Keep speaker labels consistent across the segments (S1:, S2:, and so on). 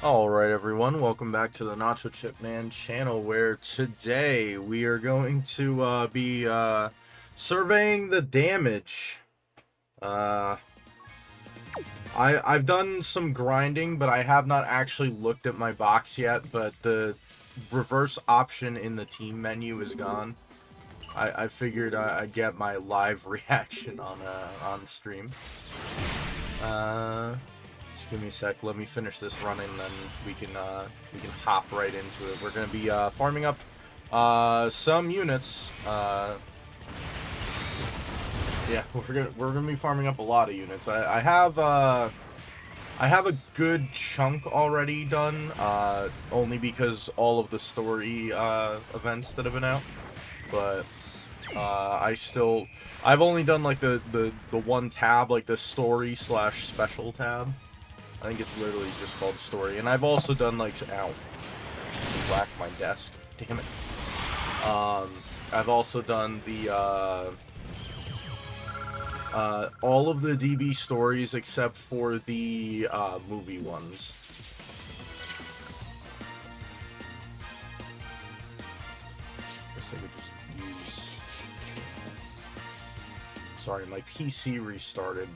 S1: Alright everyone, welcome back to the Nachochipman channel, where today we are going to be surveying the damage. I've done some grinding, but I have not actually looked at my box yet, but the reverse option in the team menu is gone. I figured I'd get my live reaction on stream. Just give me a sec. Let me finish this run, and then we can hop right into it. We're gonna be farming up some units. Yeah, we're gonna be farming up a lot of units. I have a good chunk already done. Only because all of the story events that have been out, but I've only done like the one tab, like the story / special tab. I think it's literally just called story. And I've also done like, ow, whack my desk, damn it. I've also done the all of the DB stories except for the movie ones. Guess I could just use. Sorry, my PC restarted.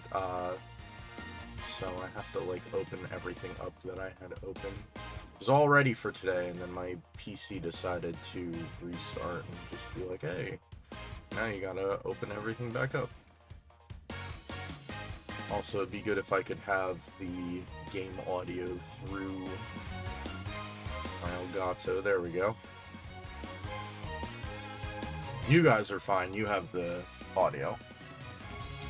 S1: So I have to, like, open everything up that I had open. It was all ready for today, and then my PC decided to restart and just be like, hey, now you gotta open everything back up. Also, it'd be good if I could have the game audio through my Elgato. There we go. You guys are fine. You have the audio.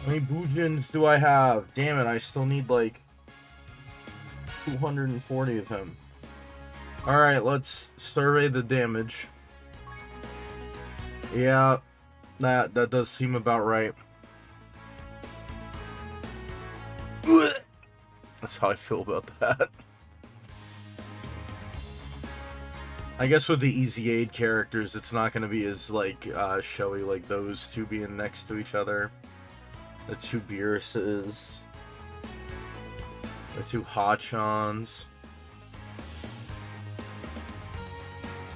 S1: How many Boojins do I have? Damn it, I still need like 240 of him. Alright, let's survey the damage. Yeah, that does seem about right. That's how I feel about that. I guess with the easy aid characters, it's not going to be as like showy like those two being next to each other. The two Beerus's, the two Hachons.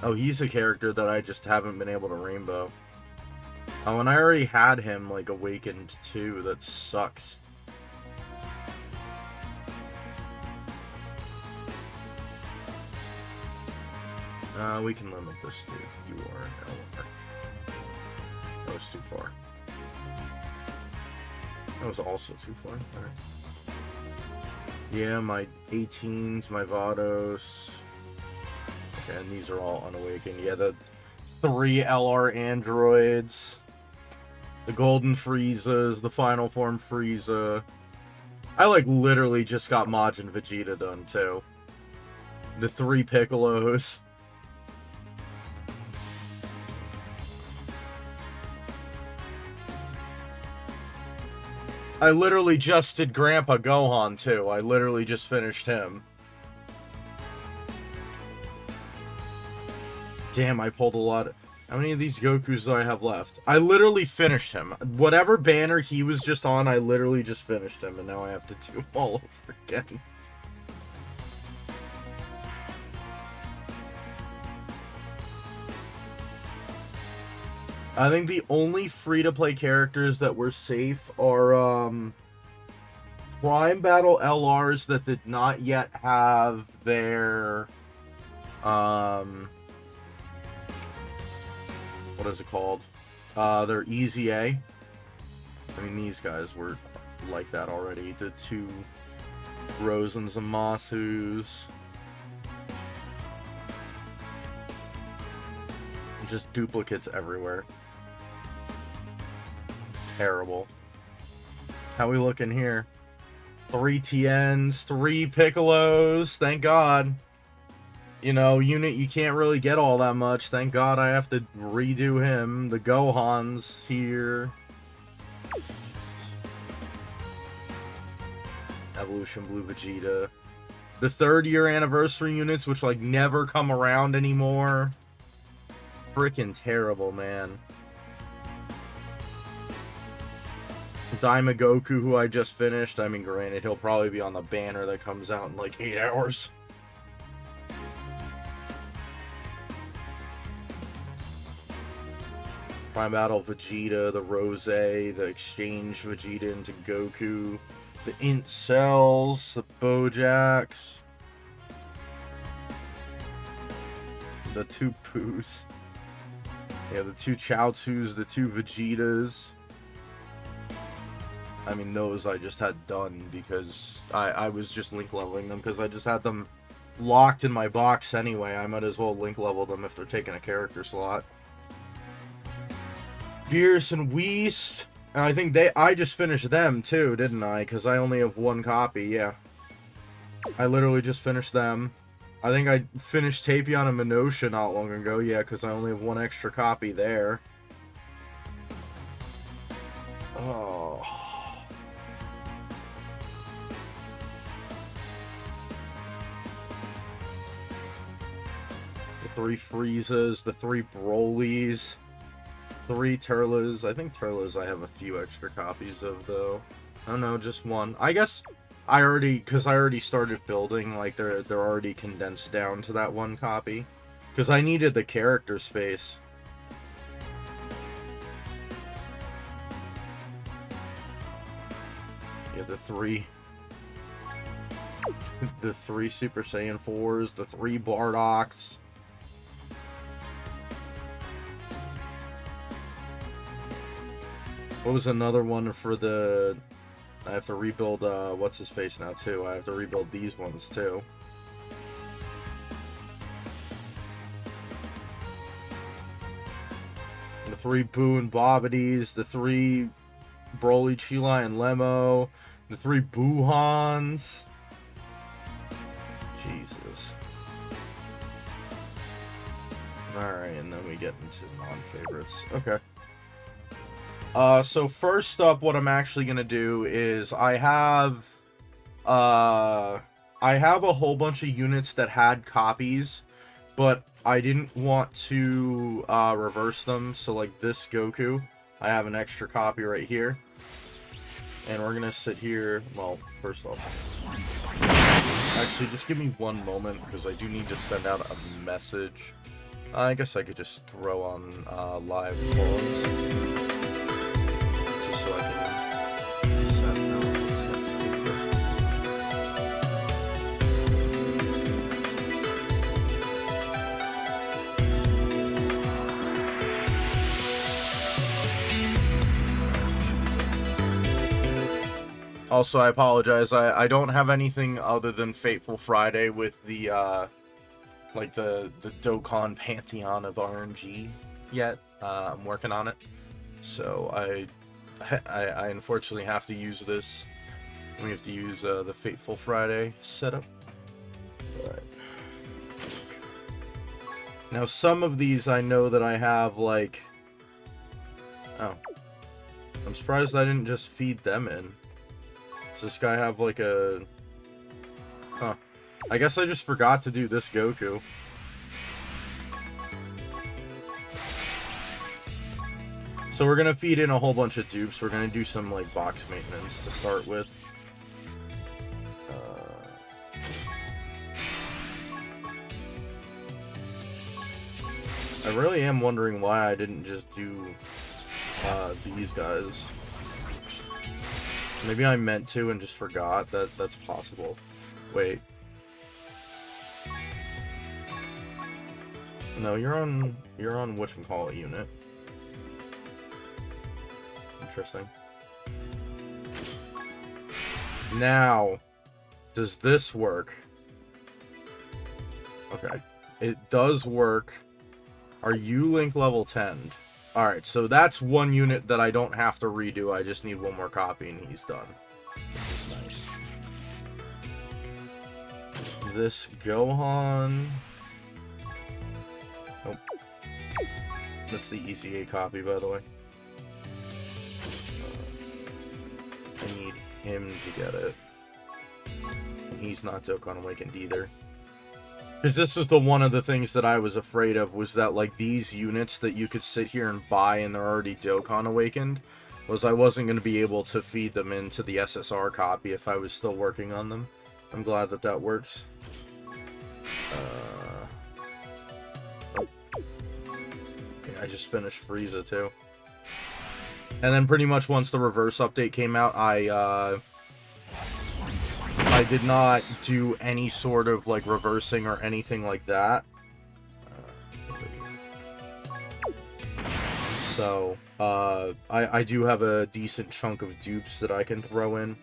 S1: Oh, he's a character that I just haven't been able to rainbow. Oh, and I already had him, like, awakened too. That sucks. We can limit this to UR and LR. That was too far. That was also too far. Alright. Yeah, my 18s, my Vados. Okay, and these are all unawakened. Yeah, the 3 LR androids. The Golden Friezas, the Final Form Frieza. I, like, literally just got Majin Vegeta done, too. The 3 Piccolos. I literally just did Grandpa Gohan, too. I literally just finished him. Damn, I pulled a lot. How many of these Gokus do I have left? I literally finished him. Whatever banner he was just on, I literally just finished him, and now I have to do them all over again. I think the only free-to-play characters that were safe are, Prime Battle LRs that did not yet have their, what is it called? Their Easy A. I mean, these guys were like that already. The 2 Rosens and Masus. Just duplicates everywhere. Terrible. How we looking here? 3 TNs, 3 Piccolos, thank God. You know, unit you can't really get all that much. Thank God I have to redo him. The Gohans here. Evolution Blue Vegeta. The 3rd year anniversary units, which like never come around anymore. Freaking terrible, man. Daima Goku, who I just finished. I mean, granted, he'll probably be on the banner that comes out in like 8 hours. Prime Battle Vegeta, the Rose, the Exchange Vegeta into Goku, the Int Cells, the Bojacks, the 2 Poos, yeah, the 2 Chaozus, the 2 Vegetas. I mean, those I just had done because I was just link leveling them because I just had them locked in my box anyway. I might as well link level them if they're taking a character slot. Beerus and Whis. And I think I just finished them too, didn't I? Because I only have 1 copy, yeah. I literally just finished them. I think I finished Tapion and Minosha not long ago, yeah, because I only have 1 extra copy there. Oh. The 3 Friezas, the 3 Brolys. 3 Turles. I think Turles I have a few extra copies of, though. Oh no, just 1. I guess because I already started building, like, they're already condensed down to that 1 copy. Because I needed the character space. Yeah, the 3 Super Saiyan 4s, the 3 Bardoks. What was another one for the... I have to rebuild, what's his face now, too. I have to rebuild these ones, too. The 3 Boo and Bobbities, the 3 Broly, Chilai, and Lemo, the 3 Buhans. Jesus. Alright, and then we get into non-favorites. Okay. So first up, what I'm actually gonna do is I have a whole bunch of units that had copies, but I didn't want to reverse them. So like this Goku, I have an extra copy right here, and we're gonna sit here. Well, first off, actually, just give me 1 moment because I do need to send out a message. I guess I could just throw on live pause. So I can set out the Also, I apologize. I don't have anything other than Fateful Friday with the like the Dokkan Pantheon of RNG yet. I'm working on it, so I unfortunately have to use this. We have to use the Fateful Friday setup. But now some of these I know that I have, like... Oh. I'm surprised I didn't just feed them in. Does this guy have like a... Huh. I guess I just forgot to do this Goku. So we're gonna feed in a whole bunch of dupes. We're gonna do some like box maintenance to start with. I really am wondering why I didn't just do these guys. Maybe I meant to and just forgot. That's possible. Wait. No, you're on whatchamacallit unit. Interesting. Now, does this work? Okay. It does work. Are you link level 10? Alright, so that's 1 unit that I don't have to redo. I just need 1 more copy and he's done. Which is nice. This Gohan... Nope. That's the ECA copy, by the way. I need him to get it. And he's not Dokkan Awakened either. Because this was one of the things that I was afraid of, was that, like, these units that you could sit here and buy and they're already Dokkan Awakened, was I wasn't going to be able to feed them into the SSR copy if I was still working on them. I'm glad that that works. Oh. Yeah, I just finished Frieza too. And then pretty much once the reverse update came out, I did not do any sort of like reversing or anything like that. So, I do have a decent chunk of dupes that I can throw in.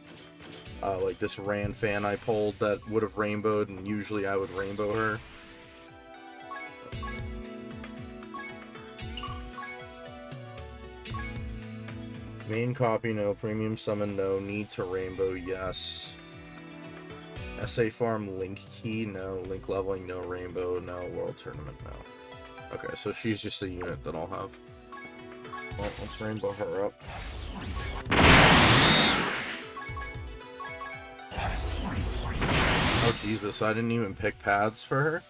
S1: Like this Ran fan I pulled that would have rainbowed, and usually I would rainbow her. Main copy, no. Premium summon, no. Need to rainbow, yes. SA farm, link key, no. Link leveling, no. Rainbow, no. World tournament, no. Okay, so she's just a unit that I'll have. Well, let's rainbow her up. Oh, Jesus, I didn't even pick paths for her.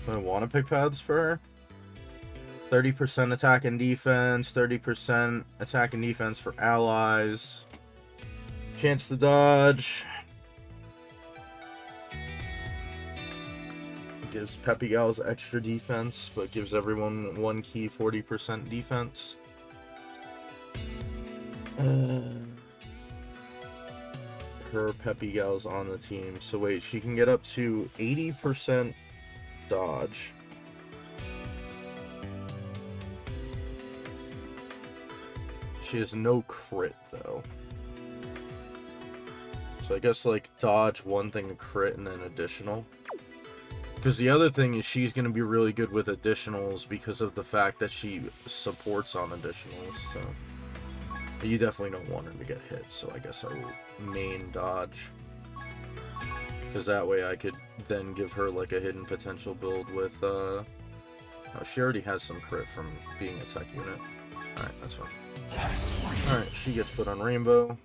S1: I want to pick paths for her. 30% attack and defense, 30% attack and defense for allies. Chance to dodge. Gives Peppy Gals extra defense, but gives everyone one key 40% defense. Per Peppy Gals on the team. So wait, she can get up to 80% dodge. She has no crit though. So I guess like dodge one thing, crit, and then additional. Because the other thing is she's going to be really good with additionals because of the fact that she supports on additionals. So you definitely don't want her to get hit. So I guess I will main dodge. Because that way I could then give her like a hidden potential build with... Oh, she already has some crit from being a tech unit. Alright, that's fine. Alright, she gets put on Rainbow.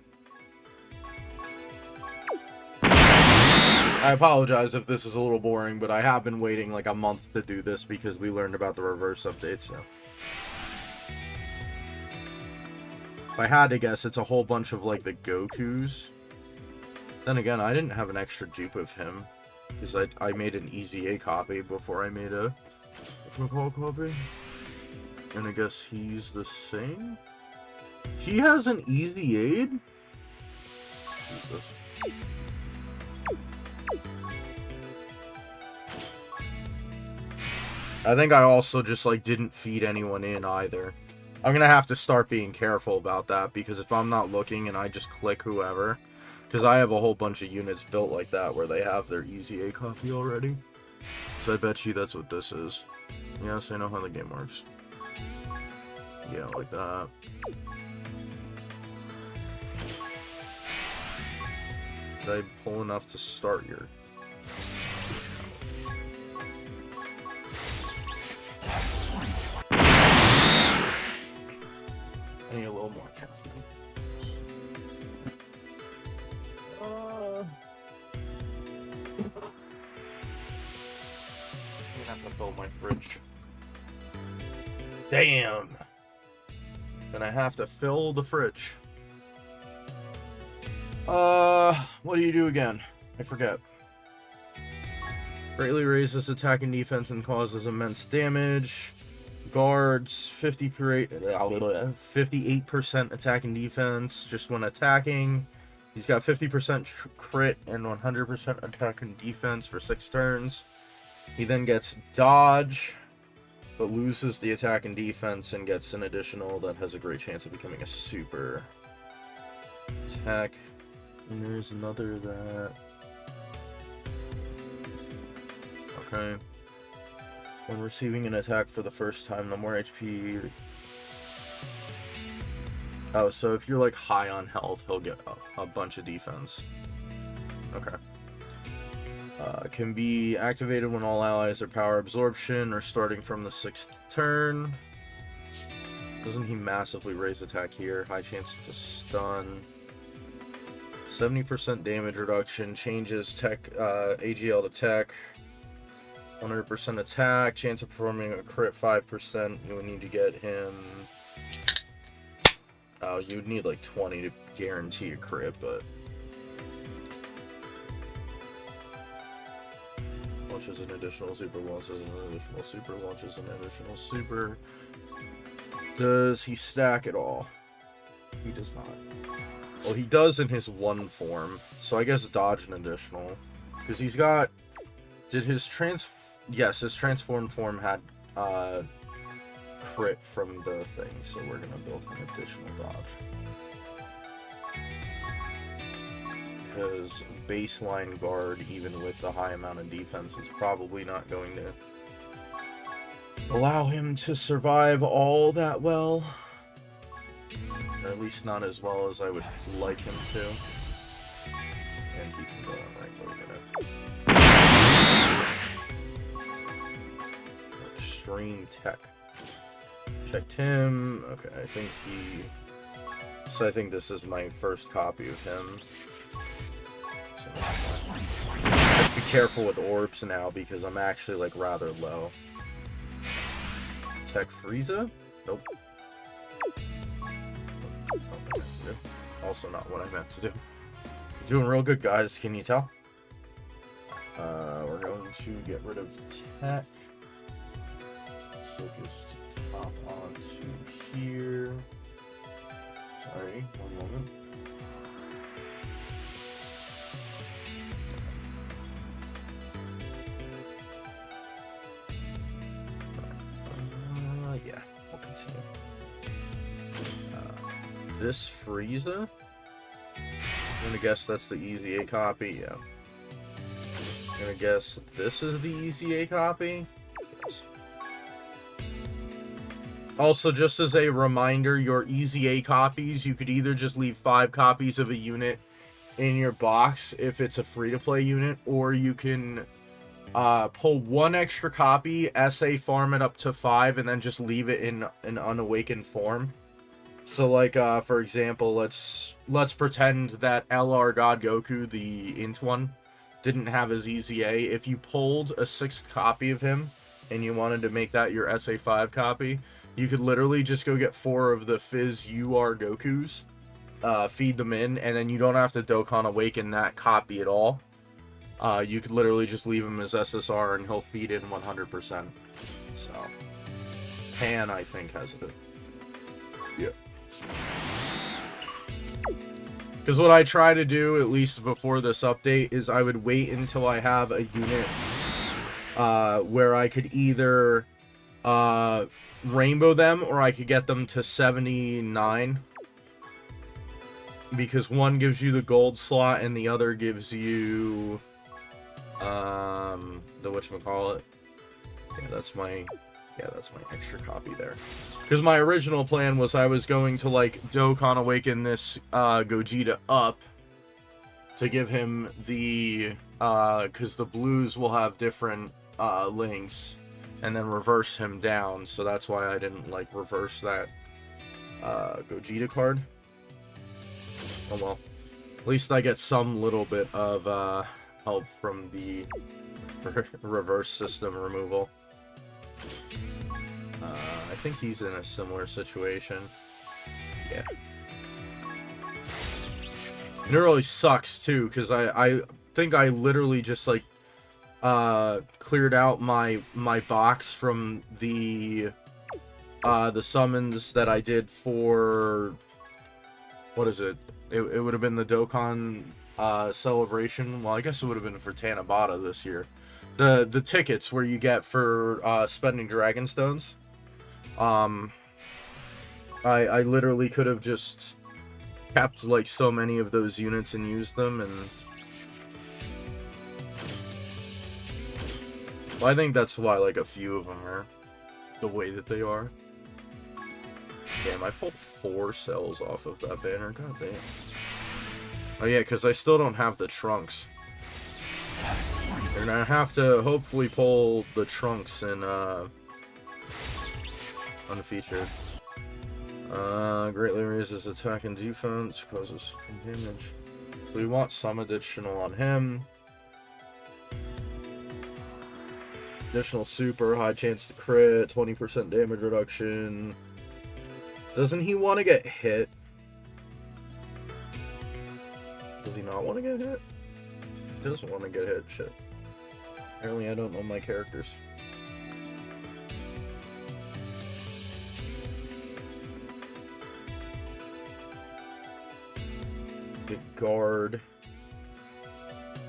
S1: I apologize if this is a little boring, but I have been waiting like a month to do this because we learned about the reverse update, so. If I had to guess, it's a whole bunch of like the Gokus. Then again, I didn't have an extra dupe of him because I made an Easy A copy before I made a McCall copy. And I guess he's the same? He has an Easy Aid? Jesus. I think I also just like didn't feed anyone in either. I'm gonna have to start being careful about that because if I'm not looking and I just click whoever, because I have a whole bunch of units built like that where they have their Easy A copy already. So I bet you that's what this is. Yes, I know how the game works. Yeah, like that. Did I pull enough to start your... I need a little more caffeine. I'm gonna have to fill my fridge. Damn! Gonna have to fill the fridge. What do you do again? I forget. Greatly raises attack and defense and causes immense damage. Guards 58% attack and defense just when attacking. He's got 50% crit and 100% attack and defense for 6 turns. He then gets dodge, but loses the attack and defense and gets an additional that has a great chance of becoming a super attack. And there's another that... Okay. When receiving an attack for the first time, no more HP. Oh, so if you're like high on health, he'll get a bunch of defense. Okay. Can be activated when all allies are power absorption or starting from the 6th turn. Doesn't he massively raise attack here? High chance to stun. 70% damage reduction. Changes tech AGL to tech. 100% attack, chance of performing a crit 5%. You would need to get him. Oh, you would need like 20 to guarantee a crit, but launches an additional super, launches an additional super, launches an additional super. Does he stack it all? He does not. Well, he does in his one form, so I guess dodge an additional. Because he's got... Did his Yes, his transformed form had crit from the thing, so we're gonna build an additional dodge. Because baseline guard, even with a high amount of defense, is probably not going to allow him to survive all that well. Or at least not as well as I would like him to. And he can go on right over it. Extreme Tech. Checked him. Okay, I think he... So I think this is my first copy of him. So I have to be careful with orbs now because I'm actually like rather low. Tech Frieza? Nope. Also not what I meant to do. Doing real good, guys. Can you tell? We're going to get rid of Tech. So just hop onto here. Sorry, one moment. Yeah, we'll continue. This Frieza? I'm gonna guess that's the Easy A copy, yeah. I'm gonna guess this is the Easy A copy. Yes. Also, just as a reminder, your Easy A copies, you could either just leave 5 copies of a unit in your box if it's a free-to-play unit, or you can pull 1 extra copy, SA farm it up to 5, and then just leave it in an unawakened form. So, like, for example, let's pretend that LR God Goku, the int one, didn't have his Easy A. If you pulled a 6th copy of him, and you wanted to make that your SA5 copy, you could literally just go get 4 of the Fizz UR Gokus, feed them in, and then you don't have to Dokkan Awaken that copy at all. You could literally just leave him as SSR, and he'll feed in 100%. So, Pan, I think, has it. Yeah. Because what I try to do, at least before this update, is I would wait until I have a unit where I could either rainbow them or I could get them to 79. Because one gives you the gold slot and the other gives you the whatchamacallit. Yeah, that's my extra copy there. Because my original plan was I was going to, like, Dokkan Awaken this Gogeta up to give him the, because the blues will have different links, and then reverse him down, so that's why I didn't, like, reverse that Gogeta card. Oh well. At least I get some little bit of help from the reverse system removal. I think he's in a similar situation. Yeah. And it really sucks too, because I think I literally just like cleared out my box from the summons that I did for, what is it? It would have been the Dokkan celebration. Well, I guess it would have been for Tanabata this year. The tickets where you get for spending Dragon Stones. I literally could have just kept like so many of those units and used them, and well, I think that's why like a few of them are the way that they are. Damn, I pulled 4 cells off of that banner. God damn. Oh yeah, because I still don't have the trunks. And I have to hopefully pull the trunks in unfeatured. Greatly raises attack and defense, causes damage. So we want some additional on him. Additional super, high chance to crit, 20% damage reduction. Doesn't he want to get hit? Does he not want to get hit? He doesn't want to get hit, shit. Apparently I don't know my characters. Good guard.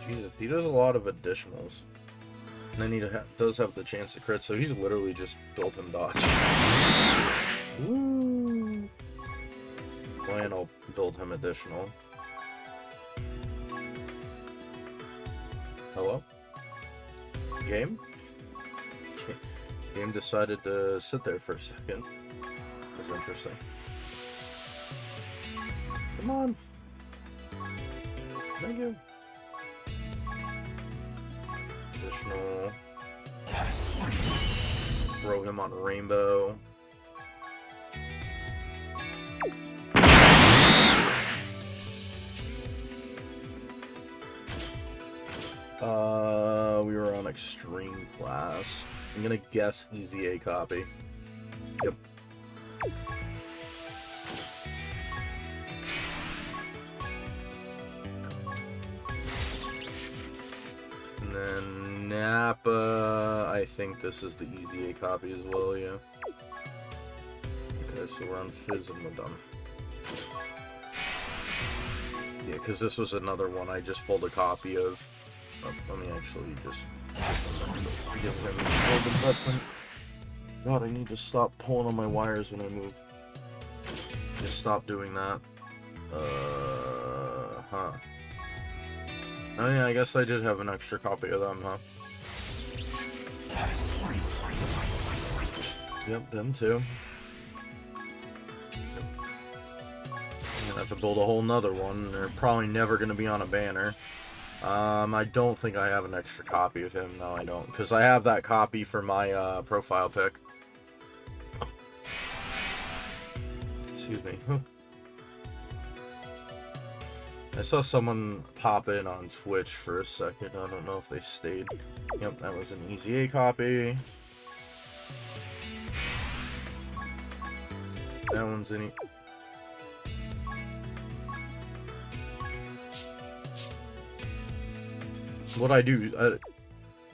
S1: Jesus, he does a lot of additionals. And then he does have the chance to crit, so he's literally just built him dodge. Woo! And I'll build him additional. Hello? Game? Game decided to sit there for a second. That's interesting. Come on. Thank you. Additional. Throw him on rainbow. We were on extreme class. I'm gonna guess easy A copy. Yep. And then Nappa, I think this is the easy A copy as well, yeah. Okay, so we're on Fizz and we're done. Yeah, because this was another one I just pulled a copy of. Let me actually just give him a gold investment. God, I need to stop pulling on my wires when I move. Just stop doing that. Huh. Oh yeah, I guess I did have an extra copy of them, huh? Yep, them too. I'm gonna have to build a whole nother one. They're probably never gonna be on a banner. I don't think I have an extra copy of him. No, I don't. Because I have that copy for my, profile pic. Excuse me. I saw someone pop in on Twitch for a second. I don't know if they stayed. Yep, that was an easy A copy. That one's any... What I do,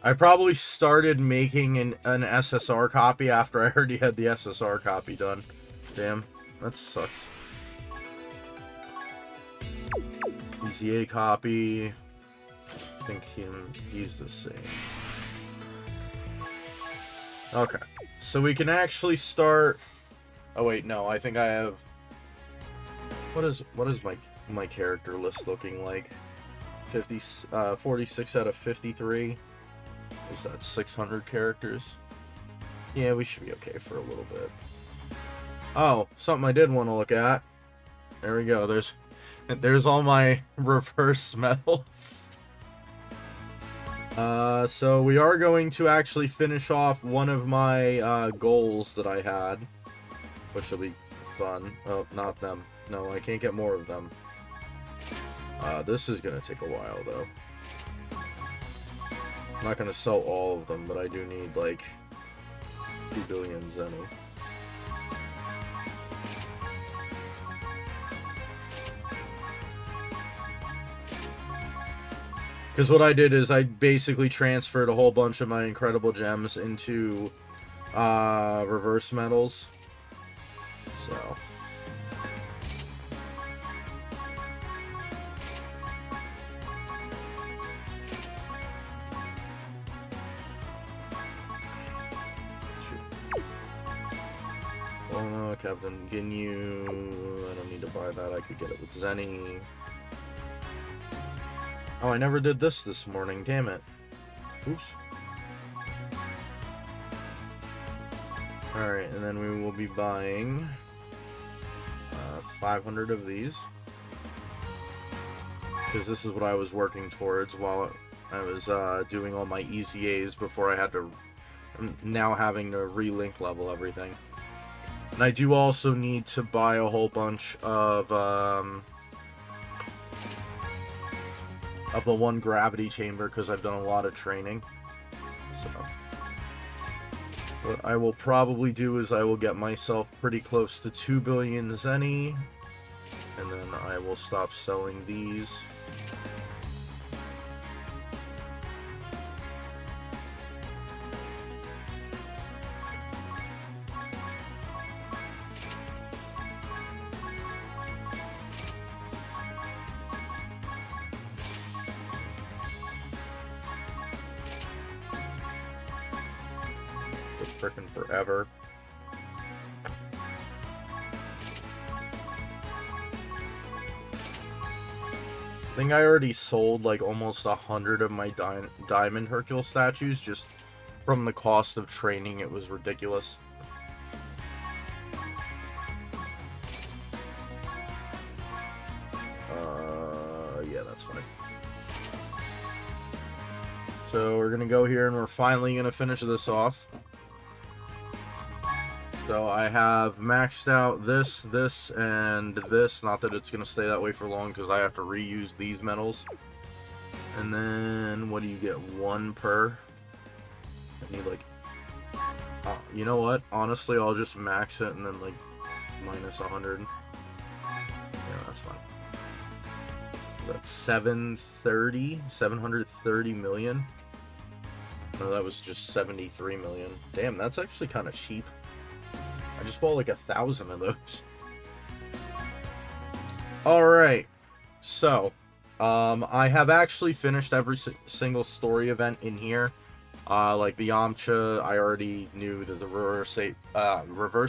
S1: I probably started making an SSR copy after I already had the SSR copy done. Damn, that sucks. Easy A copy. I think he's the same. Okay, so we can actually start. Oh wait, no, I think I have. What is my character list looking like? 46 out of 53. Is that 600 characters? Yeah, we should be okay for a little bit. Oh, something I did want to look at. There we go. There's all my reverse medals. So we are going to actually finish off one of my goals that I had, which will be fun. Oh, not them. No, I can't get more of them. This is gonna take a while, though. I'm not gonna sell all of them, but I do need, like, 2 billion Zenny. Because what I did is I basically transferred a whole bunch of my incredible gems into, reverse medals. So... Captain Ginyu, I don't need to buy that, I could get it with Zenny. Oh, I never did this morning, damn it. Oops. Alright, and then we will be buying 500 of these. Because this is what I was working towards while I was doing all my easy A's before I had to... now having to relink level everything. And I do also need to buy a whole bunch of the one gravity chamber because I've done a lot of training. So what I will probably do is I will get myself pretty close to 2 billion Zenny, and then I will stop selling these. for frickin' forever. I think I already sold like almost 100 of my Diamond Hercule statues just from the cost of training. It was ridiculous. Yeah, that's fine. So we're gonna go here and we're finally gonna finish this off. So I have maxed out this, and this. Not that it's going to stay that way for long, because I have to reuse these medals. And then, what do you get? 1 per? I need, like... you know what? Honestly, I'll just max it and then, like, minus 100. Yeah, that's fine. That's 730 million? No, that was just 73 million. Damn, that's actually kind of cheap. I just bought like 1,000 of those. Alright, so I have actually finished every single story event in here. Like the Yamcha, I already knew that the reverse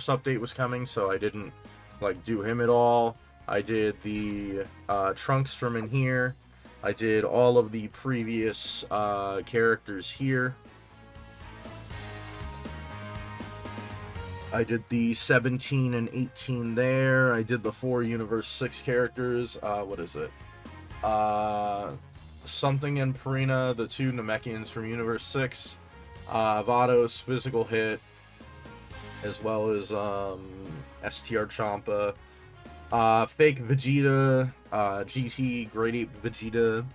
S1: update was coming, so I didn't like do him at all. I did the Trunks from in here. I did all of the previous characters here. I did the 17 and 18 there. I did the 4 Universe 6 characters. What is it? Something and Purina, the 2 Namekians from Universe 6. Vados, Physical Hit, as well as STR Champa. Fake Vegeta, GT Great Ape Vegeta.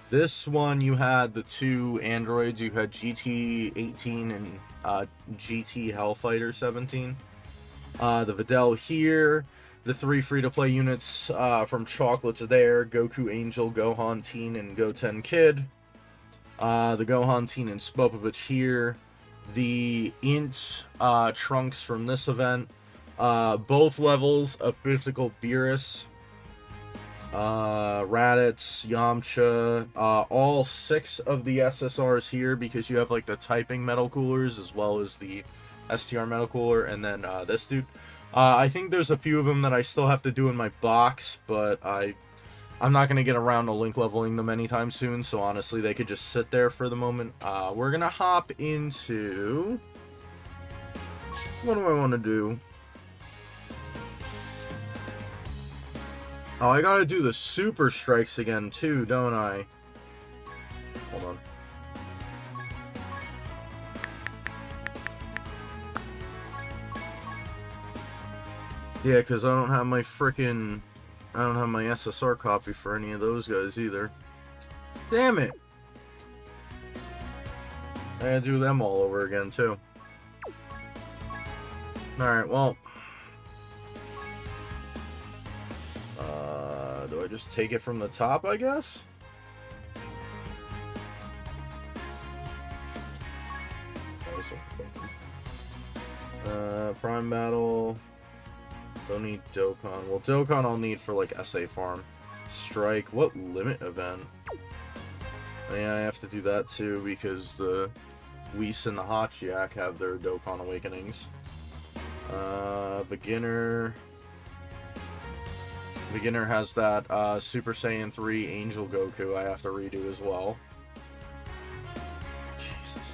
S1: This one you had the 2 androids. You had GT18 and GT Hellfighter 17. The Videl here. The 3 free-to-play units from Chocolates there. Goku Angel, Gohan Teen, and Goten Kid. The Gohan Teen and Spopovich here. The Int Trunks from this event. Both levels of Physical Beerus. Raditz, Yamcha, all 6 of the SSRs here, because you have like the typing metal coolers as well as the STR metal cooler, and then this dude. I think there's a few of them that I still have to do in my box, but I'm not going to get around to link leveling them anytime soon, so honestly they could just sit there for the moment. We're going to hop into... What do I want to do? Oh, I gotta do the Super Strikes again, too, don't I? Hold on. Yeah, because I don't have my frickin'... I don't have my SSR copy for any of those guys, either. Damn it! I gotta do them all over again, too. Alright, well... do I just take it from the top, I guess? Prime Battle. Don't need Dokkan. Well, Dokkan I'll need for, like, SA Farm. Strike. What limit event? Yeah, I have to do that, too, because the Whis and the Hachiyak have their Dokkan Awakenings. Beginner... Beginner has that Super Saiyan 3 Angel Goku I have to redo as well. Jesus.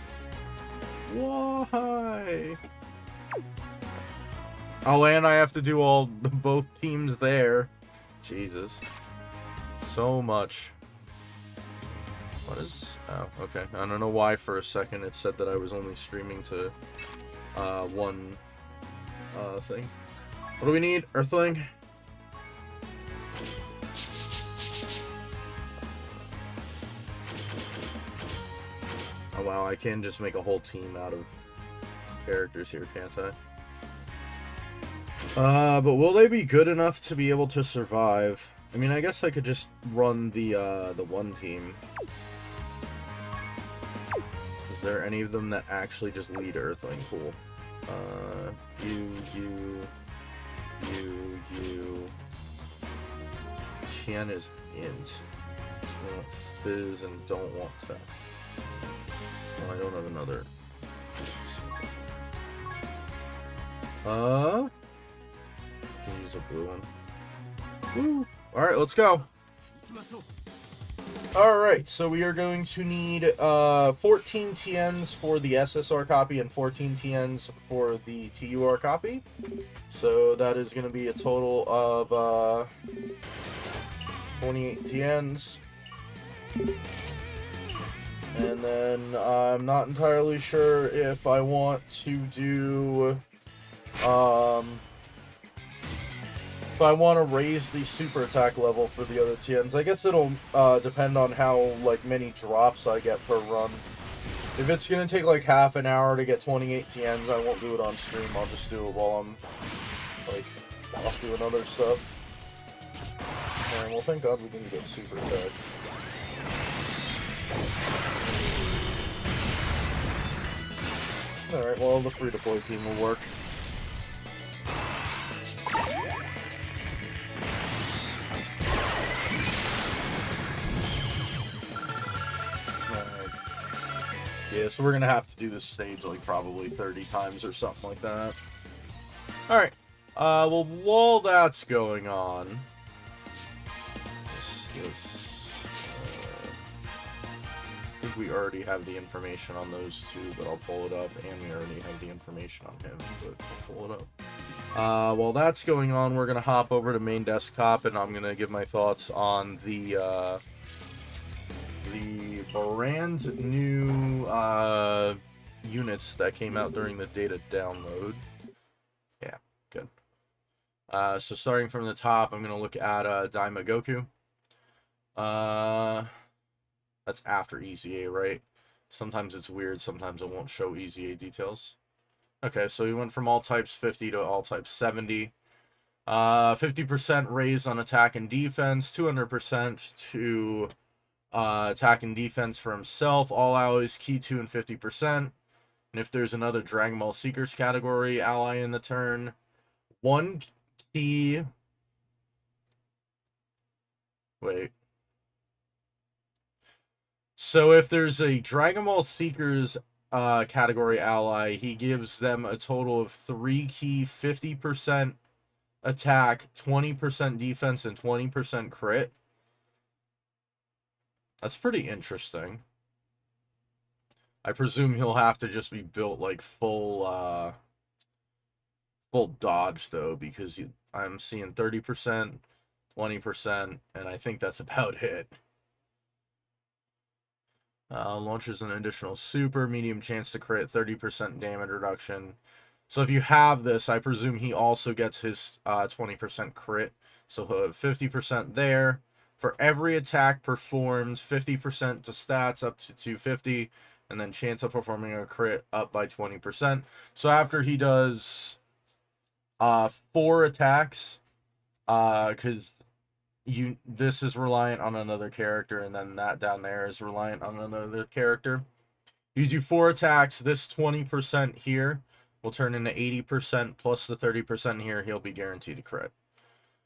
S1: Why? Oh, and I have to do both teams there. Jesus. So much. What is... Oh, okay. I don't know why for a second it said that I was only streaming to one thing. What do we need? Earthling? Oh wow, I can just make a whole team out of characters here, can't I? But will they be good enough to be able to survive? I mean, I guess I could just run the one team. Is there any of them that actually just lead Earthling? Cool. You. Tien is int. Fizz and don't want that. Oh, I don't have another Can use a blue one. Woo. Alright, let's go. Alright, so we are going to need 14 TNs for the SSR copy and 14 TNs for the TUR copy. So that is going to be a total of 28 TNs. And then I'm not entirely sure if I want to do if I want to raise the super attack level for the other TNs. I guess it'll depend on how like many drops I get per run. If it's gonna take like half an hour to get 28 TNs, I won't do it on stream. I'll just do it while I'm like off doing other stuff. And well, thank God we didn't get super attack. Alright, well, the free-to-play team will work. Yeah, so we're gonna have to do this stage like probably 30 times or something like that. Alright, well, while that's going on... I think we already have the information on those two, but I'll pull it up, and we already have the information on him, but I'll pull it up. While that's going on, we're gonna hop over to main desktop, and I'm gonna give my thoughts on the brand new units that came out during the data download. Yeah, good. So starting from the top, I'm gonna look at Daima Goku. That's after EZA, right? Sometimes it's weird, sometimes it won't show EZA details. Okay, so we went from all types 50 to all types 70. 50% raise on attack and defense, 200% to attack and defense for himself, all allies, key 2 and 50%. And if there's another Dragon Ball Seekers category ally in the turn, 1 key... Wait. So if there's a Dragon Ball Seekers category ally, he gives them a total of 3 key, 50% attack, 20% defense, and 20% crit. That's pretty interesting. I presume he'll have to just be built like full dodge though, because I'm seeing 30%, 20%, and I think that's about it. Launches an additional super, medium chance to crit, 30% damage reduction. So if you have this, I presume he also gets his 20% crit. So he'll have 50% there. For every attack performed, 50% to stats up to 250, and then chance of performing a crit up by 20%. So after he does 4 attacks, because this is reliant on another character, and then that down there is reliant on another character. You do 4 attacks, this 20% here will turn into 80%, plus the 30% here, he'll be guaranteed to crit.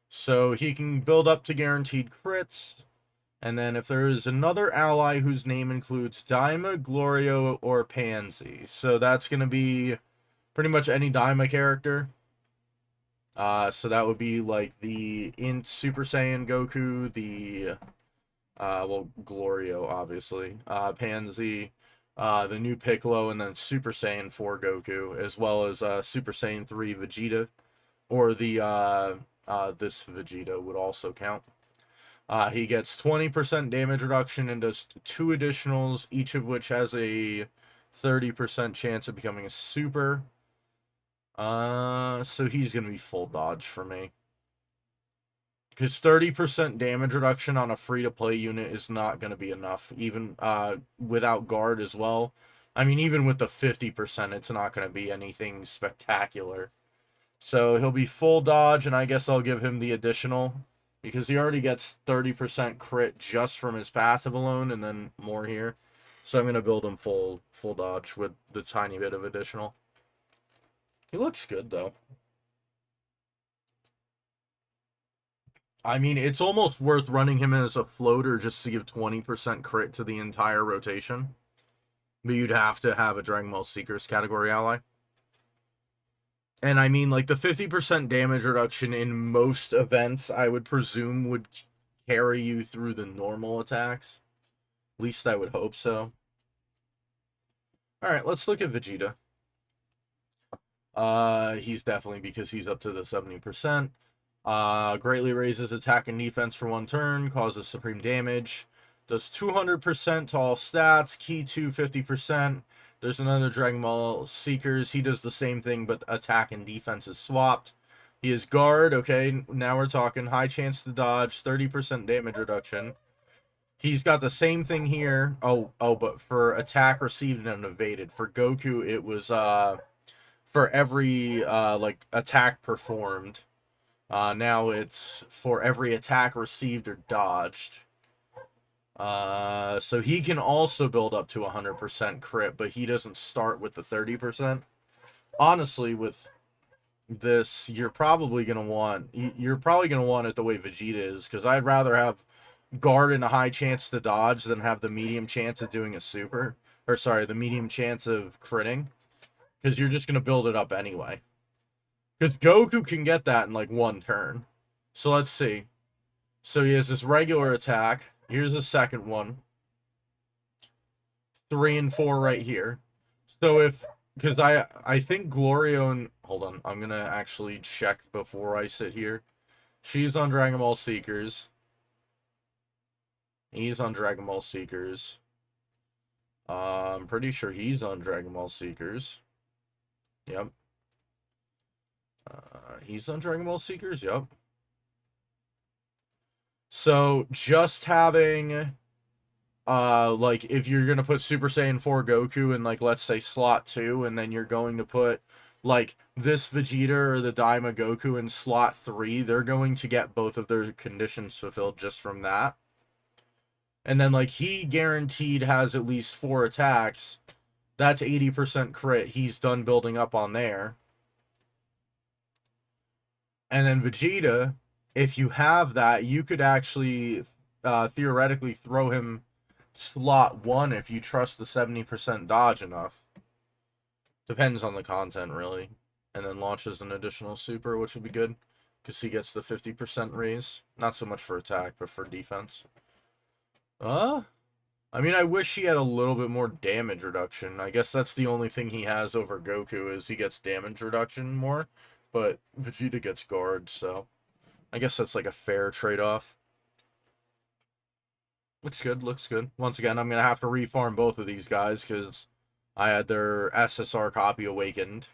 S1: So he can build up to guaranteed crits, and then if there is another ally whose name includes Daima, Glorio, or Pansy, so that's going to be pretty much any Daima character. So that would be like the Int Super Saiyan Goku, the well, Glorio obviously, Pansy, the new Piccolo, and then Super Saiyan 4 Goku, as well as Super Saiyan 3 Vegeta, or the this Vegeta would also count. He gets 20% damage reduction and does 2 additionals, each of which has a 30% chance of becoming a super. So he's gonna be full dodge for me. Because 30% damage reduction on a free-to-play unit is not gonna be enough, even without guard as well. I mean, even with the 50%, it's not gonna be anything spectacular. So he'll be full dodge, and I guess I'll give him the additional, because he already gets 30% crit just from his passive alone, and then more here. So I'm gonna build him full dodge with the tiny bit of additional. He looks good, though. I mean, it's almost worth running him as a floater just to give 20% crit to the entire rotation. But you'd have to have a Dragon Ball Seekers category ally. And I mean, like, the 50% damage reduction in most events, I would presume, would carry you through the normal attacks. At least I would hope so. Alright, let's look at Vegeta. He's definitely, because he's up to the 70%. Greatly raises attack and defense for 1 turn, causes supreme damage. Does 200% to all stats, Key 2 50%. There's another Dragon Ball Seekers. He does the same thing, but attack and defense is swapped. He is guard. Okay, now we're talking. High chance to dodge, 30% damage reduction. He's got the same thing here. Oh, but for attack received and evaded. For Goku, it was for every like attack performed. Now it's for every attack received or dodged. So he can also build up to 100% crit, but he doesn't start with the 30%. Honestly, with this, you're probably gonna want it the way Vegeta is, because I'd rather have guard and a high chance to dodge than have the medium chance of doing a super, or sorry, the medium chance of critting, because you're just gonna build it up anyway. Because Goku can get that in like 1 turn. So let's see. So he has this regular attack. Here's the second one. 3 and 4 right here. So if, because I think Glorio and, hold on, I'm gonna actually check before I sit here. She's on Dragon Ball Seekers. He's on Dragon Ball Seekers. I'm pretty sure he's on Dragon Ball Seekers. Yep. He's on Dragon Ball Seekers, yep. So, just having, like, if you're going to put Super Saiyan 4 Goku in, like, let's say slot 2, and then you're going to put, like, this Vegeta or the Daima Goku in slot 3, they're going to get both of their conditions fulfilled just from that. And then, like, he guaranteed has at least 4 attacks. That's 80% crit. He's done building up on there. And then Vegeta, if you have that, you could actually theoretically throw him slot 1 if you trust the 70% dodge enough. Depends on the content, really. And then launches an additional super, which would be good, because he gets the 50% raise. Not so much for attack, but for defense. I mean, I wish he had a little bit more damage reduction. I guess that's the only thing he has over Goku, is he gets damage reduction more. But Vegeta gets guard, so I guess that's like a fair trade-off. Looks good, looks good. Once again, I'm going to have to refarm both of these guys, because I had their SSR copy awakened.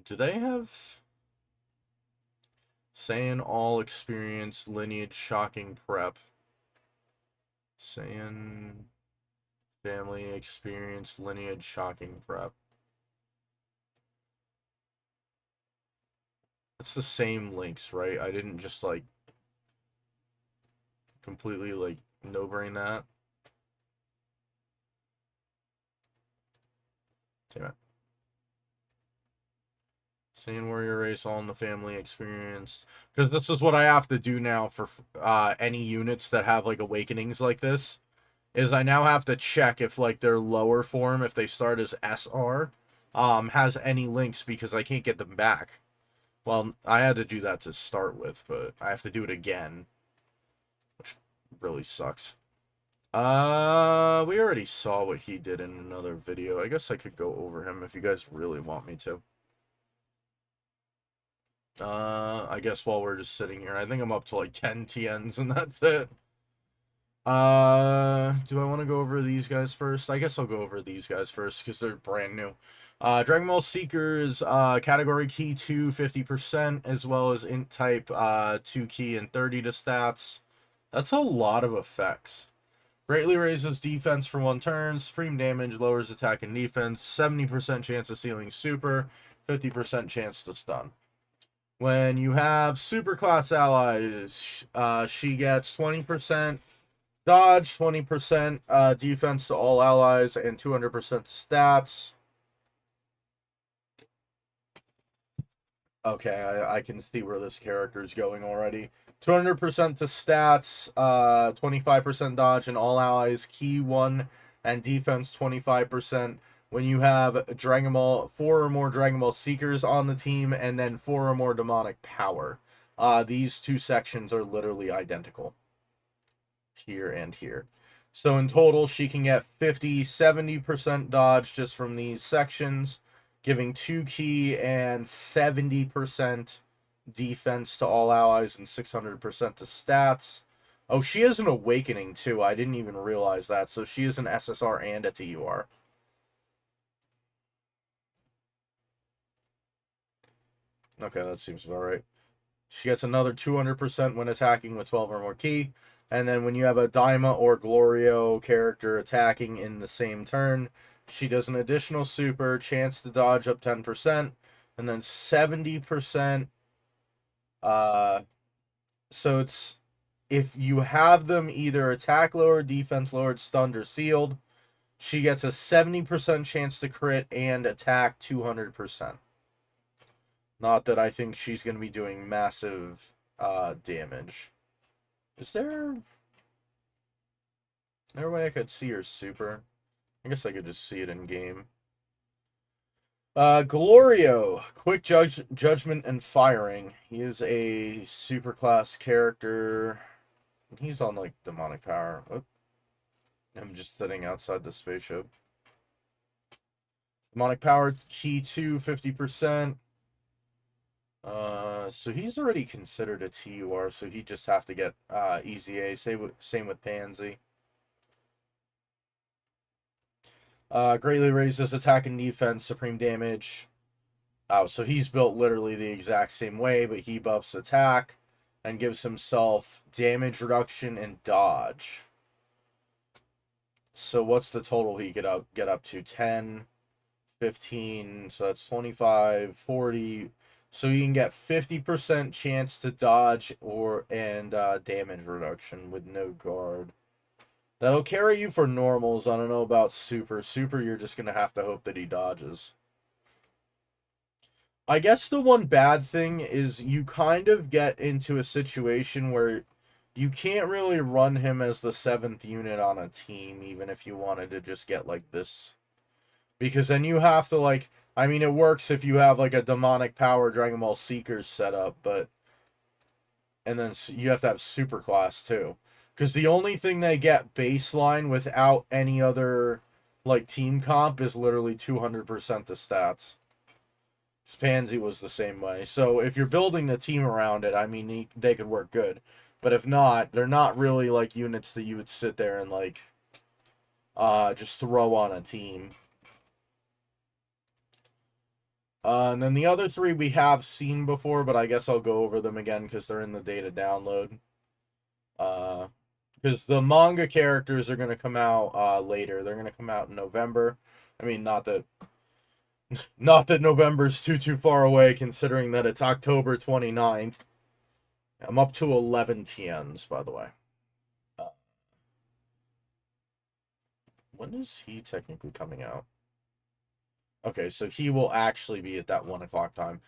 S1: Do they have Saiyan all experienced lineage shocking prep? Saiyan family experienced lineage shocking prep. It's the same links, right? I didn't just, like, completely, like, no-brain that. Damn it. Saiyan Warrior Race, all in the family experienced. Because this is what I have to do now for any units that have, like, awakenings like this. Is I now have to check if, like, their lower form, if they start as SR, has any links, because I can't get them back. Well, I had to do that to start with, but I have to do it again, which really sucks. We already saw what he did in another video. I guess I could go over him if you guys really want me to. I guess while we're just sitting here, I think I'm up to like 10 TNs and that's it. Do I want to go over these guys first? I guess I'll go over these guys first because they're brand new. Dragon Ball Seekers, category key 2, 50%, as well as int type 2 key and 30 to stats. That's a lot of effects. Greatly raises defense for 1 turn, supreme damage, lowers attack and defense, 70% chance of sealing super, 50% chance to stun. When you have super class allies, she gets 20% dodge, 20% defense to all allies, and 200% stats. Okay, I can see where this character is going already. 200% to stats, 25% dodge, and all allies, key 1, and defense 25%. when you have Dragon Ball, 4 or more Dragon Ball Seekers on the team, and then 4 or more Demonic Power. These two sections are literally identical. Here and here. So in total, she can get 50-70% dodge just from these sections, giving 2 ki and 70% defense to all allies and 600% to stats. Oh, she has an awakening too. I didn't even realize that. So she is an SSR and a TUR. Okay, that seems about right. She gets another 200% when attacking with 12 or more ki. And then when you have a Daima or Glorio character attacking in the same turn, she does an additional super, chance to dodge up 10%, and then 70%. So it's, if you have them either attack lowered, defense lowered, stunned, or sealed, she gets a 70% chance to crit and attack 200%. Not that I think she's going to be doing massive damage. Is there a way I could see her super? I guess I could just see it in game. Glorio, quick judgment and firing. He is a super class character. He's on like demonic power. Oh, I'm just sitting outside the spaceship. Demonic power key 2, 50%. So he's already considered a TUR, so he'd just have to get easy A. Same with Pansy. Greatly raises attack and defense, supreme damage. Oh, so he's built literally the exact same way, but he buffs attack and gives himself damage reduction and dodge. So what's the total he could get up to? 10, 15, so that's 25, 40. So you can get 50% chance to dodge and damage reduction with no guard. That'll carry you for normals. I don't know about super. Super, you're just going to have to hope that he dodges. I guess the one bad thing is you kind of get into a situation where you can't really run him as the 7th unit on a team, even if you wanted to just get like this. Because then you have to like... I mean, it works if you have like a demonic power Dragon Ball Seekers set up, but... And then you have to have super class too. Because the only thing they get baseline without any other like team comp is literally 200% to stats. Pansy was the same way. So if you're building the team around it, I mean, they could work good. But if not, they're not really like units that you would sit there and like just throw on a team. And then the other 3 we have seen before, but I guess I'll go over them again because they're in the data download. Because the manga characters are going to come out later. They're going to come out in November. I mean, not that November's too far away, considering that it's October 29th. I'm up to 11 TNs, by the way. When is he technically coming out? Okay, so he will actually be at that 1 o'clock time.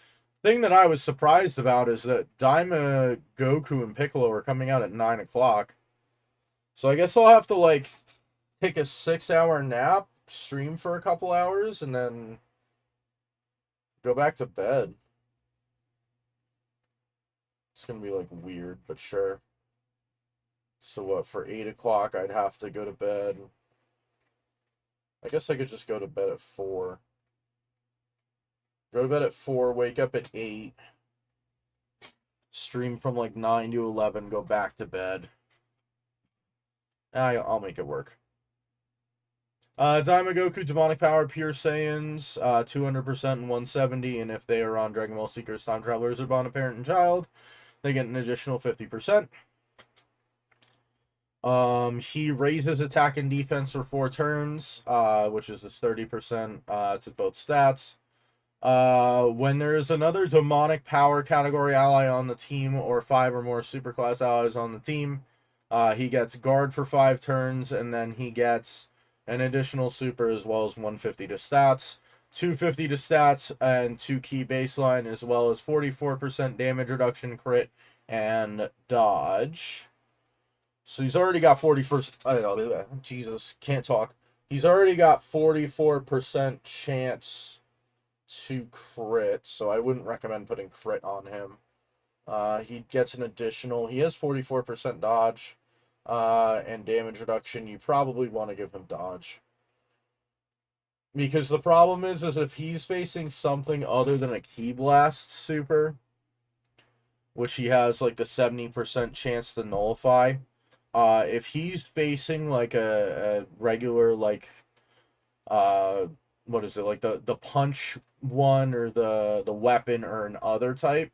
S1: Thing that I was surprised about is that Daima, Goku, and Piccolo are coming out at 9 o'clock. So I guess I'll have to, like, take a 6-hour nap, stream for a couple hours, and then go back to bed. It's gonna be, like, weird, but sure. So what, for 8 o'clock, I'd have to go to bed. I guess I could just go to bed at 4. Go to bed at 4, wake up at 8. Stream from, like, 9 to 11, go back to bed. I'll make it work. Daima, Goku, Demonic Power, Pure Saiyans, 200% and 170, and if they are on Dragon Ball Seekers, Time Travelers, or Bond of Parent and Child, they get an additional 50%. He raises attack and defense for 4 turns, which is his 30% to both stats. When there is another Demonic Power category ally on the team, or 5 or more superclass allies on the team, he gets guard for 5 turns, and then he gets an additional super as well as 150 to stats, 250 to stats, and 2 ki baseline, as well as 44% damage reduction, crit, and dodge. So he's already got 41st. Jesus, can't talk. He's already got 44% chance to crit, so I wouldn't recommend putting crit on him. He gets an additional. He has 44% dodge and damage reduction. You probably want to give him dodge. Because the problem is if he's facing something other than a Ki Blast super, which he has like the 70% chance to nullify, if he's facing like a regular like what is it, like the punch one or the weapon or an other type,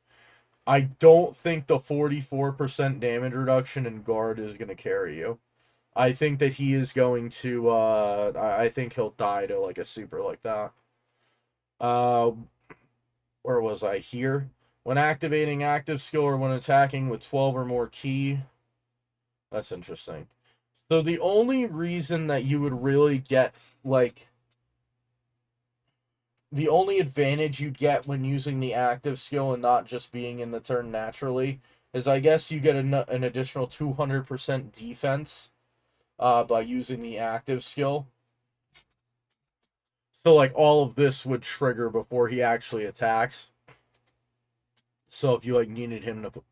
S1: I don't think the 44% damage reduction and guard is going to carry you. I think that he is going to I think he'll die to like a super like that. Where was I? Here. When activating active skill or when attacking with 12 or more Ki. That's interesting. So the only reason that you would really get, like, the only advantage you get when using the active skill and not just being in the turn naturally is, I guess, you get an additional 200% defense by using the active skill. So, like, all of this would trigger before he actually attacks. So if you, like, needed him to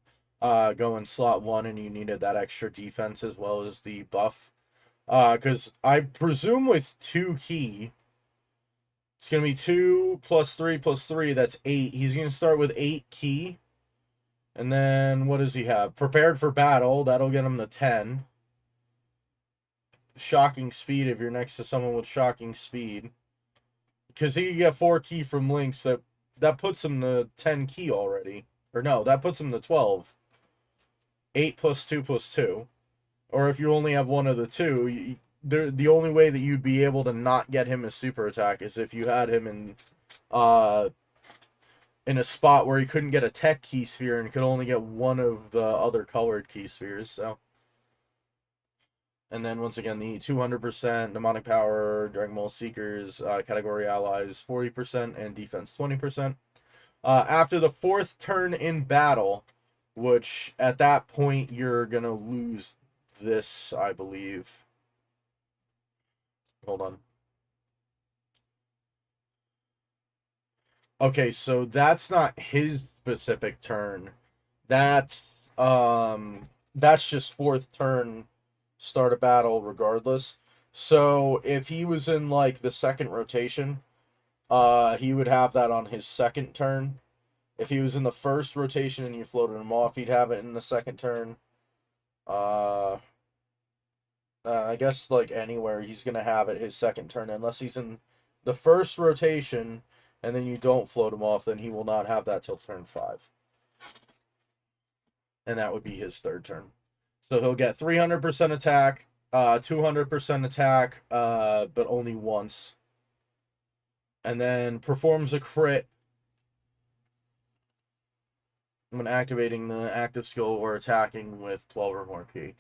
S1: go in slot 1 and you needed that extra defense as well as the buff. Because I presume with 2 Ki, it's going to be 2 plus 3 plus 3, that's 8. He's going to start with 8 Ki. And then, what does he have? Prepared for battle, that'll get him to 10. Shocking speed if you're next to someone with shocking speed. Because he can get 4 Ki from links, that puts him to 10 Ki already. Or no, that puts him to 12. 8 plus 2 plus 2. Or if you only have one of the two, the only way that you'd be able to not get him a super attack is if you had him in a spot where he couldn't get a tech Ki sphere and could only get one of the other colored Ki spheres. So, and then once again, the 200% mnemonic power, Dragon Ball Seekers, category allies 40%, and defense 20%. After the 4th turn in battle, which at that point you're gonna lose this, I believe. Hold on. Okay, so that's not his specific turn. That's just 4th turn, start a battle regardless. So if he was in like the 2nd rotation, he would have that on his 2nd turn. If he was in the 1st rotation and you floated him off, he'd have it in the 2nd turn. I guess like anywhere he's gonna have it his 2nd turn, unless he's in the 1st rotation and then you don't float him off, then he will not have that till turn 5. And that would be his 3rd turn. So he'll get 300% attack, 200% attack, but only once. And then performs a crit when activating the active skill or attacking with 12 or more Ki.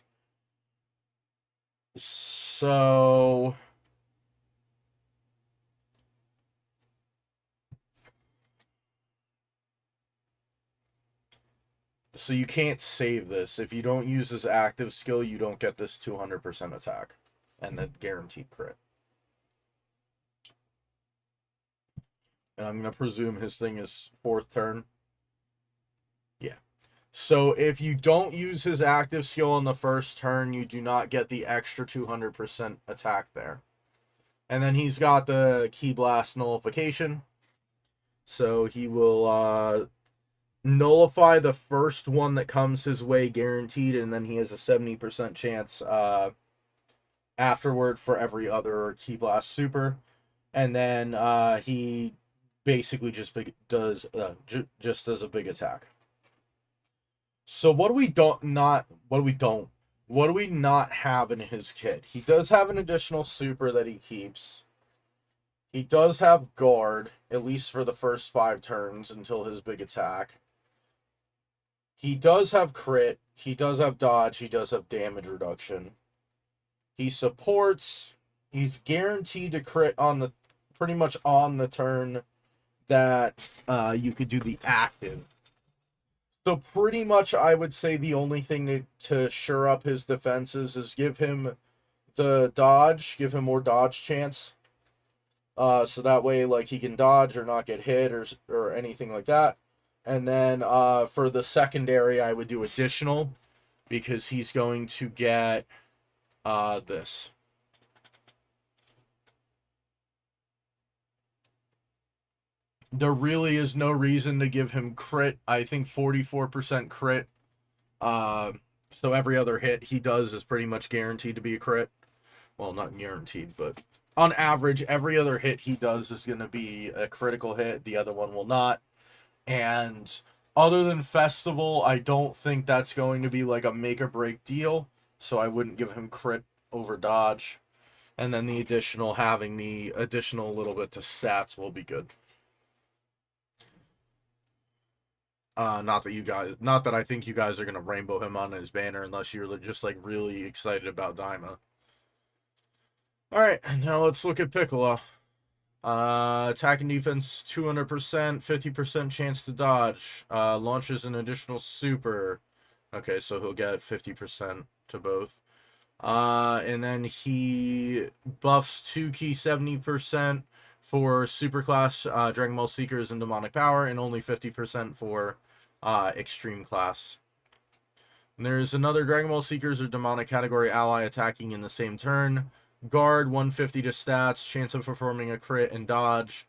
S1: So you can't save this. If you don't use his active skill, you don't get this 200% attack and the guaranteed crit. And I'm going to presume his thing is 4th turn. Yeah. So if you don't use his active skill on the 1st turn, you do not get the extra 200% attack there. And then he's got the Ki Blast nullification. So he will nullify the first one that comes his way guaranteed, and then he has a 70% chance afterward for every other Ki Blast super. And then he basically just does a big attack. So what do we not have in his kit? He does have an additional super that he keeps. He does have guard, at least for the first 5 turns until his big attack. He does have crit, he does have dodge, he does have damage reduction. He supports, he's guaranteed to crit on pretty much on the turn that you could do the active. So pretty much I would say the only thing to shore up his defenses is give him the dodge, give him more dodge chance. So that way, like, he can dodge or not get hit or anything like that. And then for the secondary, I would do additional, because he's going to get this. There really is no reason to give him crit. I think 44% crit. So every other hit he does is pretty much guaranteed to be a crit. Well, not guaranteed, but on average, every other hit he does is going to be a critical hit. The other one will not. And other than Festival, I don't think that's going to be like a make or break deal. So I wouldn't give him crit over dodge. And then the additional, having the additional little bit to stats will be good. Not that I think you guys are gonna rainbow him on his banner unless you're just like really excited about Daima. Alright, now let's look at Piccolo. Attack and defense 200%, 50% chance to dodge. Launches an additional super. Okay, so he'll get 50% to both. And then he buffs 2 key 70% for superclass Dragon Ball Seekers and Demonic Power, and only 50% for extreme class. And there's another Dragon Ball Seekers or Demonic category ally attacking in the same turn. Guard 150 to stats, chance of performing a crit and dodge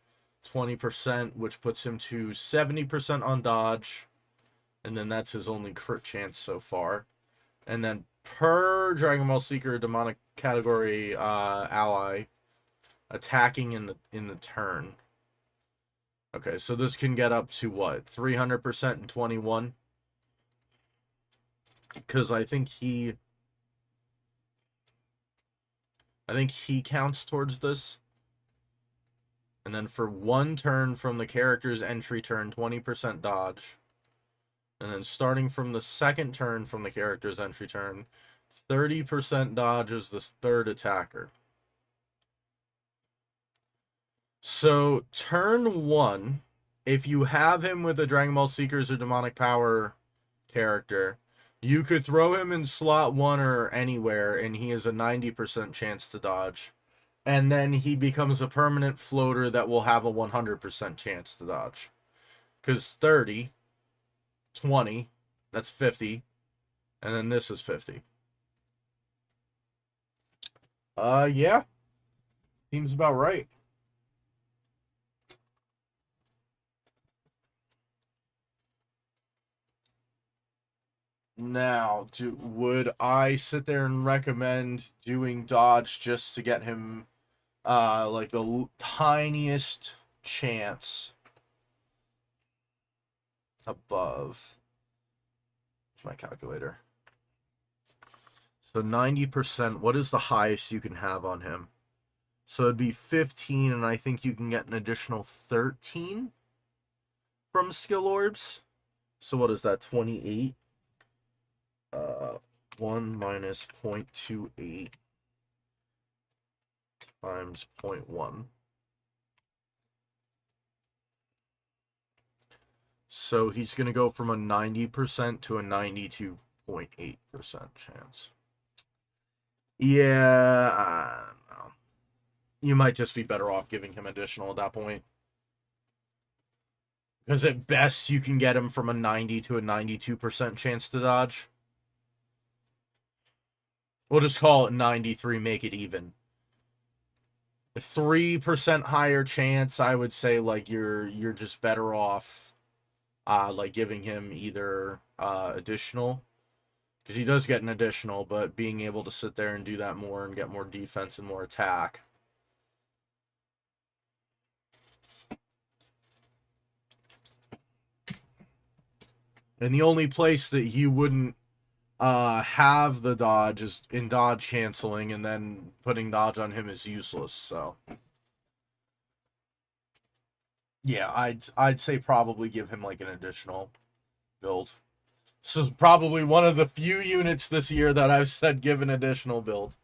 S1: 20%, which puts him to 70% on dodge. And then that's his only crit chance so far. And then per Dragon Ball Seeker Demonic category ally attacking in the turn. Okay, so this can get up to what? 300% and 21. Because I think he counts towards this. And then for one turn from the character's entry turn, 20% dodge. And then starting from the second turn from the character's entry turn, 30% dodge is the third attacker. So turn 1, if you have him with a Dragon Ball Seekers or Demonic Power character, you could throw him in slot 1 or anywhere, and he has a 90% chance to dodge. And then he becomes a permanent floater that will have a 100% chance to dodge. Because 30, 20, that's 50, and then this is 50. Yeah. Seems about right. Now, would I sit there and recommend doing dodge just to get him like the tiniest chance above? Where's my calculator? So 90%, what is the highest you can have on him? So it'd be 15, and I think you can get an additional 13 from skill orbs. So what is that, 28? 1 minus 0.28 times 0.1. So he's going to go from a 90% to a 92.8% chance. Yeah, I don't know. You might just be better off giving him additional at that point. Because at best, you can get him from a 90 to a 92% chance to dodge. We'll just call it 93, make it even. A 3% higher chance, I would say, like, you're just better off, like, giving him either additional. Because he does get an additional, but being able to sit there and do that more and get more defense and more attack. And the only place that you wouldn't have the dodge is in dodge canceling, and then putting dodge on him is useless. So yeah, I'd say probably give him like an additional build. This is probably one of the few units this year that I've said give an additional build.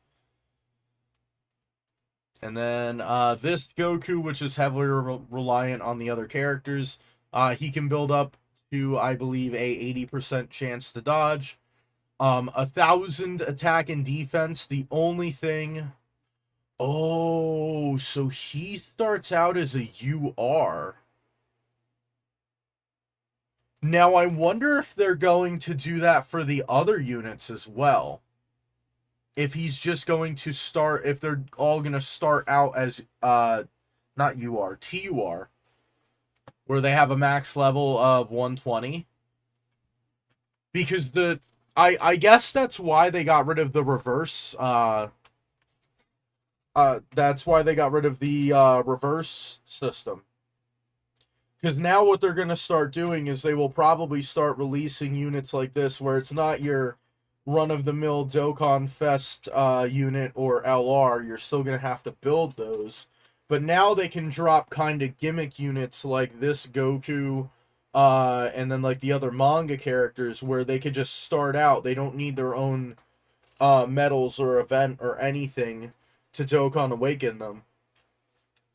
S1: And then this Goku, which is heavily reliant on the other characters, he can build up to, I believe, a 80% chance to dodge. 1,000 attack and defense. The only thing... Oh, so he starts out as a UR. Now, I wonder if they're going to do that for the other units as well. If he's just going to start... If they're all going to start out as... not UR, TUR. Where they have a max level of 120. Because I guess that's why they got rid of the reverse... that's why they got rid of the reverse system. Because now what they're going to start doing is they will probably start releasing units like this where it's not your run-of-the-mill Dokkan Fest unit or LR. You're still going to have to build those. But now they can drop kind of gimmick units like this Goku and then like the other manga characters where they could just start out. They don't need their own medals or event or anything to Dokkan Awaken them.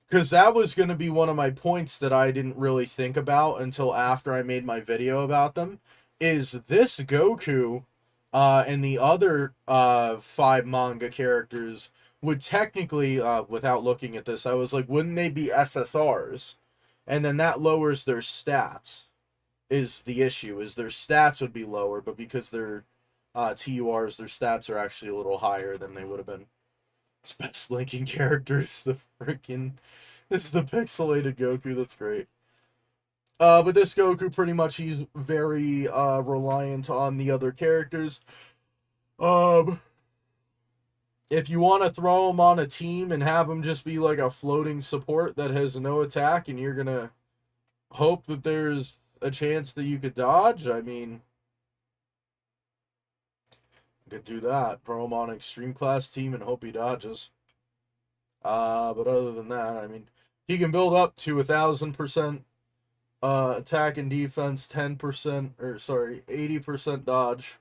S1: Because that was going to be one of my points that I didn't really think about until after I made my video about them, is this Goku and the other 5 manga characters would technically, without looking at this, I was like, wouldn't they be SSRs? And then that lowers their stats, is the issue, is their stats would be lower, but because they're TURs, their stats are actually a little higher than they would have been. Best linking characters, the freaking... This is the pixelated Goku, that's great. But this Goku, pretty much, he's very reliant on the other characters. If you want to throw him on a team and have him just be like a floating support that has no attack, and you're gonna hope that there's a chance that you could dodge, I mean... Could do that. Throw him on an extreme class team and hope he dodges. But other than that, I mean, he can build up to 1,000% attack and defense, 80% dodge.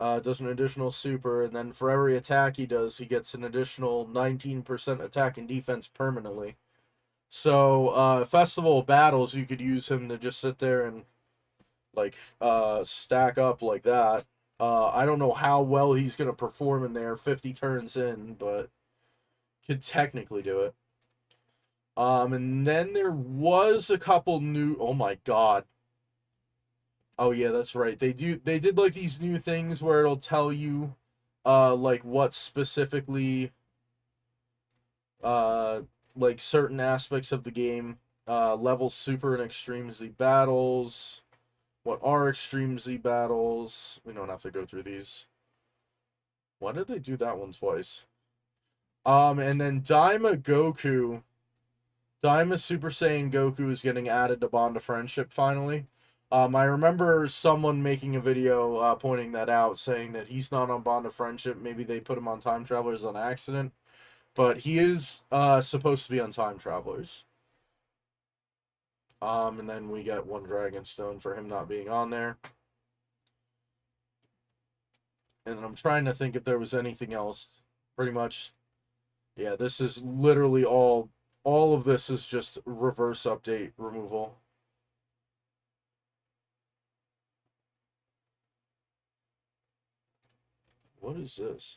S1: Does an additional super, and then for every attack he does, he gets an additional 19% attack and defense permanently. So, Festival of Battles, you could use him to just sit there and, like, stack up like that. I don't know how well he's going to perform in there 50 turns in, but could technically do it. And then there was a couple new... Oh my god. Oh yeah, that's right. They did like these new things where it'll tell you like what specifically like certain aspects of the game, level super and extreme Z battles. What are Extreme Z battles? We don't have to go through these. Why did they do that one twice? And then Daima Goku. Daima Super Saiyan Goku is getting added to Bond of Friendship finally. I remember someone making a video pointing that out, saying that he's not on Bond of Friendship. Maybe they put him on Time Travelers on accident. But he is supposed to be on Time Travelers. And then we get 1 Dragon Stone for him not being on there. And I'm trying to think if there was anything else. Pretty much, yeah, this is literally all of this is just reverse update removal. What is this?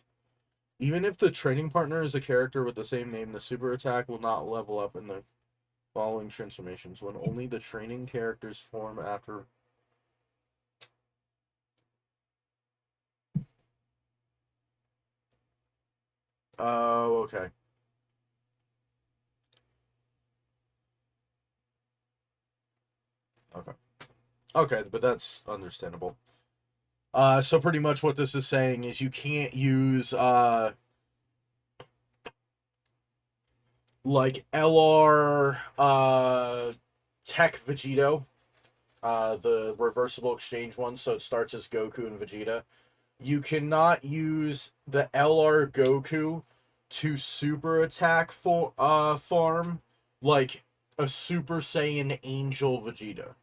S1: Even if the training partner is a character with the same name, the super attack will not level up in the following transformations when only the training characters form after. Oh, okay. Okay. Okay, but that's understandable. So pretty much what this is saying is you can't use, like, LR, Tech Vegito, the reversible exchange one, so it starts as Goku and Vegeta. You cannot use the LR Goku to super attack farm, like a Super Saiyan Angel Vegeta.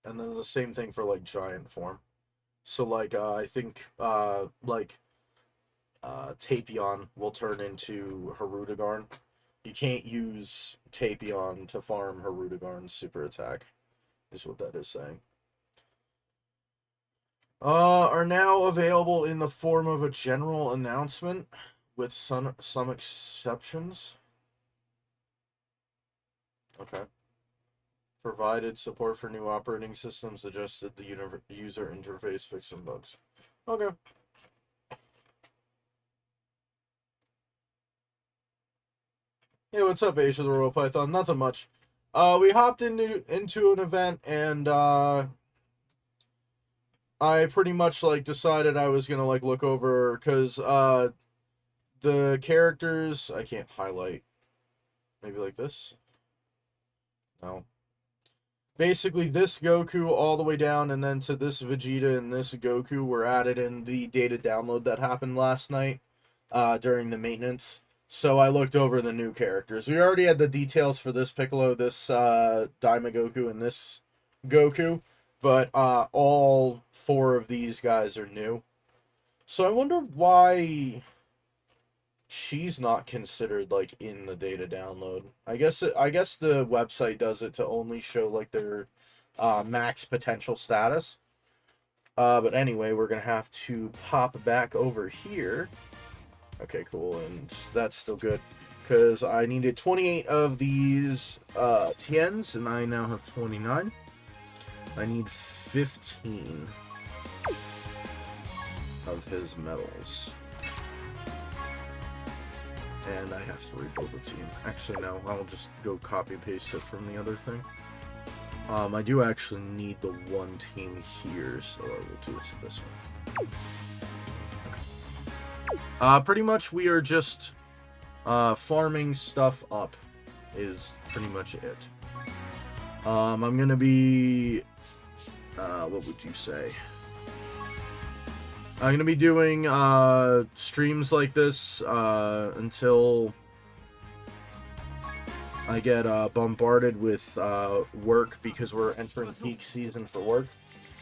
S1: And then the same thing for, like, giant form. So, like, I think, like, Tapion will turn into Hirudegarn. You can't use Tapion to farm Hirudegarn's super attack, is what that is saying. are now available in the form of a general announcement with some exceptions. Okay. Provided support for new operating systems, adjusted the user interface, fixed some bugs. Okay. Hey, what's up, Asia the Royal Python? Nothing much. We hopped into an event, and I pretty much like decided I was gonna like look over, because the characters I can't highlight. Maybe like this. No. Basically, this Goku all the way down, and then to this Vegeta and this Goku were added in the data download that happened last night during the maintenance. So I looked over the new characters. We already had the details for this Piccolo, this Daima Goku, and this Goku, but all four of these guys are new. So I wonder why she's not considered like in the data download. I guess the website does it to only show like their max potential status. But anyway, we're gonna have to pop back over here. Okay, cool, and that's still good because I needed 28 of these Tiens, and I now have 29. I need 15 of his medals. And I have to rebuild the team. Actually, no, I'll just go copy-paste it from the other thing. I do actually need the one team here, so I will do it to this one. Okay. Pretty much we are just farming stuff up is pretty much it. I'm gonna be... what would you say? I'm going to be doing streams like this until I get bombarded with work, because we're entering peak season for work.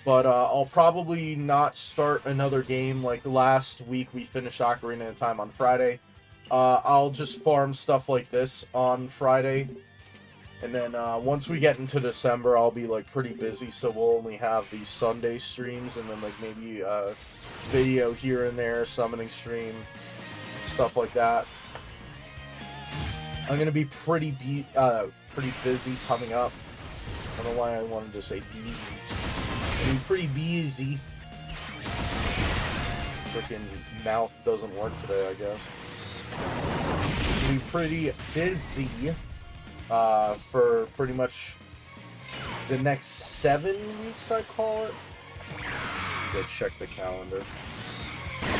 S1: But I'll probably not start another game. Like last week we finished Ocarina of Time on Friday. I'll just farm stuff like this on Friday. And then once we get into December, I'll be like pretty busy, so we'll only have these Sunday streams, and then like maybe video here and there, summoning stream, stuff like that. I'm gonna be pretty busy coming up. I don't know why I wanted to say busy. I'm pretty busy. Freaking mouth doesn't work today, I guess. I'm be pretty busy. For pretty much the next 7 weeks, I call it. Go check the calendar. 1,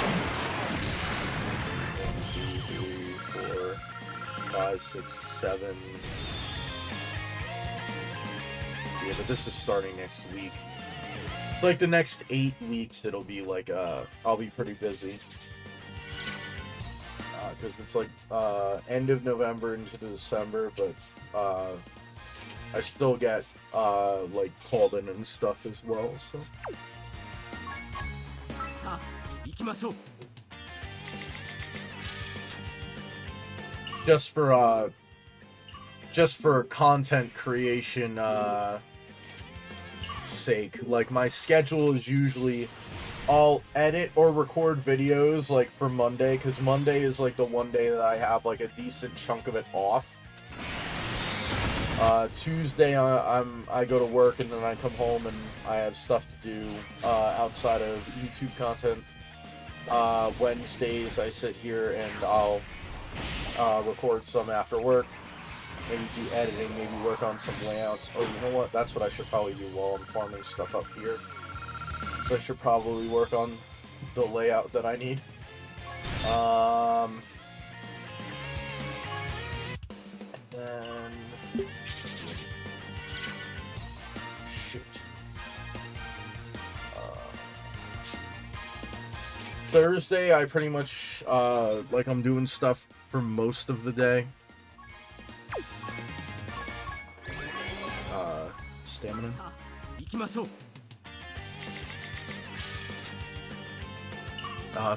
S1: 2, 3, 4, 5, 6, 7. Yeah, but this is starting next week. It's like the next 8 weeks. It'll be like I'll be pretty busy. Because it's like end of November into December, but I still get like called in and stuff as well. So just for content creation sake, like my schedule is usually I'll edit or record videos like for Monday, because Monday is like the one day that I have like a decent chunk of it off. Tuesday I go to work, and then I come home and I have stuff to do outside of YouTube content. Wednesdays I sit here and I'll record some after work, maybe do editing, maybe work on some layouts. Oh, you know what? That's what I should probably do while I'm farming stuff up here. So I should probably work on the layout that I need. And then... Shoot. Thursday, I pretty much, like, I'm doing stuff for most of the day. Stamina.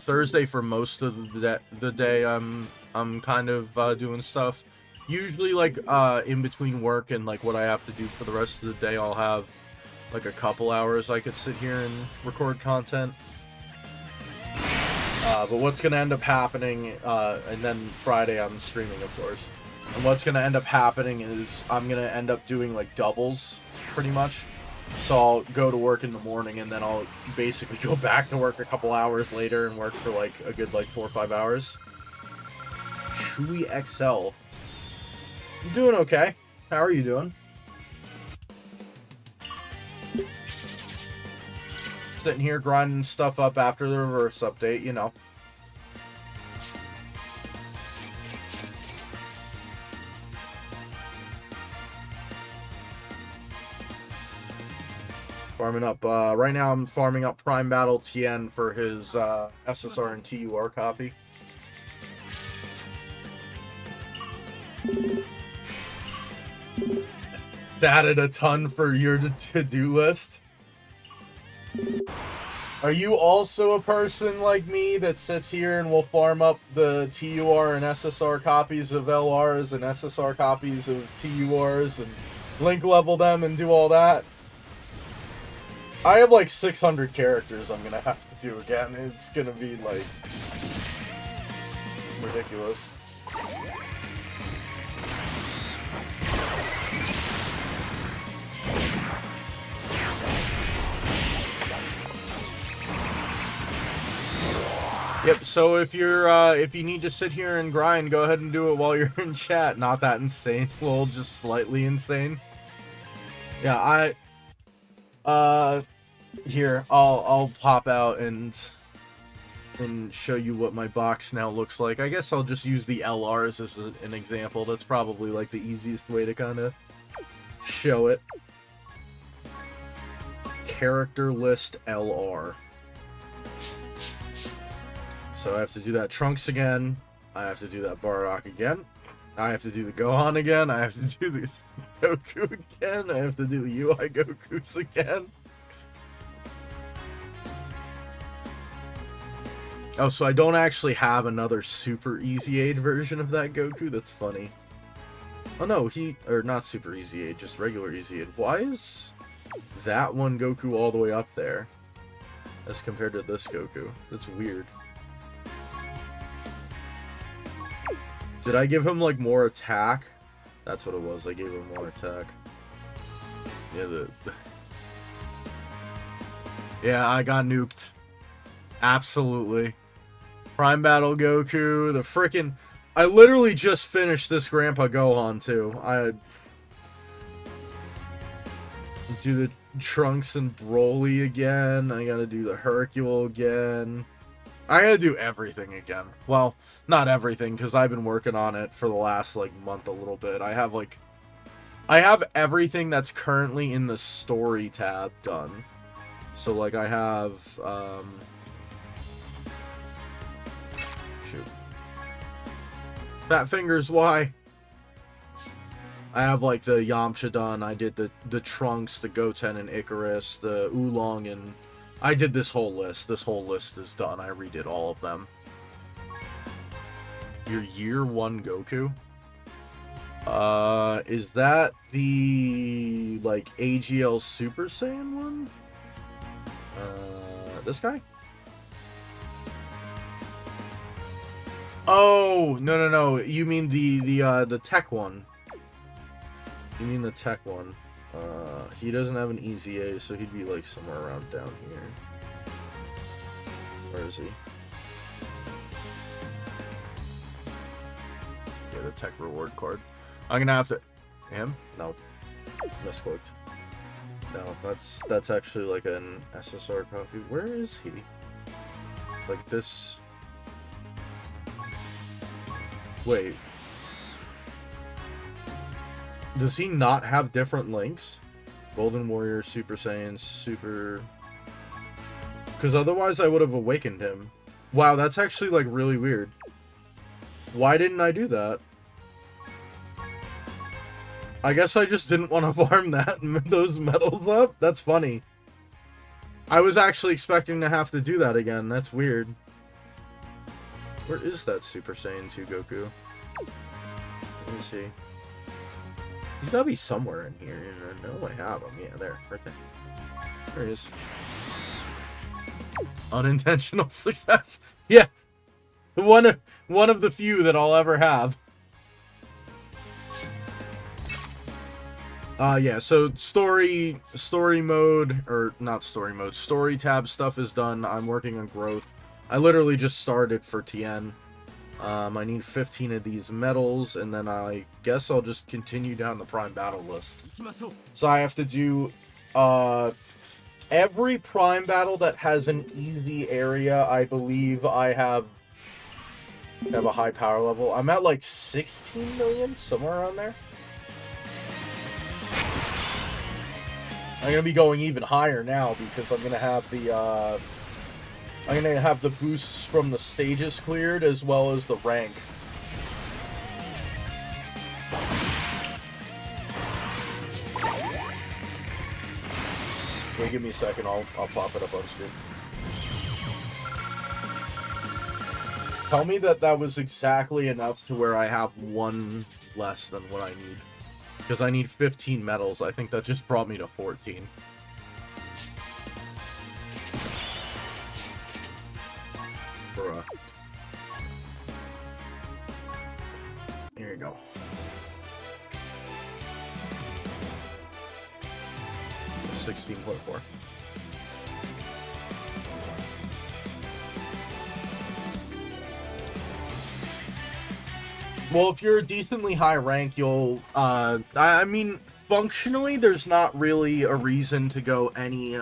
S1: Thursday for most of the day, I'm kind of doing stuff. Usually, like, in between work and like what I have to do for the rest of the day, I'll have like a couple hours I could sit here and record content. But what's going to end up happening, and then Friday I'm streaming, of course. And what's going to end up happening is I'm going to end up doing, like, doubles, pretty much. So I'll go to work in the morning, and then I'll basically go back to work a couple hours later and work for, like, a good, like, 4 or 5 hours. Chewy XL. I'm doing okay. How are you doing? Sitting here grinding stuff up after the reverse update, you know. Farming up, right now I'm farming up Prime Battle Tien for his SSR and TUR copy. It's added a ton for your to-do list. Are you also a person like me that sits here and will farm up the TUR and SSR copies of LRs and SSR copies of TURs and link level them and do all that? I have like 600 characters I'm gonna have to do again. It's gonna be like ridiculous. Yep, so if you need to sit here and grind, go ahead and do it while you're in chat. Not that insane. Well, just slightly insane. Yeah, here, I'll pop out and show you what my box now looks like. I guess I'll just use the LRs as an example. That's probably like the easiest way to kind of show it. Character list LR. So I have to do that Trunks again. I have to do that Bardock again. I have to do the Gohan again. I have to do the Goku again. I have to do the UI Gokus again. Oh, so I don't actually have another Super Easy Aid version of that Goku? That's funny. Oh no, or not Super Easy Aid, just regular Easy Aid. Why is that one Goku all the way up there as compared to this Goku? That's weird. Did I give him, like, more attack? That's what it was. I gave him more attack. Yeah, yeah, I got nuked. Absolutely. Prime Battle Goku, the frickin'... I literally just finished this Grandpa Gohan, too. I... do the Trunks and Broly again. I gotta do the Hercule again. I gotta do everything again. Well, not everything, because I've been working on it for the last, like, month a little bit. I have everything that's currently in the story tab done. So, like, I have, shoot. Fat Fingers, why? I have, like, the Yamcha done. I did the Trunks, the Goten and Icarus, the Oolong, and... I did this whole list. This whole list is done. I redid all of them. Your year 1 Goku? Is that the, like, AGL Super Saiyan one? This guy? Oh, no. You mean the tech one. You mean the tech one. He doesn't have an easy A, so he'd be like somewhere around down here. Where is he? Yeah, the tech reward card. I'm gonna have to... Him? No. Misclicked. No, that's actually like an SSR copy. Where is he? Like this... Wait. Does he not have different links? Golden Warrior, Super Saiyan, Super... Because otherwise I would have awakened him. Wow, that's actually, like, really weird. Why didn't I do that? I guess I just didn't want to farm those medals up? That's funny. I was actually expecting to have to do that again. That's weird. Where is that Super Saiyan 2 Goku? Let me see. He's gotta be somewhere in here. I know I have him. Yeah, there. Right there. There he is. Unintentional success. Yeah. One of the few that I'll ever have. Yeah, so story mode, or not story mode, story tab stuff is done. I'm working on growth. I literally just started for Tien. I need 15 of these medals, and then I guess I'll just continue down the prime battle list. So I have to do, every prime battle that has an easy area. I believe I have a high power level. I'm at like 16 million, somewhere around there. I'm gonna be going even higher now because I'm gonna have the boosts from the stages cleared as well as the rank. Okay, give me a second. I'll pop it up on screen. Tell me that was exactly enough to where I have one less than what I need. Because I need 15 medals. I think that just brought me to 14. Bruh. Here you go. 16.4. Well, if you're a decently high rank, you'll, I mean, functionally, there's not really a reason to go any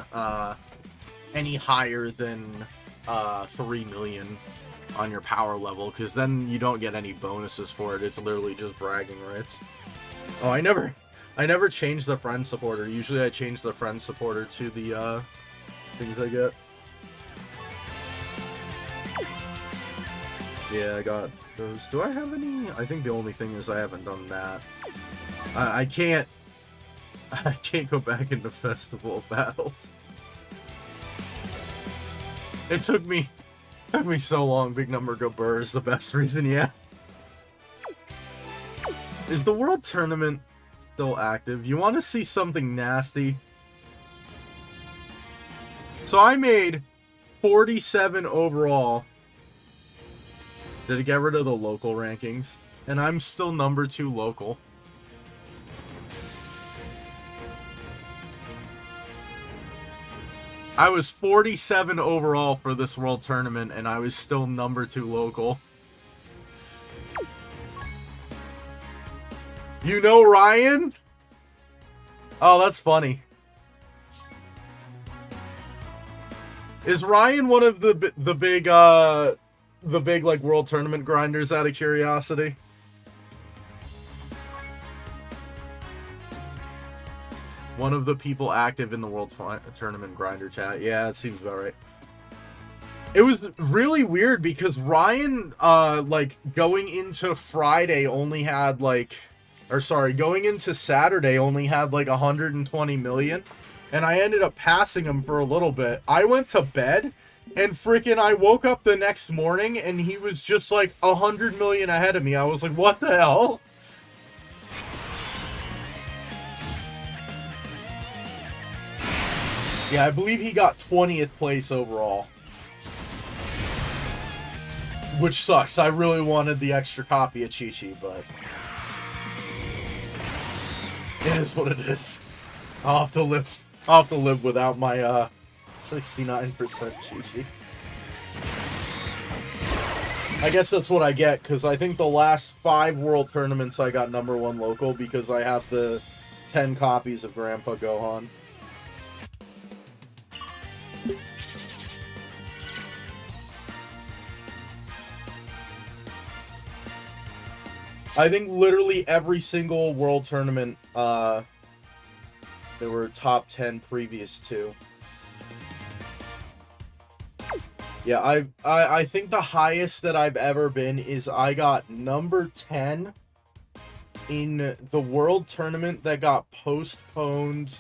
S1: higher than, 3 million on your power level, because then you don't get any bonuses for it. It's literally just bragging rights. Oh, I never changed the friend supporter. Usually I change the friend supporter to the, things I get. Yeah, I got those. Do I have any? I think the only thing is I haven't done that. I can't go back into festival battles. It took me so long. Big number go burr is the best reason, yeah. Is the world tournament still active? You want to see something nasty? So I made 47 overall. Did it get rid of the local rankings? And I'm still number 2 local. I was 47 overall for this world tournament, and I was still number 2 local. You know Ryan? Oh, that's funny. Is Ryan one of the big like world tournament grinders, out of curiosity? One of the people active in the world tournament grinder chat. Yeah, it seems about right. It was really weird because Ryan, like, going into Friday only had like, or sorry, going into Saturday only had like 120 million. And I ended up passing him for a little bit. I went to bed, and freaking I woke up the next morning, and he was just like 100 million ahead of me. I was like, what the hell? Yeah, I believe he got 20th place overall. Which sucks. I really wanted the extra copy of Chi-Chi, but it is what it is. I'll have to live without my 69% Chi-Chi. I guess that's what I get, because I think the last 5 world tournaments I got number 1 local because I have the 10 copies of Grandpa Gohan. I think literally every single world tournament, there were top 10 previous to. Yeah, I think the highest that I've ever been is I got number 10 in the world tournament that got postponed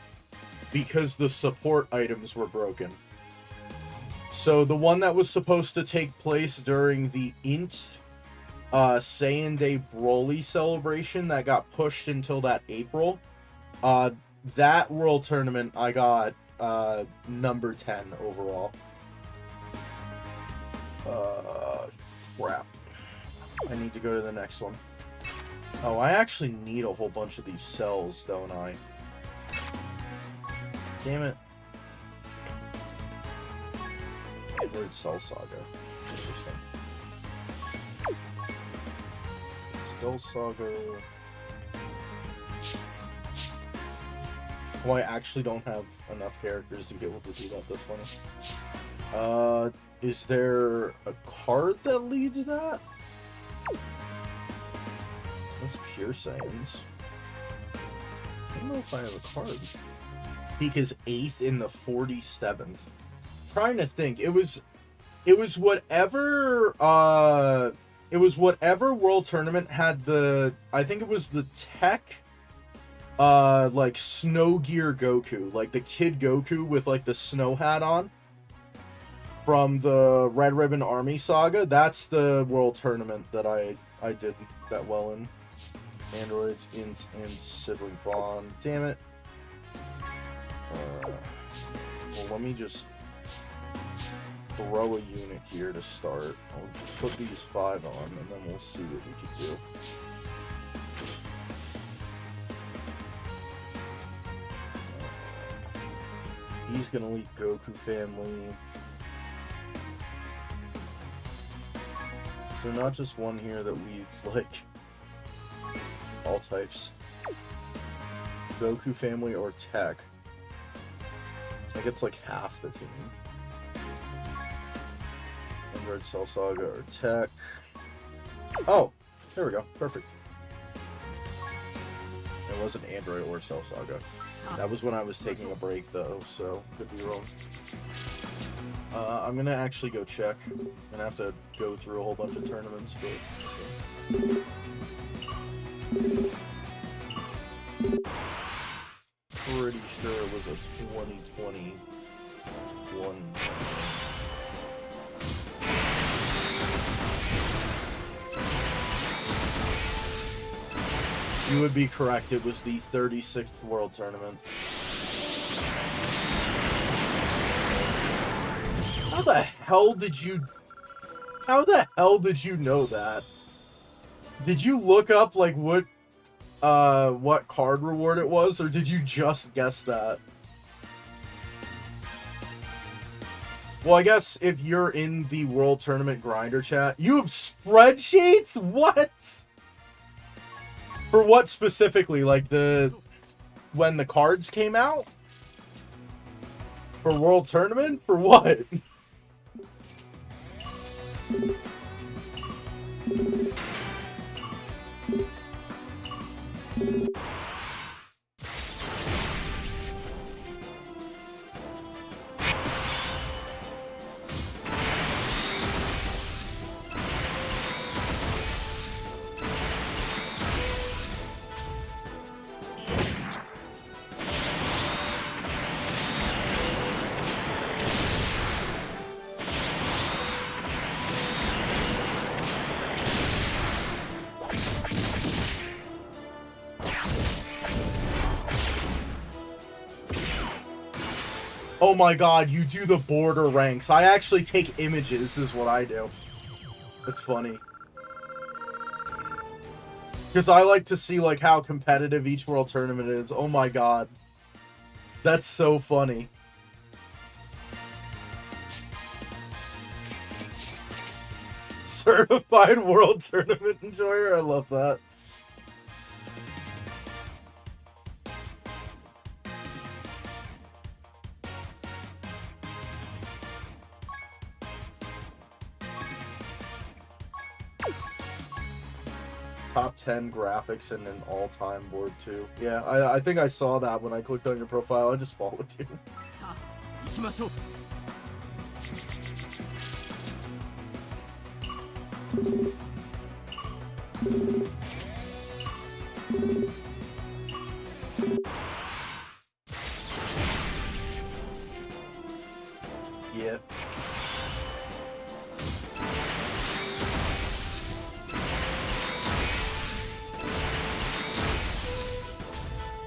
S1: because the support items were broken. So the one that was supposed to take place during the INT Saiyan Day Broly celebration that got pushed until that April. That world tournament I got number 10 overall. Crap. I need to go to the next one. Oh, I actually need a whole bunch of these cells, don't I? Damn it. Android Cell Saga. Interesting. Skull Saga. Oh, I actually don't have enough characters to be able to do that. That's funny. Is there a card that leads that? That's Pure Saiyans. I don't know if I have a card. Peak is 8th in the 47th. Trying to think. It was whatever World Tournament had the, I think it was the tech like Snow Gear Goku, like the Kid Goku with like the snow hat on from the Red Ribbon Army Saga. That's the World Tournament that I did that well in. Androids, Ints, and Sibling Bond. Damn it. Well, let me just throw a unit here to start. I'll put these 5 on, and then we'll see what we can do. He's gonna lead Goku family. So not just one here that leads, like, all types. Goku family or tech. Like, it's like half the team. Android Cell Saga or tech. Oh! There we go. Perfect. It wasn't Android or Cell Saga. That was when I was taking a break, though, so could be wrong. I'm gonna actually go check. I'm gonna have to go through a whole bunch of tournaments, but... Pretty sure it was a 2021. You would be correct, it was the 36th World Tournament. How the hell did you know that? Did you look up, like, what card reward it was, or did you just guess that? Well, I guess if you're in the World Tournament Grinder chat, you have spreadsheets? What? For what specifically? Like when the cards came out? For World Tournament? For what? Oh my god, you do the border ranks. I actually take images, is what I do. It's funny. Because I like to see, like, how competitive each World Tournament is. Oh my god. That's so funny. Certified World Tournament enjoyer? I love that. Top 10 graphics in an all-time board too. Yeah, I think I saw that when I clicked on your profile. I just followed you. Yep.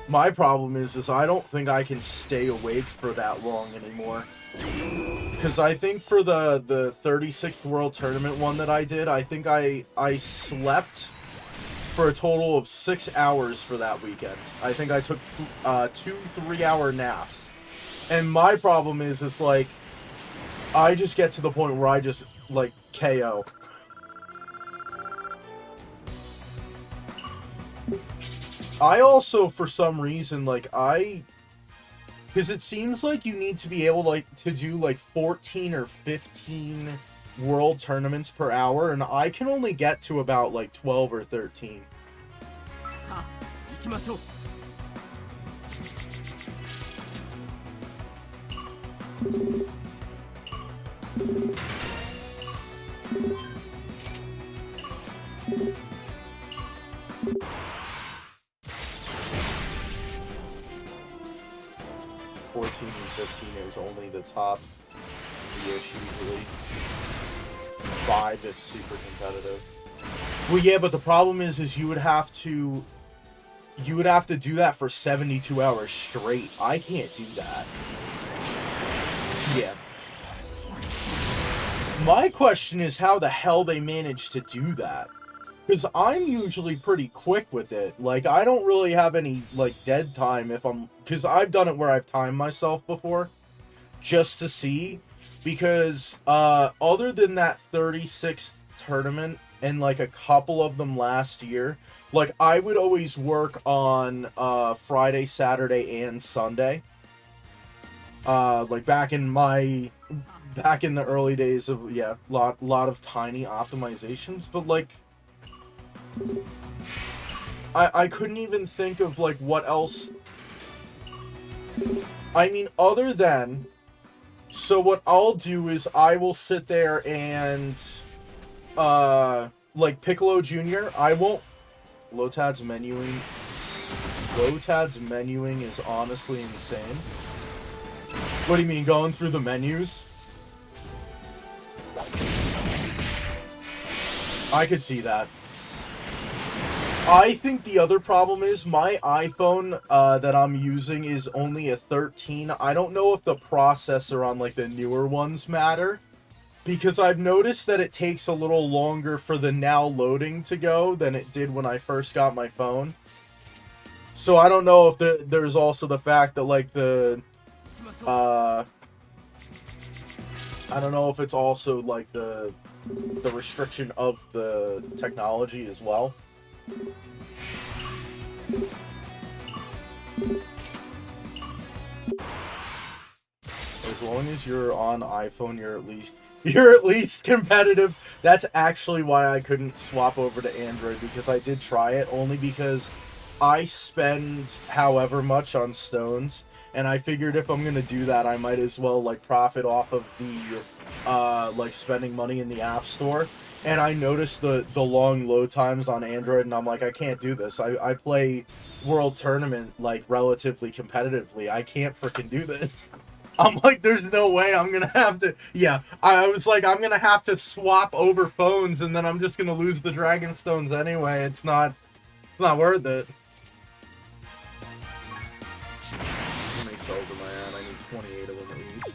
S1: My problem is I don't think I can stay awake for that long anymore. Because I think for the 36th World Tournament one that I did, I think I slept for a total of 6 hours for that weekend. I think I took 2 3-hour naps. And my problem is like, I just get to the point where I just, like, KO. I also, for some reason, like, because it seems like you need to be able, like, to do, like, 14 or 15 world tournaments per hour, and I can only get to about, like, 12 or 13. 14 and 15 is only the top 3-ish usually. 5 if super competitive. Well, yeah, but the problem is you would have to do that for 72 hours straight. I can't do that. Yeah. My question is how the hell they managed to do that. Because I'm usually pretty quick with it. Like, I don't really have any, like, dead time if I'm... Because I've done it where I've timed myself before. Just to see. Because, other than that 36th tournament, and, like, a couple of them last year, like, I would always work on, Friday, Saturday, and Sunday. Like, back in the early days of, yeah, lot of tiny optimizations. But, like... I couldn't even think of, like, what else... I mean, other than... So what I'll do is I will sit there and... like, Piccolo Jr., I won't... Lotad's menuing is honestly insane. What do you mean, going through the menus? I could see that. I think the other problem is my iPhone that I'm using is only a 13. I don't know if the processor on, like, the newer ones matter. Because I've noticed that it takes a little longer for the now loading to go than it did when I first got my phone. So I don't know if there's also the fact that, like, I don't know if it's also, like, the restriction of the technology as well. As long as you're on iPhone, you're at least competitive. That's actually why I couldn't swap over to Android, because I did try it, only because I spend however much on stones, and I figured if I'm gonna do that, I might as well, like, profit off of the like, spending money in the App Store. And I noticed the long load times on Android, and I'm like, I can't do this. I play World Tournament, like, relatively competitively. I can't freaking do this. I'm like, there's no way I'm gonna have to... Yeah, I was like, I'm gonna have to swap over phones, and then I'm just gonna lose the Dragon Stones anyway. It's not worth it. How many cells am I at? I need 28 of them at least.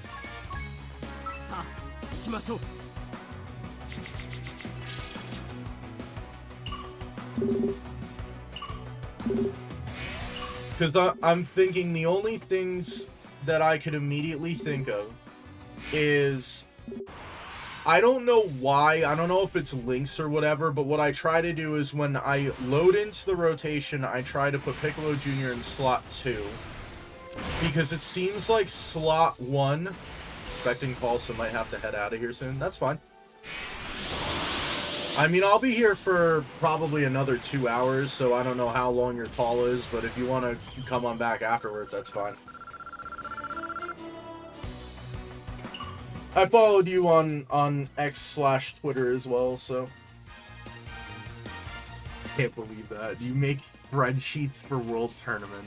S1: Because I'm thinking the only things that I could immediately think of is, I don't know why, I don't know if it's links or whatever, but what I try to do is when I load into the rotation, I try to put Piccolo Jr. in slot 2. Because it seems like slot 1, expecting Paulson might have to head out of here soon, that's fine. I mean, I'll be here for probably another 2 hours, so I don't know how long your call is, but if you want to come on back afterward, that's fine. I followed you on X/Twitter as well, so... Can't believe that. You make spreadsheets for World Tournament.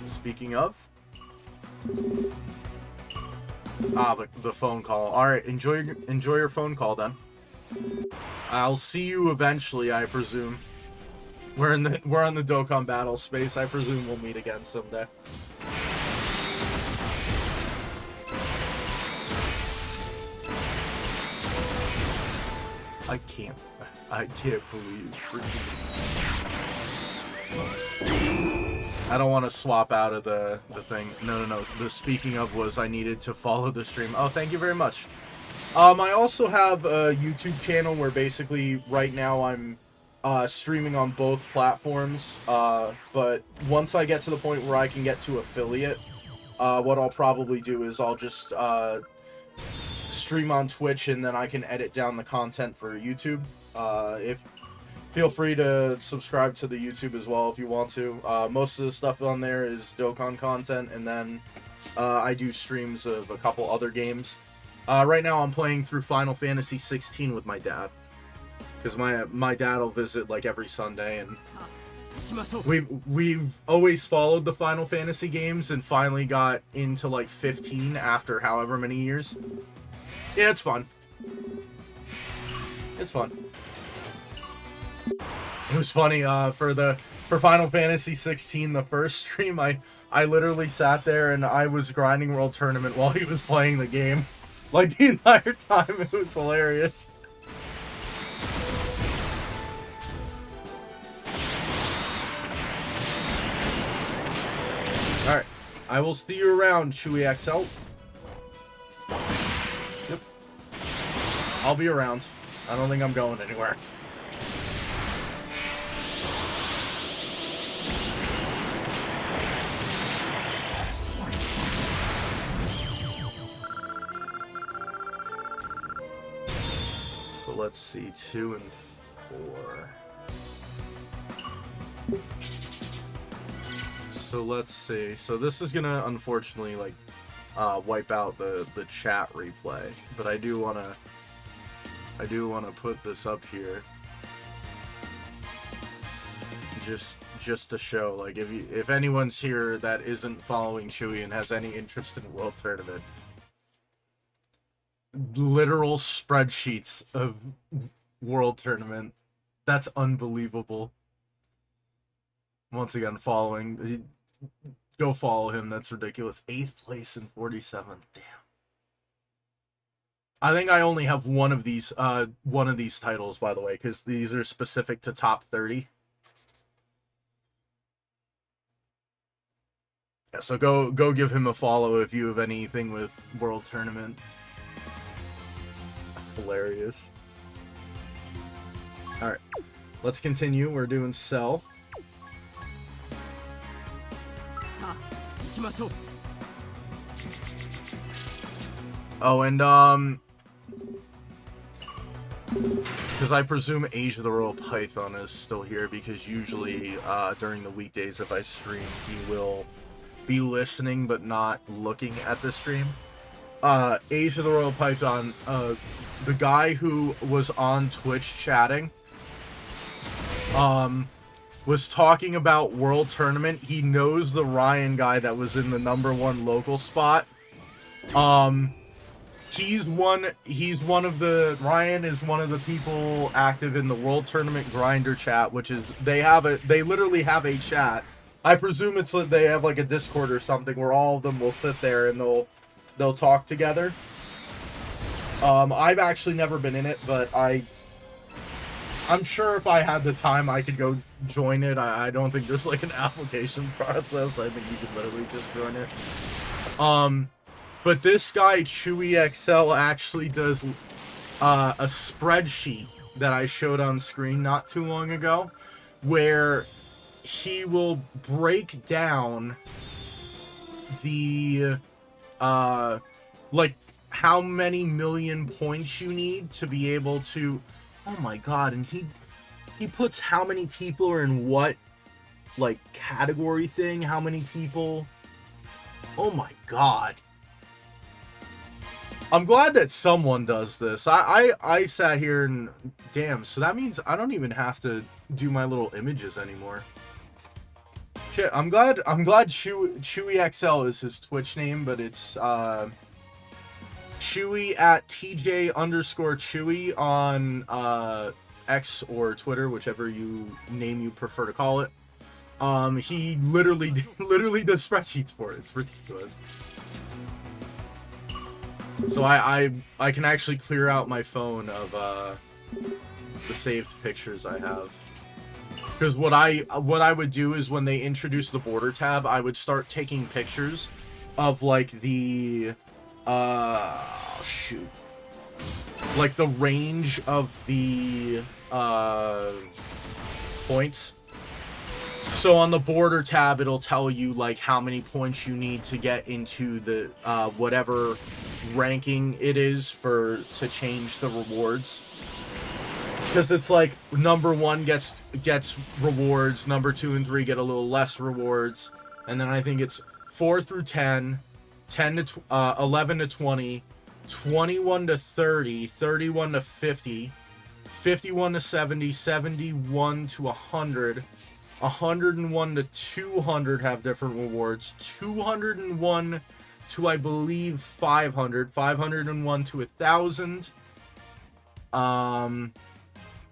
S1: Speaking of... Ah, the phone call. All right, enjoy your phone call then. I'll see you eventually, I presume. We're on the Dokkan battle space. I presume we'll meet again someday. I can't believe. I don't want to swap out of the thing. No. The speaking of was I needed to follow the stream. Oh, thank you very much. I also have a YouTube channel where basically right now I'm streaming on both platforms. But once I get to the point where I can get to affiliate, what I'll probably do is I'll just stream on Twitch and then I can edit down the content for YouTube. Feel free to subscribe to the YouTube as well if you want to. Most of the stuff on there is Dokkan content, and then I do streams of a couple other games. Right now I'm playing through Final Fantasy 16 with my dad, because my dad will visit like every Sunday, and we've always followed the Final Fantasy games and finally got into like 15 after however many years. Yeah, it's fun. It's fun. It was funny, for Final Fantasy 16, the first stream, I literally sat there and I was grinding World Tournament while he was playing the game. Like, the entire time. It was hilarious. Alright. I will see you around, Chewy XL. Yep. I'll be around. I don't think I'm going anywhere. So let's see, 2 and 4. So let's see. So this is gonna unfortunately like wipe out the chat replay, but I do wanna put this up here just to show, like, if anyone's here that isn't following Chewy and has any interest in World Tournament, literal spreadsheets of World Tournament. That's unbelievable. Once again, following. Go follow him. That's ridiculous. 8th place in 47. Damn. I think I only have one of these titles, by the way, because these are specific to top 30. Yeah, so go give him a follow if you have anything with World Tournament. That's hilarious. Alright. Let's continue. We're doing Cell. Oh, and because I presume Age of the Royal Python is still here, because usually during the weekdays if I stream, he will be listening but not looking at the stream. Age of the Royal Python, the guy who was on Twitch chatting, was talking about World Tournament. He knows the Ryan guy that was in the #1 local spot. Ryan is one of the people active in the World Tournament Grinder chat, which is, they literally have a chat. I presume it's like they have like a Discord or something where all of them will sit there and they'll talk together. I've actually never been in it, but I'm sure if I had the time, I could go join it. I don't think there's like an application process. I think you could literally just join it. But this guy, Chewy XL, actually does a spreadsheet that I showed on screen not too long ago, where he will break down the, like, how many million points you need to be able to... Oh my god, and he puts how many people are in what, like, category thing, how many people... Oh my god. I'm glad that someone does this. I sat here and... Damn, so that means I don't even have to do my little images anymore. Shit, I'm glad Chewy XL is his Twitch name, but it's, Chewy at TJ_Chewy on X or Twitter, whichever name you prefer to call it. He literally does spreadsheets for it. It's ridiculous. So I can actually clear out my phone of the saved pictures I have. Because what I would do is when they introduce the border tab, I would start taking pictures of like the like the range of the points. So on the border tab, it'll tell you like how many points you need to get into the whatever ranking it is to change the rewards. Because it's like number 1 gets rewards, number 2 and 3 get a little less rewards, and then I think it's 4 through 10, 10 to 11 to 20, 21 to 30, 31 to 50, 51 to 70, 71 to 100, 101 to 200 have different rewards, 201 to I believe 500, 501 to 1,000,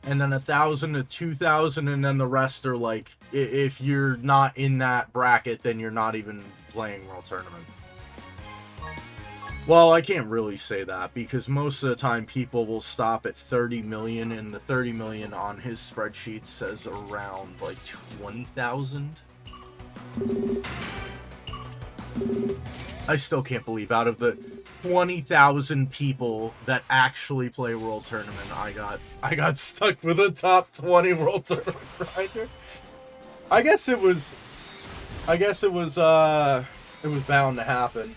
S1: and then 1,000 to 2,000, and then the rest are like, if you're not in that bracket, then you're not even playing World Tournament. Well, I can't really say that, because most of the time people will stop at 30 million, and the 30 million on his spreadsheet says around, like, 20,000. I still can't believe out of the 20,000 people that actually play World Tournament, I got stuck with a top 20 World Tournament grinder. I guess it was bound to happen.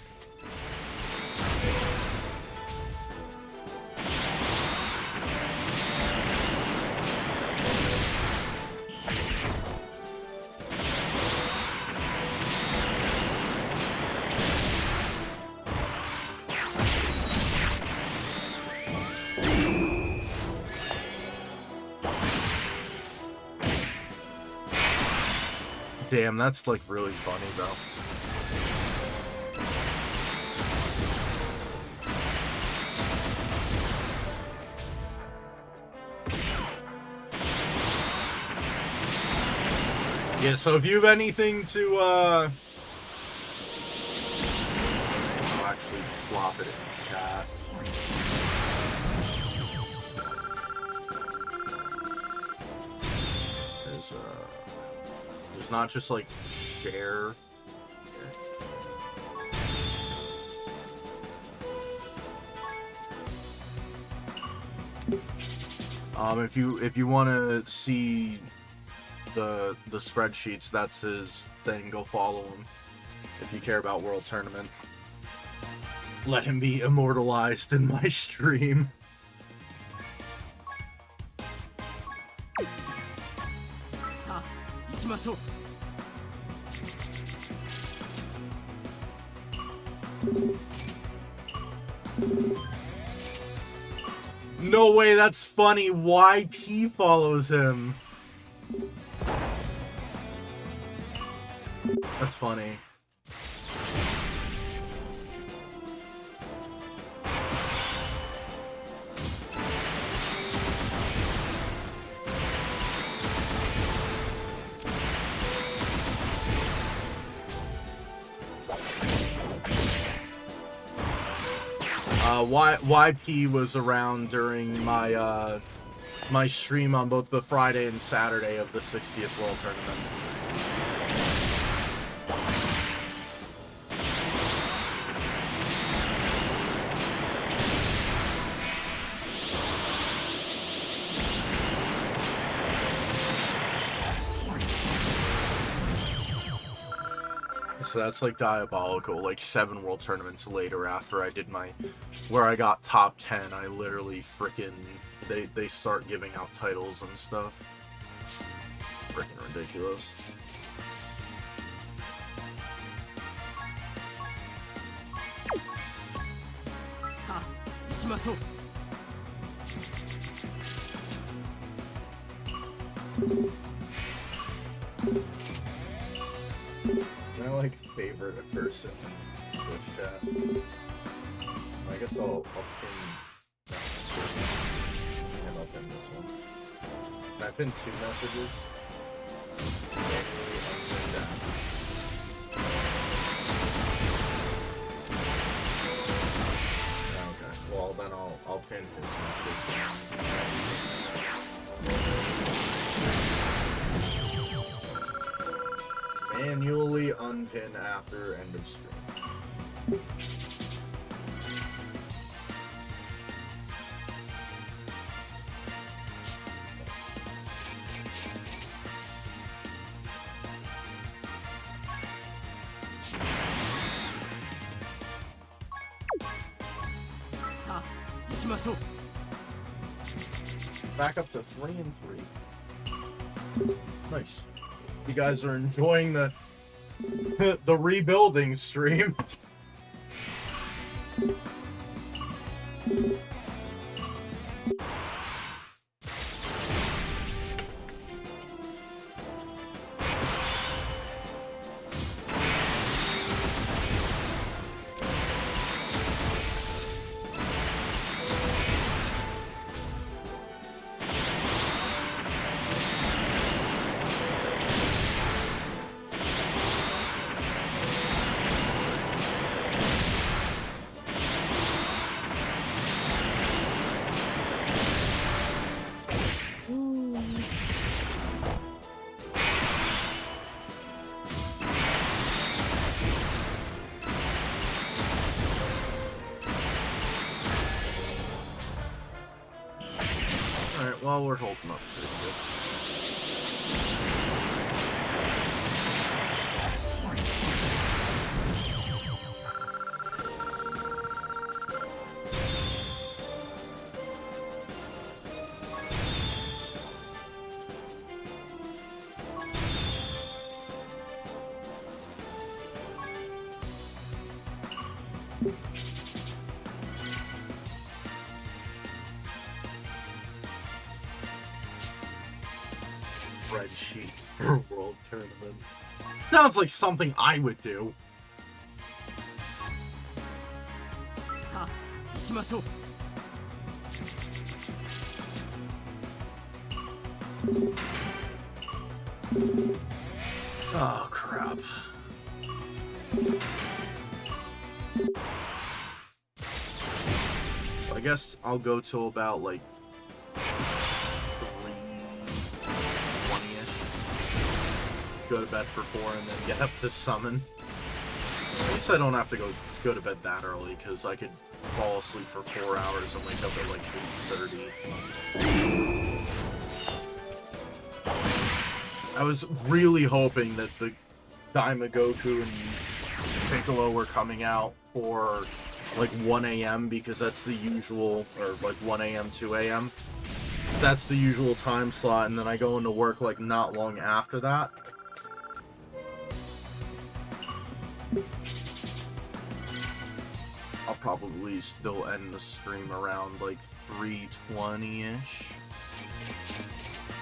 S1: Damn, that's like really funny though. Yeah, so if you have anything to I'll actually plop it in chat. There's not just like share. If you want to see the spreadsheets, that's his thing. Go follow him if you care about World Tournament. Let him be immortalized in my stream. No way, that's funny. YP follows him. That's funny. YP was around during my my stream on both the Friday and Saturday of the 60th World Tournament. So that's like diabolical. Like 7 World Tournaments later, after I did my, where I got top 10, I literally freaking, they start giving out titles and stuff. Freaking ridiculous. I like favorite a person in Twitch chat. I guess I'll pin that message. And I'll pin this one. Can I pin 2 messages? Manually unpin that. Okay, well then I'll pin his message. Manually unpin after end of stream. Back up to 3 and 3. Nice. You guys are enjoying the the rebuilding stream. Well, we're holding up pretty good. Spreadsheet for World Tournament. Sounds like something I would do. Oh, crap. So I guess I'll go till about, like, 3:20-ish. Go to bed for 4 and then get up to summon. At least I don't have to go to bed that early, because I could fall asleep for 4 hours and wake up at, like, 8:30. I was really hoping that the Daimagoku and Piccolo were coming out for like 1 a.m. because that's the usual, or like 1 a.m. 2 a.m. That's the usual time slot, and then I go into work like not long after that. I'll probably still end the stream around like 3:20-ish.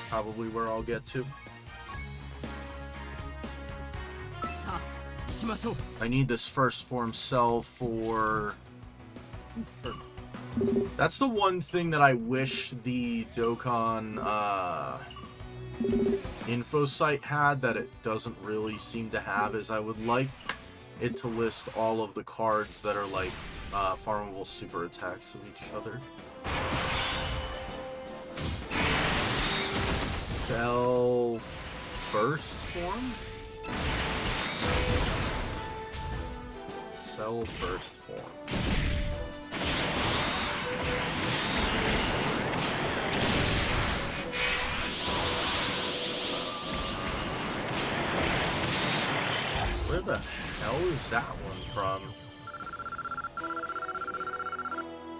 S1: Probably where I'll get to. I need this first form cell for... That's the one thing that I wish the Dokkan info site had that it doesn't really seem to have, is I would like it to list all of the cards that are like farmable super attacks of each other. Cell first form? Cell first form. Where the hell is that one from?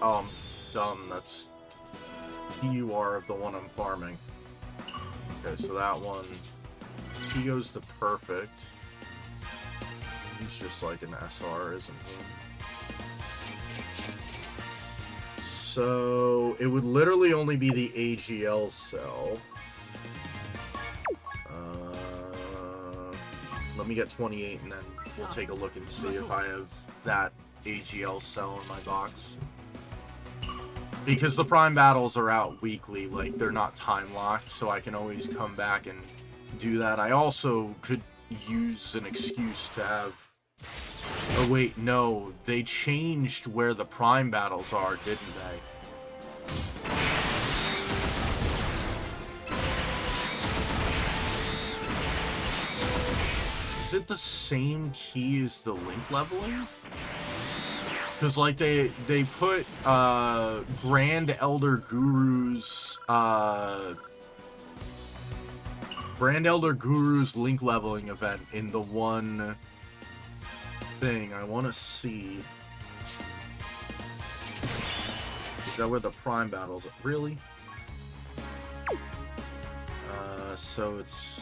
S1: Oh, I'm dumb. That's PUR, the one I'm farming. Okay, so that one, he goes to perfect. He's just like an SR, isn't he? So it would literally only be the AGL cell. Let me get 28 and then we'll take a look and see if I have that AGL cell in my box. Because the Prime battles are out weekly, like, they're not time-locked, so I can always come back and do that. I also could use an excuse to have... Oh, wait, no. They changed where the Prime battles are, didn't they? Is it the same key as the link leveling? Because, like, they put, Grand Elder Guru's link leveling event in the one thing. I want to see. Is that where the Prime battles are? Really? So it's...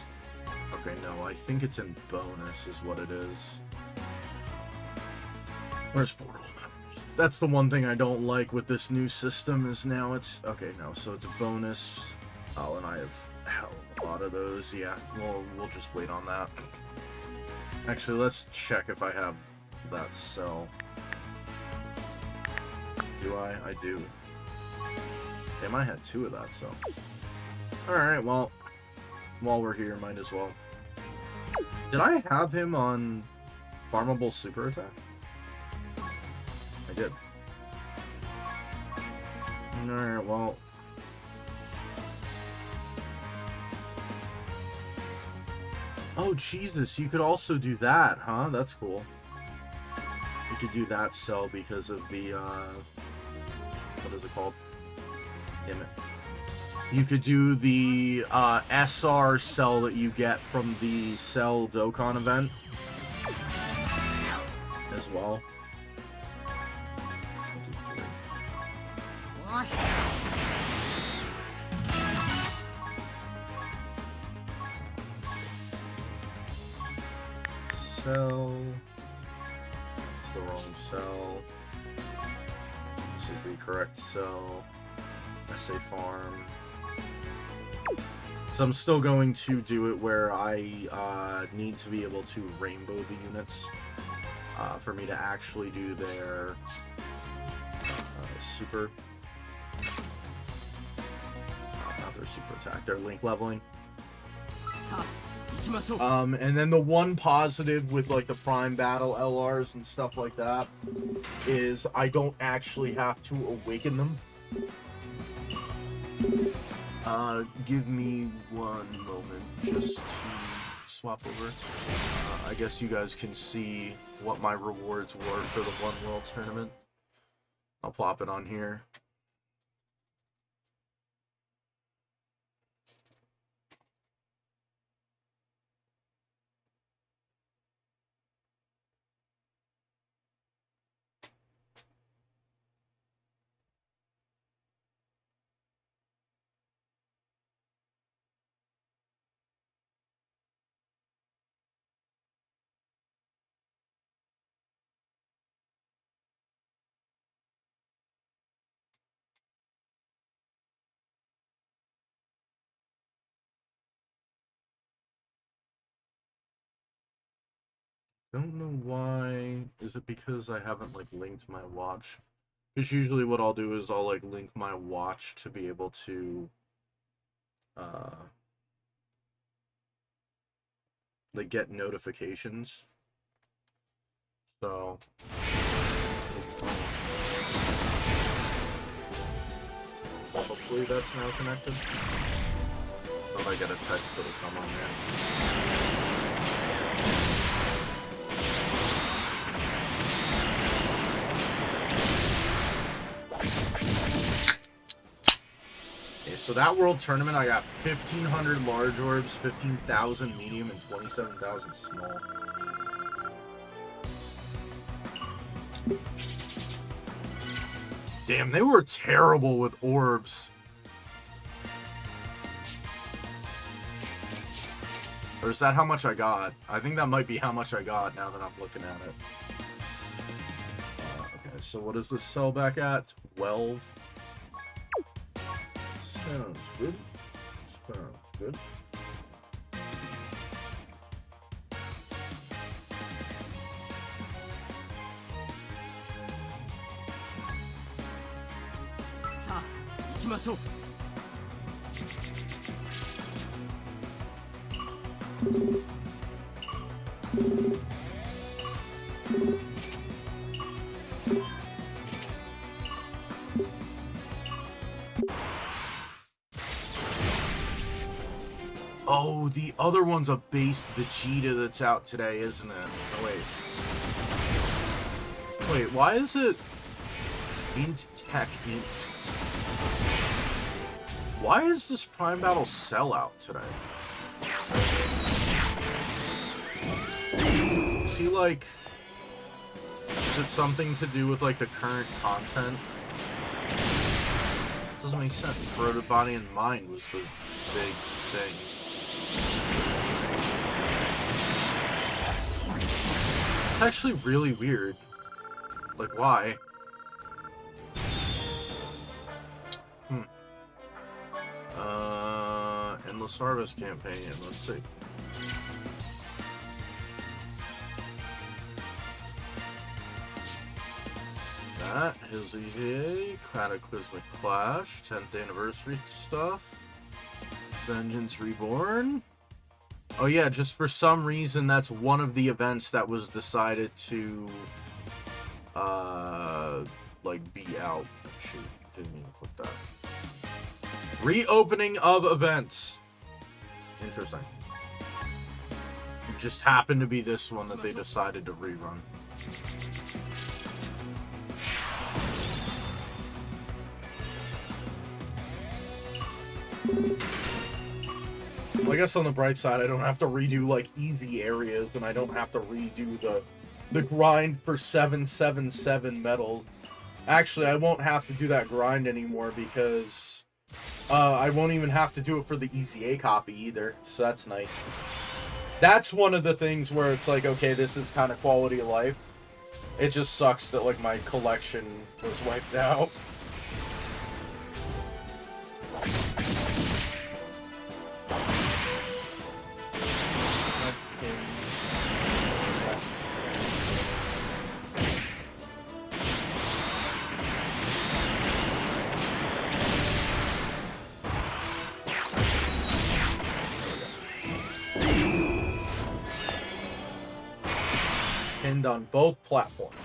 S1: Okay, no, I think it's in bonus is what it is. Where's Portal? That's the one thing I don't like with this new system is now it's... Okay, no, so it's a bonus. Oh, and I have hell of a lot of those. Yeah, we'll just wait on that. Actually, let's check if I have that cell. Do I? I do. Damn, I had 2 of that cell. Alright, well, while we're here, might as well. Did I have him on farmable super attack? I did. Alright, well. Oh, Jesus, you could also do that, huh? That's cool. You could do that cell because of the, what is it called? Damn it. You could do the, SR cell that you get from the Cell Dokkan event. As well. Cell. It's the wrong cell. This is the correct cell. SA farm. So I'm still going to do it where I need to be able to rainbow the units for me to actually do their super. Not their super attack, their link leveling. And then the one positive with like the Prime Battle LRs and stuff like that is I don't actually have to awaken them. Give me one moment just to swap over. I guess you guys can see what my rewards were for the One World Tournament. I'll plop it on here. Don't know why. Is it because I haven't like linked my watch? Because usually what I'll do is I'll like link my watch to be able to like get notifications. So hopefully that's now connected. If I get a text, it'll come on there. So that World Tournament, I got 1,500 large orbs, 15,000 medium, and 27,000 small. Damn, they were terrible with orbs. Or is that how much I got? I think that might be how much I got now that I'm looking at it. Okay, so what is this cell back at? 12. Sounds good. Sounds good. Oh, the other one's a base Vegeta that's out today, isn't it? Oh, wait. Wait, why is it Int Tech Int? Why is this Prime Battle sellout today? See, like, is it something to do with, like, the current content? Doesn't make sense. Corroded Body and Mind was the big thing. It's actually really weird. Like, why? Endless Harvest Campaign, let's see. That, Hizzy, Cataclysmic Clash, 10th Anniversary stuff. Vengeance Reborn. Oh yeah, just for some reason that's one of the events that was decided to like be out. Shoot, didn't mean to put that. Reopening of events. Interesting. It just happened to be this one that they decided to rerun. Well, I guess on the bright side, I don't have to redo, like, easy areas, and I don't have to redo the grind for 777 medals. Actually, I won't have to do that grind anymore, because I won't even have to do it for the EZA copy either, so that's nice. That's one of the things where it's like, okay, this is kind of quality of life. It just sucks that, like, my collection was wiped out. Pinned on both platforms.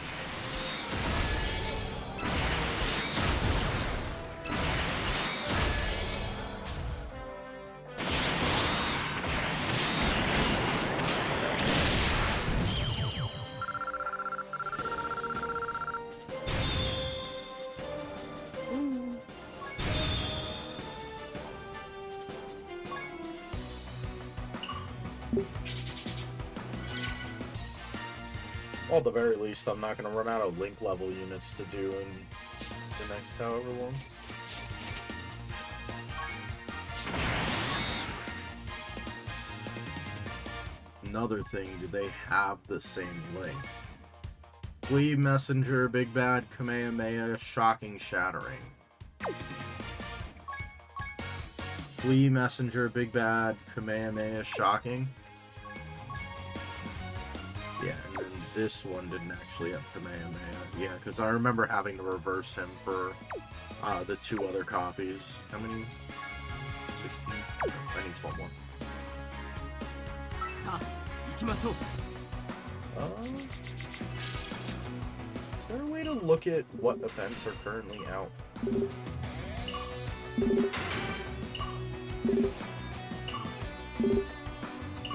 S1: Well, at the very least, I'm not going to run out of link level units to do in the next however long. Another thing, do they have the same length? Flea, Messenger, Big Bad, Kamehameha, Shocking, Shattering. Flea, Messenger, Big Bad, Kamehameha, Shocking. Yeah, and then this one didn't actually have Kamehameha. Yeah, because I remember having to reverse him for the two other copies. How many? 16? I need 12 more. Is there a way to look at what events are currently out?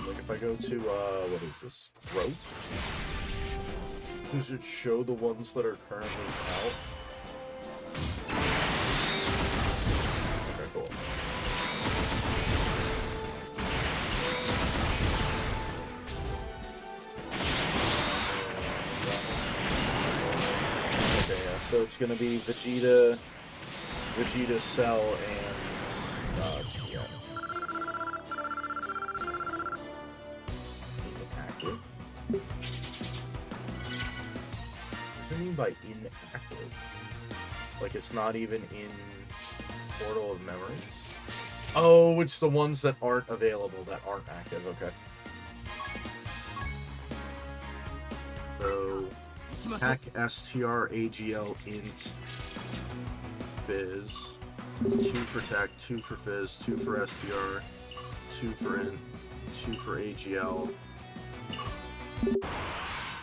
S1: Like if I go to, what is this? Growth? Does it show the ones that are currently out? Okay, cool. Okay, yeah, so it's gonna be Vegeta, Cell, and, yeah. Inactive? What does it mean by inactive? Like it's not even in Portal of Memories? Oh, it's the ones that aren't available, that aren't active, okay. So, Tech, STR, AGL, Int, Biz. 2 for Tech, 2 for Fizz, 2 for STR, 2 for Int, 2 for AGL.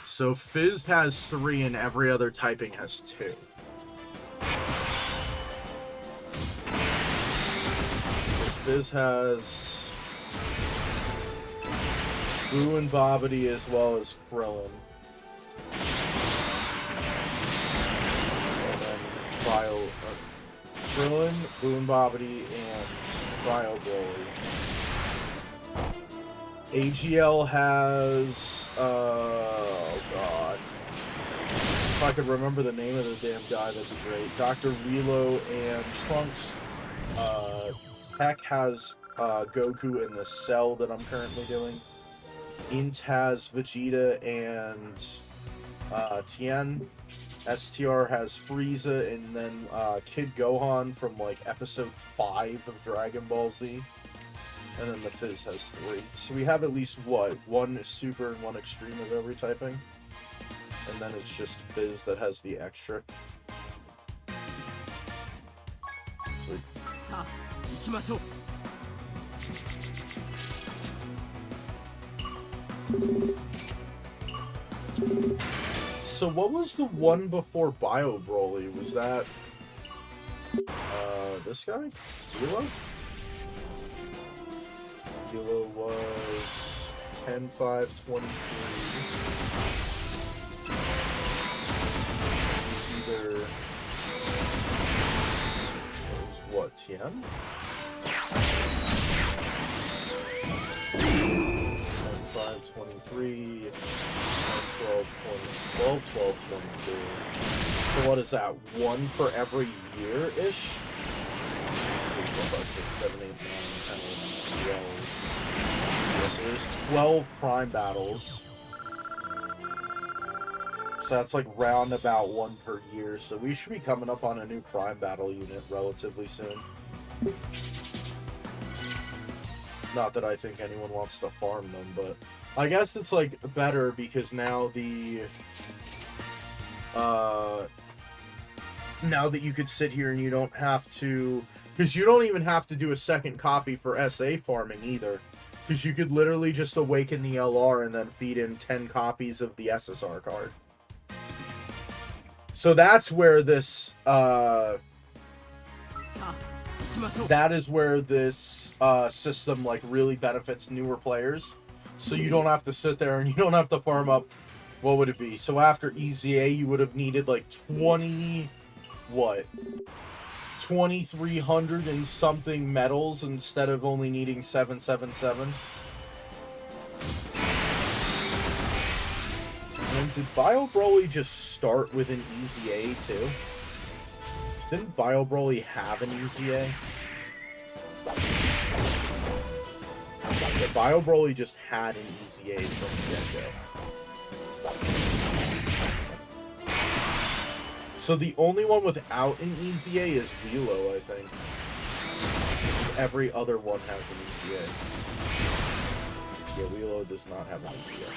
S1: So Fizz has 3 and every other typing has 2. Fizz has Boo and Bobbity as well as Krillin. And then Krillin, Boo and Bobbity, and Bio Broly. AGL has, oh god. If I could remember the name of the damn guy, that'd be great. Dr. Relo and Trunks. Tech has Goku in the Cell that I'm currently doing. Int has Vegeta and Tien. STR has Frieza, and then Kid Gohan from like episode 5 of Dragon Ball Z. And then the Fizz has 3. So we have at least, what, 1 Super and 1 Extreme of every typing? And then it's just Fizz that has the extra. Sweet. So what was the one before Bio Broly? Was that this guy? Hilo? Hilo was 10-5-23. He's either what, Tien? 5-23, 12, 22. So what is that? 1 for every year-ish? 2, 3, 4, 5, 6, 7, 8, 9, 10, 11, 12. Yeah, so there's 12 Prime battles. So that's like round about 1 per year. So we should be coming up on a new Prime battle unit relatively soon. Not that I think anyone wants to farm them, but I guess it's like better because now now that you could sit here and you don't have to, because you don't even have to do a second copy for SA farming either, because you could literally just awaken the LR and then feed in 10 copies of the SSR card. So that's where this system like really benefits newer players. So you don't have to sit there and you don't have to farm up, what would it be? So after EZA you would have needed like 2300 and something medals instead of only needing 777. And did Bio Broly just start with an EZA too? Didn't Bio Broly have an EZA? Yeah, Bio Broly just had an EZA from the get-go. So the only one without an EZA is Relo, I think. Every other one has an EZA. Yeah, Relo does not have an EZA.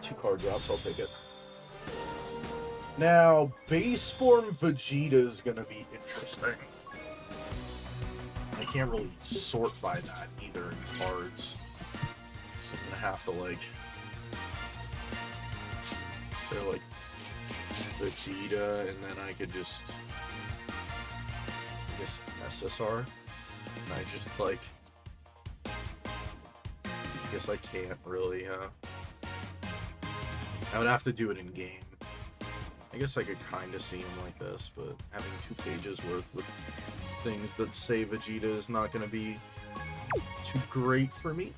S1: 2 card drops, I'll take it. Now, base form Vegeta is gonna be interesting. I can't really sort by that either in cards. So I'm gonna have to like say like Vegeta, and then I could just, I guess, SSR. And I just like, I guess I can't really, I would have to do it in game. I guess I could kind of see him like this, but having 2 pages worth with things that say Vegeta is not going to be too great for me.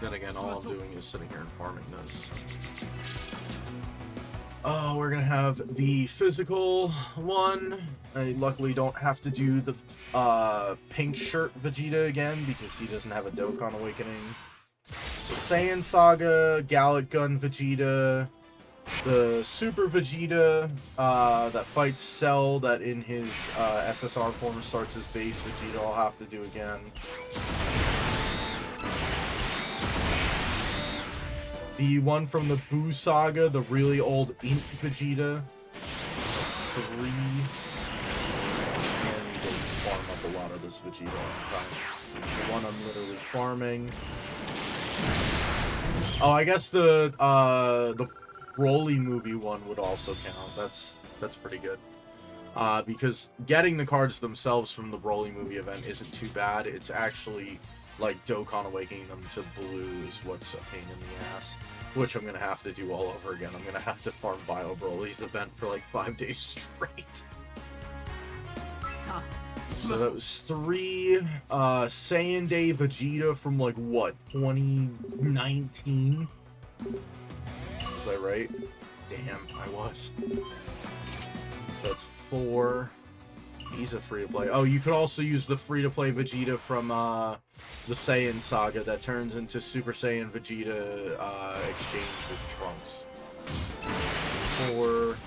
S1: Then again, all I'm doing is sitting here and farming this. Oh, we're going to have the physical one. I luckily don't have to do the pink shirt Vegeta again because he doesn't have a Dokkan Awakening. So Saiyan Saga, Gallic Gun Vegeta, the Super Vegeta that fights Cell, that in his SSR form starts as base Vegeta, I'll have to do again. The one from the Buu Saga, the really old Ink Vegeta. That's 3. And you can farm up a lot of this Vegeta all the time. The one I'm literally farming. Oh, I guess the Broly movie one would also count. That's pretty good. Because getting the cards themselves from the Broly movie event isn't too bad. It's actually like Dokkan awakening them to blue is what's a pain in the ass. Which I'm gonna have to do all over again. I'm gonna have to farm Bio Broly's event for like 5 days straight. So that was 3 Saiyan Day Vegeta from like what, 2019? Was I right? Damn, I was. So that's 4. He's a free-to-play. Oh, you could also use the free-to-play Vegeta from the Saiyan Saga that turns into Super Saiyan Vegeta exchange with Trunks. 4.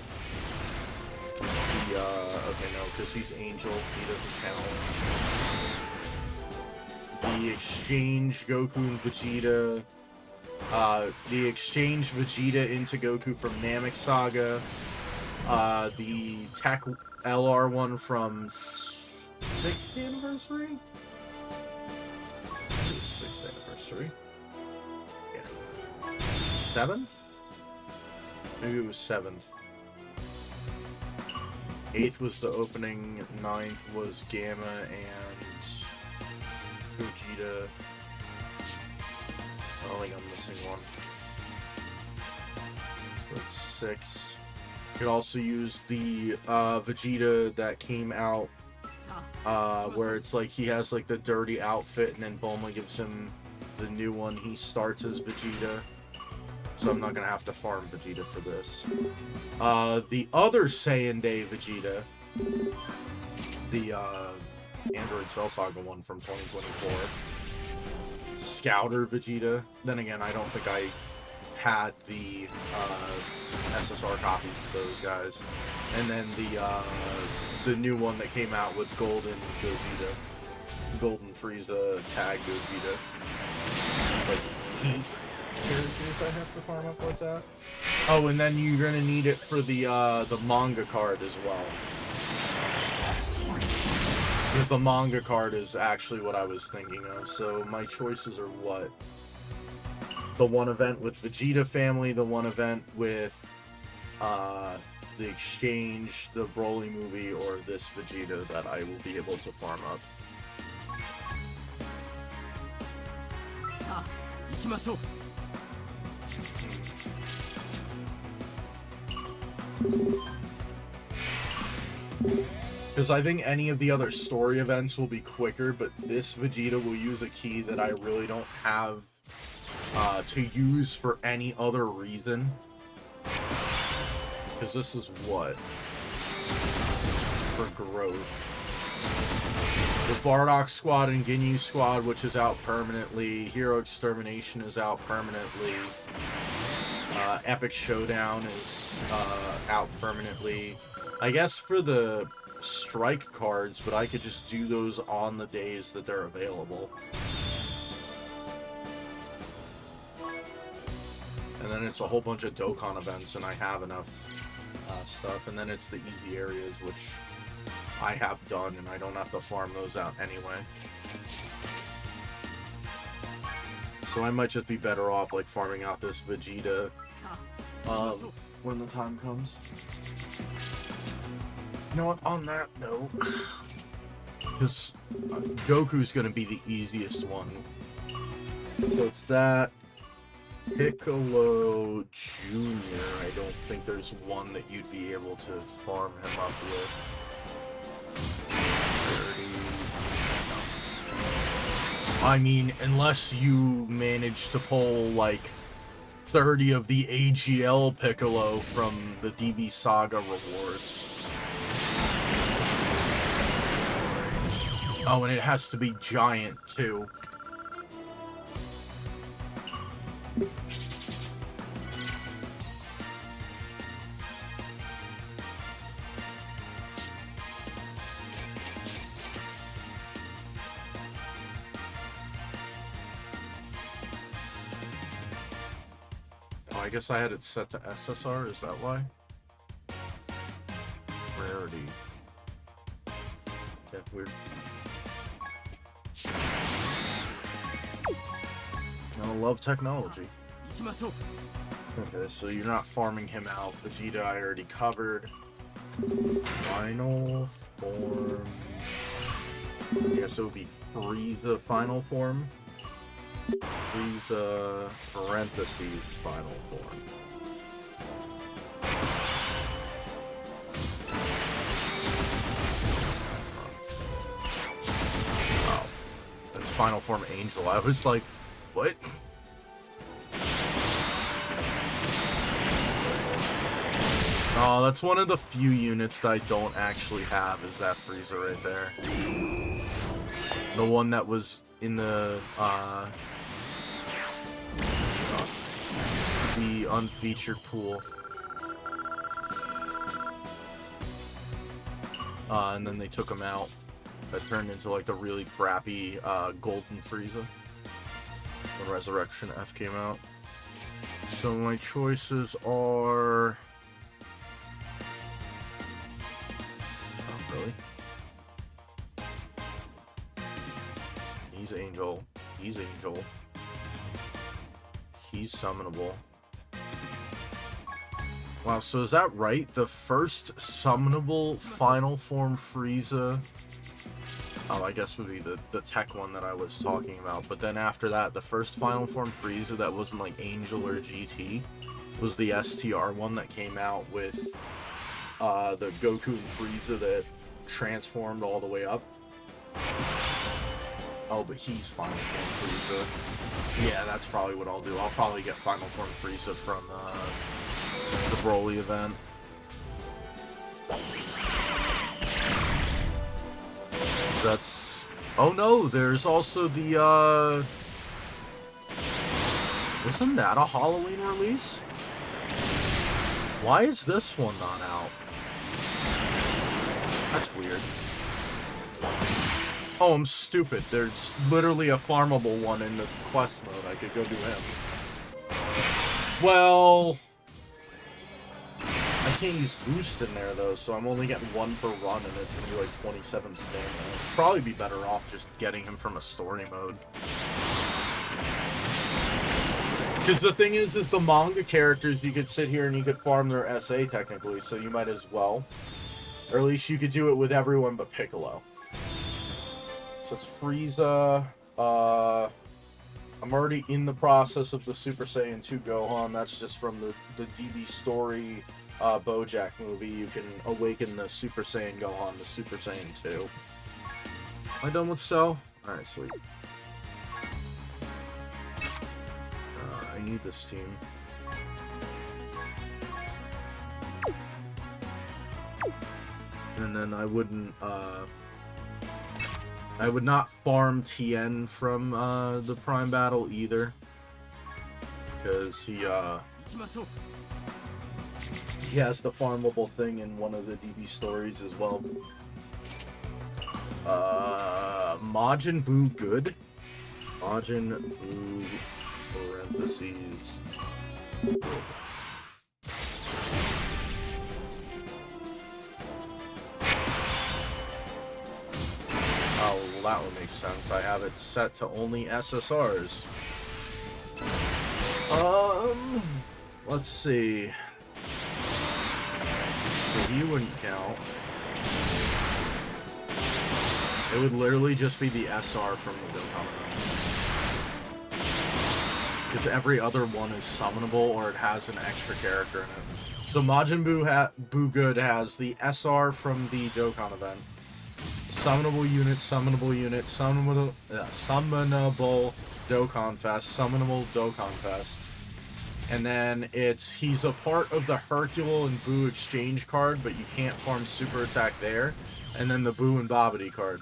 S1: Okay, no, because he's Angel. He doesn't count. The exchange Goku and Vegeta. The exchange Vegeta into Goku from Namek Saga. The Tech LR one from 6th anniversary? 6th anniversary. Yeah. 7th? Maybe it was 7th. 8th was the opening, 9th was Gamma and Gogeta. I don't think I'm missing one. So it's 6. You could also use the Vegeta that came out where it's like he has like the dirty outfit and then Bulma gives him the new one. He starts as Vegeta. So I'm not going to have to farm Vegeta for this. The other Saiyan Day Vegeta, the Android Cell Saga one from 2024, Scouter Vegeta. Then again, I don't think I had the SSR copies of those guys. And then the new one that came out with Golden Gogeta, Golden Frieza Tag Gogeta. It's like heat characters I have to farm up like that. Oh, and then you're gonna need it for the manga card as well. Because the manga card is actually what I was thinking of. So my choices are what? The one event with Vegeta family, the one event with the exchange, the Broly movie, or this Vegeta that I will be able to farm up. Because I think any of the other story events will be quicker, but this Vegeta will use a key that I really don't have to use for any other reason. Because this is what? For growth. The Bardock Squad and Ginyu Squad, which is out permanently. Hero Extermination is out permanently. Epic Showdown is out permanently. I guess for the strike cards, but I could just do those on the days that they're available. And then it's a whole bunch of Dokkan events, and I have enough stuff. And then it's the easy areas, which I have done, and I don't have to farm those out anyway. So I might just be better off, like, farming out this Vegeta when the time comes. You know what, on that note, because Goku's going to be the easiest one. So it's that. Piccolo Jr., I don't think there's one that you'd be able to farm him up with. 30. No. I mean, unless you manage to pull, like, 30 of the AGL Piccolo from the DB Saga rewards. Oh, and it has to be giant, too. I guess I had it set to SSR, is that why? Rarity. Okay, weird. I love technology. Okay, so you're not farming him out. Vegeta I already covered. Final form. I guess it would be Frieza final form. Frieza parentheses final form. Oh, that's final form Angel. I was like, what? Oh, that's one of the few units that I don't actually have, is that Frieza right there. The one that was in the unfeatured pool. And then they took him out. That turned into like the really crappy golden Frieza when Resurrection F came out. So my choices are... Really? He's Angel. He's Angel. He's summonable. Wow, so is that right? The first summonable final form Frieza, I guess would be the tech one that I was talking about. But then after that, the first final form Frieza that wasn't like Angel or GT was the STR one that came out with the Goku and Frieza that transformed all the way up. Oh, but he's Final Form Frieza. Yeah, that's probably what I'll do. I'll probably get Final Form Frieza from the Broly event. That's... Oh no, there's also the, Isn't that a Halloween release? Why is this one not out? That's weird. Oh, I'm stupid. There's literally a farmable one in the quest mode. I could go do him. Well... I can't use boost in there, though, so I'm only getting one per run, and it's gonna be like 27 stamina. I'd probably be better off just getting him from a story mode. Because the thing is the manga characters, you could sit here and you could farm their SA, technically, so you might as well. Or at least you could do it with everyone but Piccolo. So it's Frieza. I'm already in the process of the Super Saiyan 2 Gohan. That's just from the DB Story BoJack movie. You can awaken the Super Saiyan Gohan to Super Saiyan 2. Am I done with Cell? Alright, sweet. I need this team. And then I wouldn't, I would not farm Tien from the Prime Battle either, because he has the farmable thing in one of the DB stories as well. Majin Buu good. Majin Buu parentheses good. Oh, well, that would make sense. I have it set to only SSRs. Let's see. So he wouldn't count. It would literally just be the SR from the Dokkan. Because every other one is summonable or it has an extra character in it. So Majin Buu Good has the SR from the Dokkan event. Summonable unit, summonable, summonable Dokkan Fest, summonable Dokkan Fest. And then he's a part of the Hercule and Buu exchange card, but you can't farm super attack there. And then the Buu and Babidi card.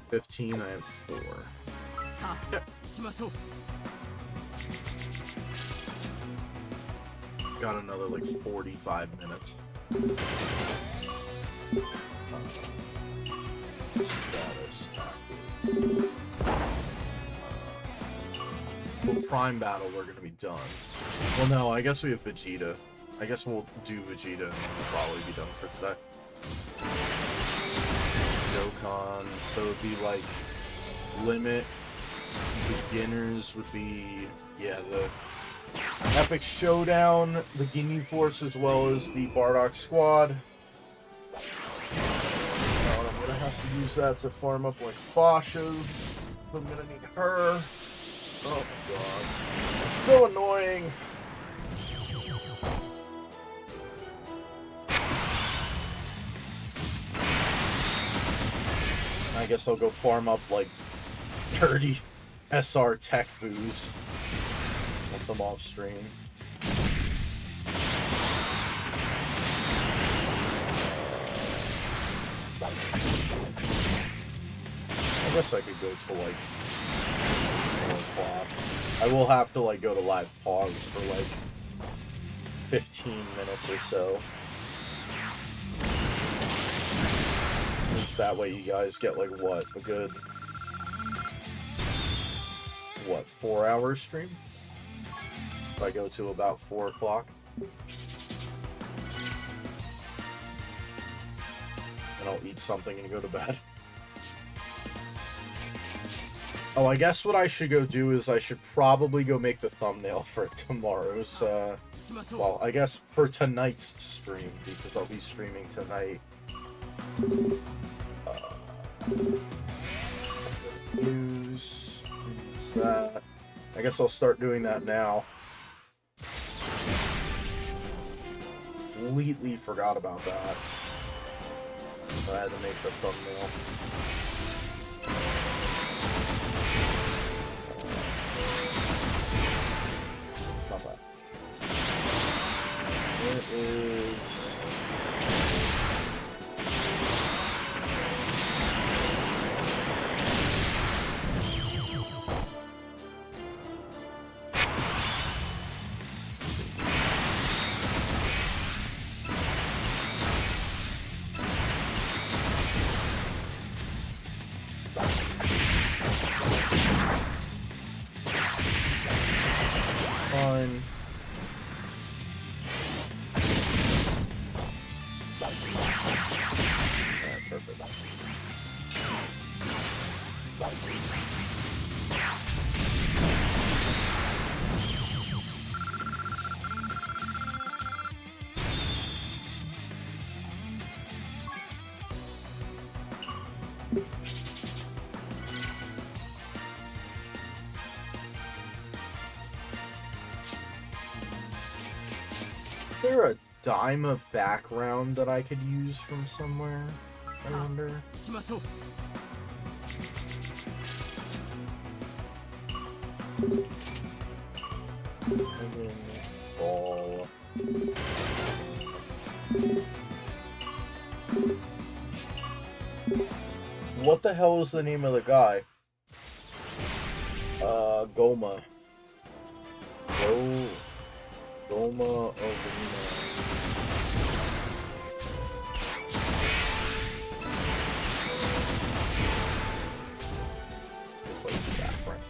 S1: 15, I have 4. Yep. Got another like 45 minutes. Status active. Well, Prime Battle, we're gonna be done. Well, no, I guess we have Vegeta. I guess we'll do Vegeta and then we'll probably be done for today. Dokkan, so it'd be like limit. Beginners would be, yeah, the Epic Showdown, the Ginyu Force, as well as the Bardock Squad. I'm gonna have to use that to farm up like Foshas. I'm gonna need her. Oh my god. It's so annoying. I guess I'll go farm up like 30 SR Tech Boos once I'm off stream. I guess I could go to like 4 o'clock. I will have to like go to live pause for like 15 minutes or so. At least that way you guys get like what, a good 4-hour stream? If I go to about 4 o'clock. And I'll eat something and go to bed. Oh, I guess what I should go do is I should probably go make the thumbnail for tomorrow's, well, I guess for tonight's stream, because I'll be streaming tonight. News that. I guess I'll start doing that now. Completely forgot about that. I had to make the thumbnail. Not bad. It is. Fine. Alright, perfect. Is there a Daima background that I could use from somewhere? I wonder. Ball. What the hell is the name of the guy? Goma. Goma Arena. Just like the background.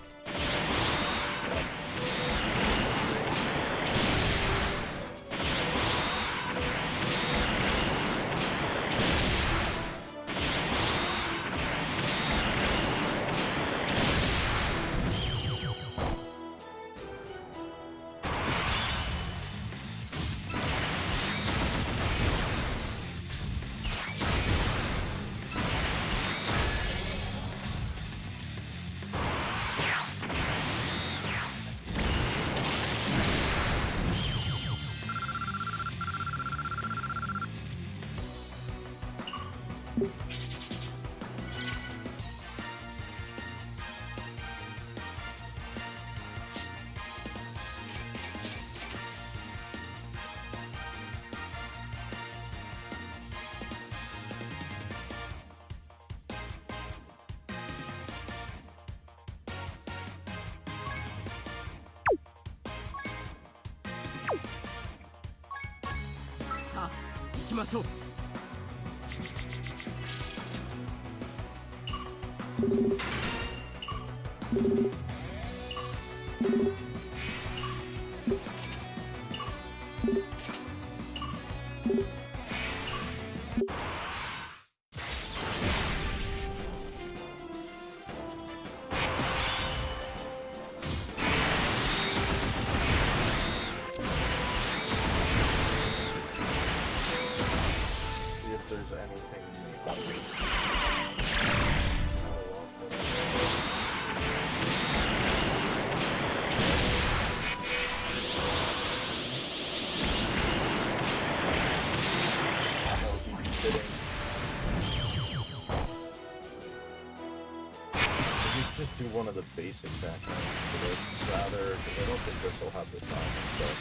S1: Just do one of the basic backgrounds for it, rather, because I don't think this will have the time stuff.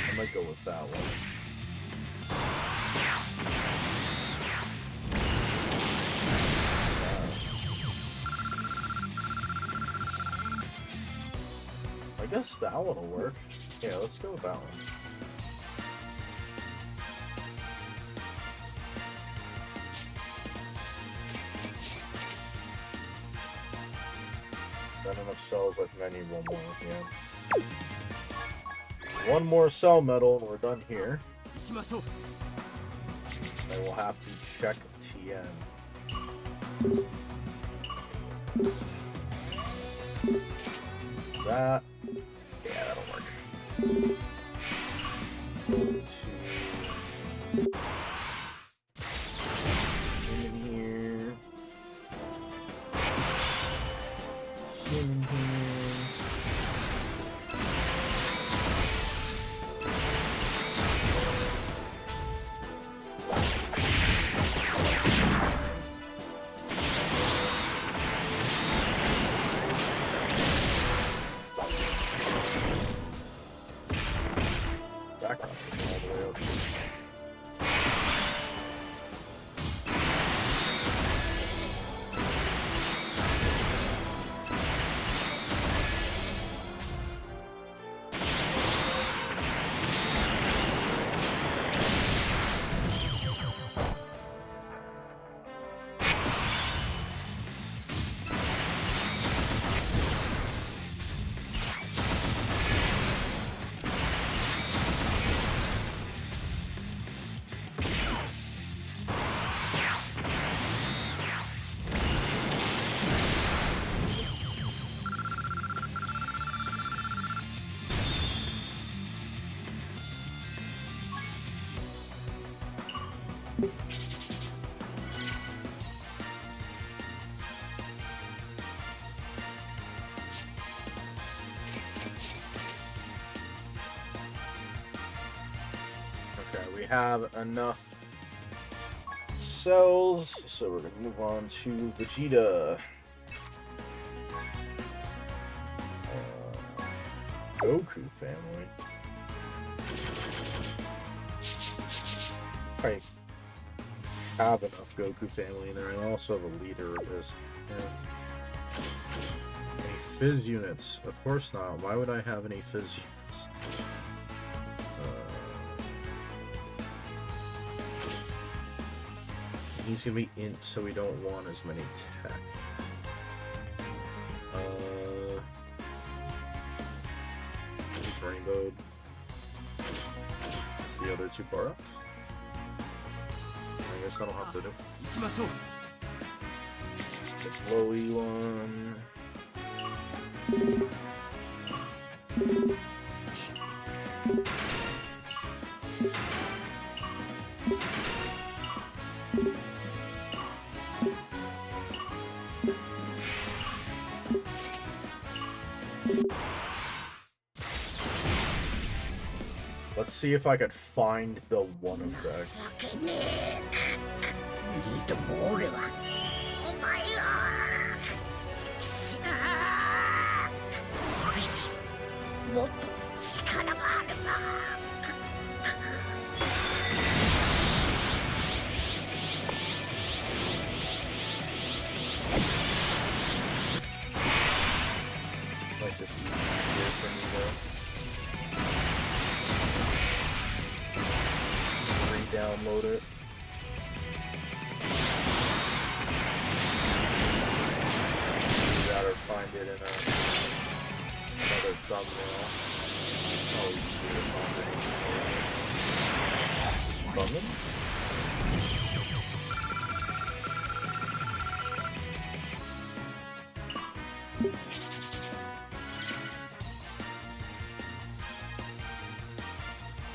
S1: I might go with that one. I guess that one will work. Yeah, let's go with that one. Got enough cells like many, one more, yeah. One more cell medal and we're done here. And we'll have to check TN. That. Yeah, that'll work. 1, 2. In here. In here. Background is all the way up. Okay, we have enough cells, so we're going to move on to Vegeta. Goku family. I have enough Goku family in there. I also have a leader of this. Yeah. Any Fizz units? Of course not. Why would I have any Fizz units? He's gonna be int, so we don't want as many tech. He's rainbowed. It's the other two bar-ups. I guess I don't have to do. The flowy one. Let's see if I could find the one effect. download it. Or find it in another thumbnail. Oh, you can see the thumbnail.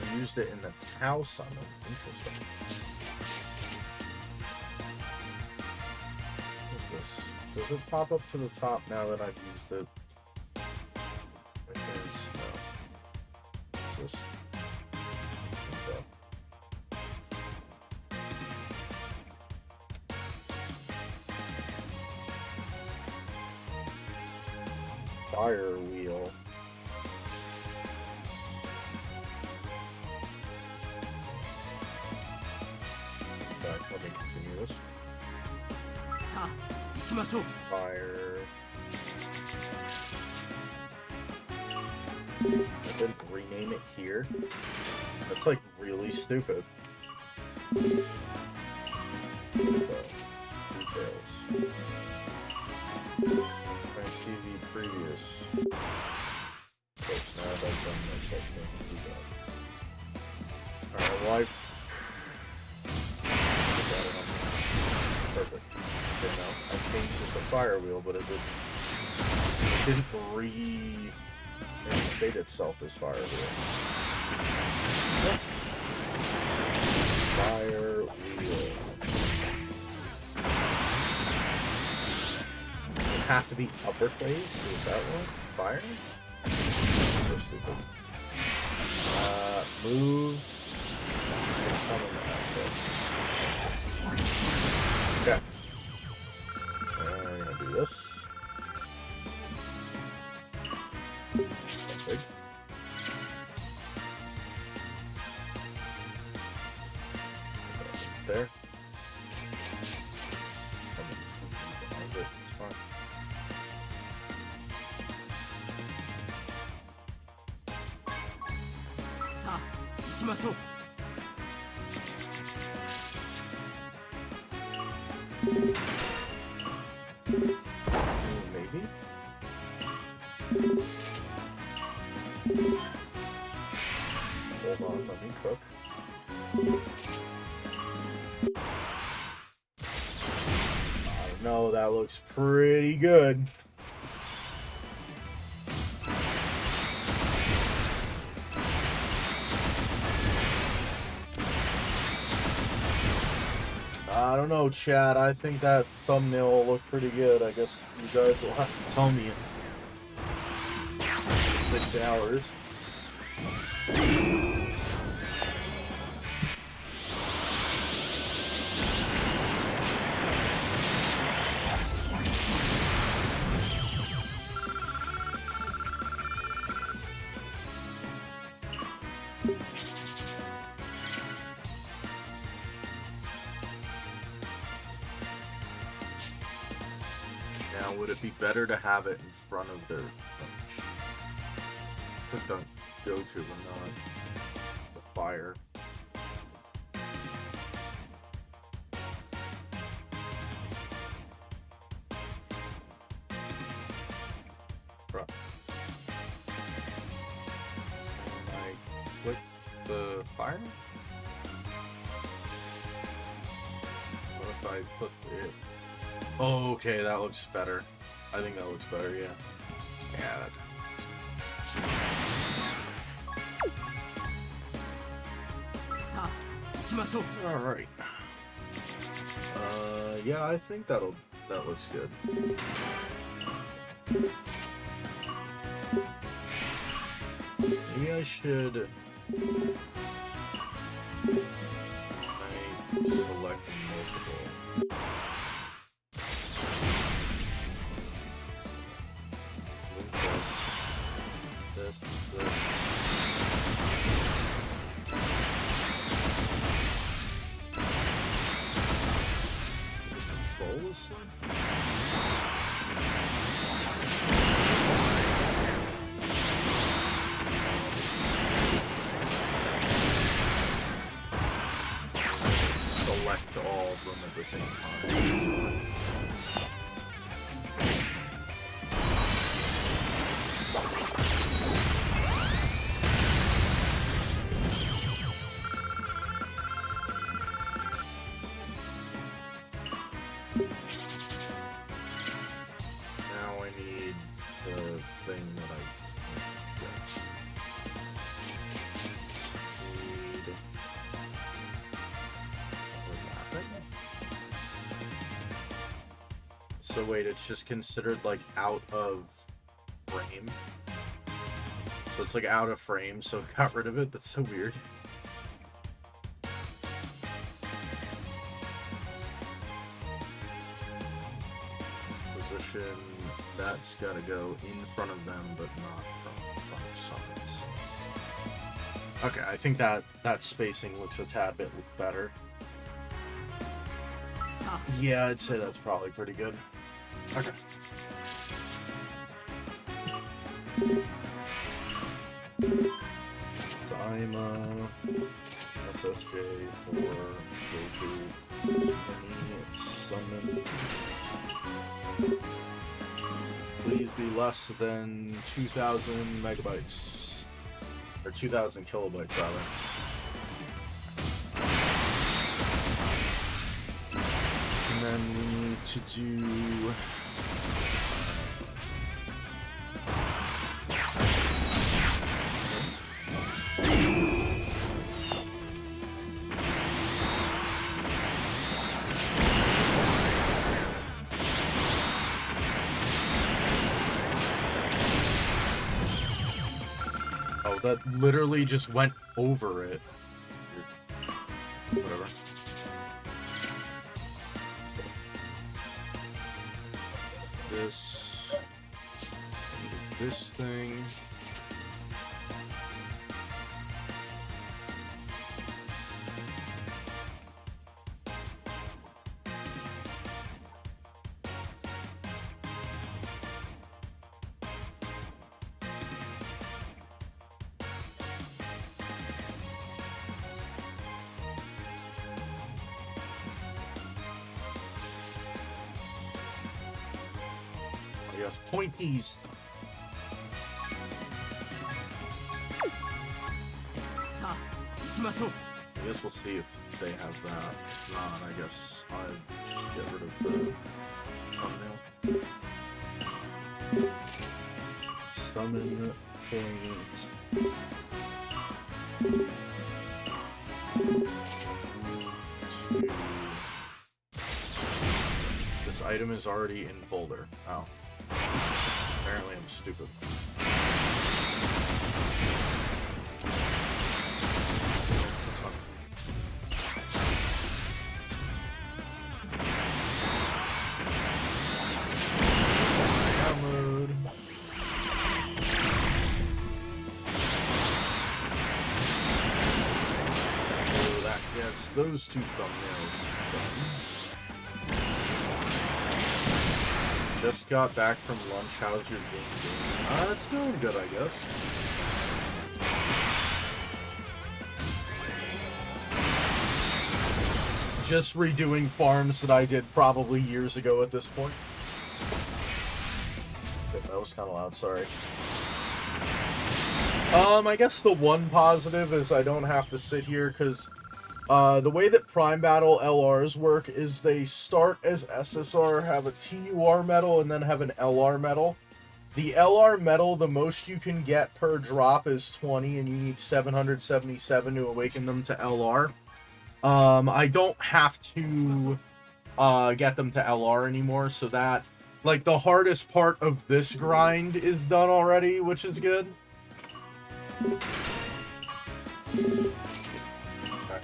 S1: I used it in the Tau summon. Interesting. What's this? Does it pop up to the top now that I've used it? Right there's no. What's this? Okay. Fire wheel. Okay, let me continue this. Fire. I didn't rename it here. That's like really stupid. Details. Nice TV previous. Folks, now I've done myself. Do that. Alright, well perfect. Okay, now I changed it to fire wheel, but it didn't reinstate itself as fire wheel. That's fire wheel. It have to be uppercase? Is that one? Fire? So stupid. Moves. Summon assets. Okay. I'm gonna do this. Perfect. There. Somebody's confused behind it. It's fine. Maybe. Hold on, let me cook. No, that looks pretty good. I don't know, chat. I think that thumbnail will look pretty good. I guess you guys will have to tell me in 6 hours. Now, would it be better to have it in front of their click on go to and not the fire? Right. I click the fire? What if I put it? Oh, okay, that looks better. I think that looks better, yeah. Yeah, that's... Alright. Yeah, I think that looks good. Maybe I should... select multiple. This. Control this one? of them at the same time. Now I need the thing that I So wait, it's just considered like out of frame. So it's like out of frame, so it got rid of it. That's so weird. Position, that's gotta go in front of them, but not from front of summons. Okay, I think that spacing looks a tad bit better. Yeah, I'd say that's probably pretty good. Okay. So I'm SSJ for Goku. Summon. Please be less than 2,000 megabytes. Or 2,000 kilobytes, rather. And then we need to do... Oh, that literally just went over it. Whatever. This thing. Yes, pointies. I guess we'll see if they have that. If not, I guess I'd just get rid of the thumbnail. Summon point. This item is already in folder. Oh. Apparently I'm stupid. Those two thumbnails done. Just got back from lunch. How's your game doing? It's going good, I guess. Just redoing farms that I did probably years ago at this point. Okay, that was kind of loud, sorry. I guess the one positive is I don't have to sit here because the way that Prime Battle LRs work is they start as SSR, have a TUR medal, and then have an LR medal. The LR medal, the most you can get per drop is 20, and you need 777 to awaken them to LR. I don't have to get them to LR anymore, so that, like, the hardest part of this grind is done already, which is good.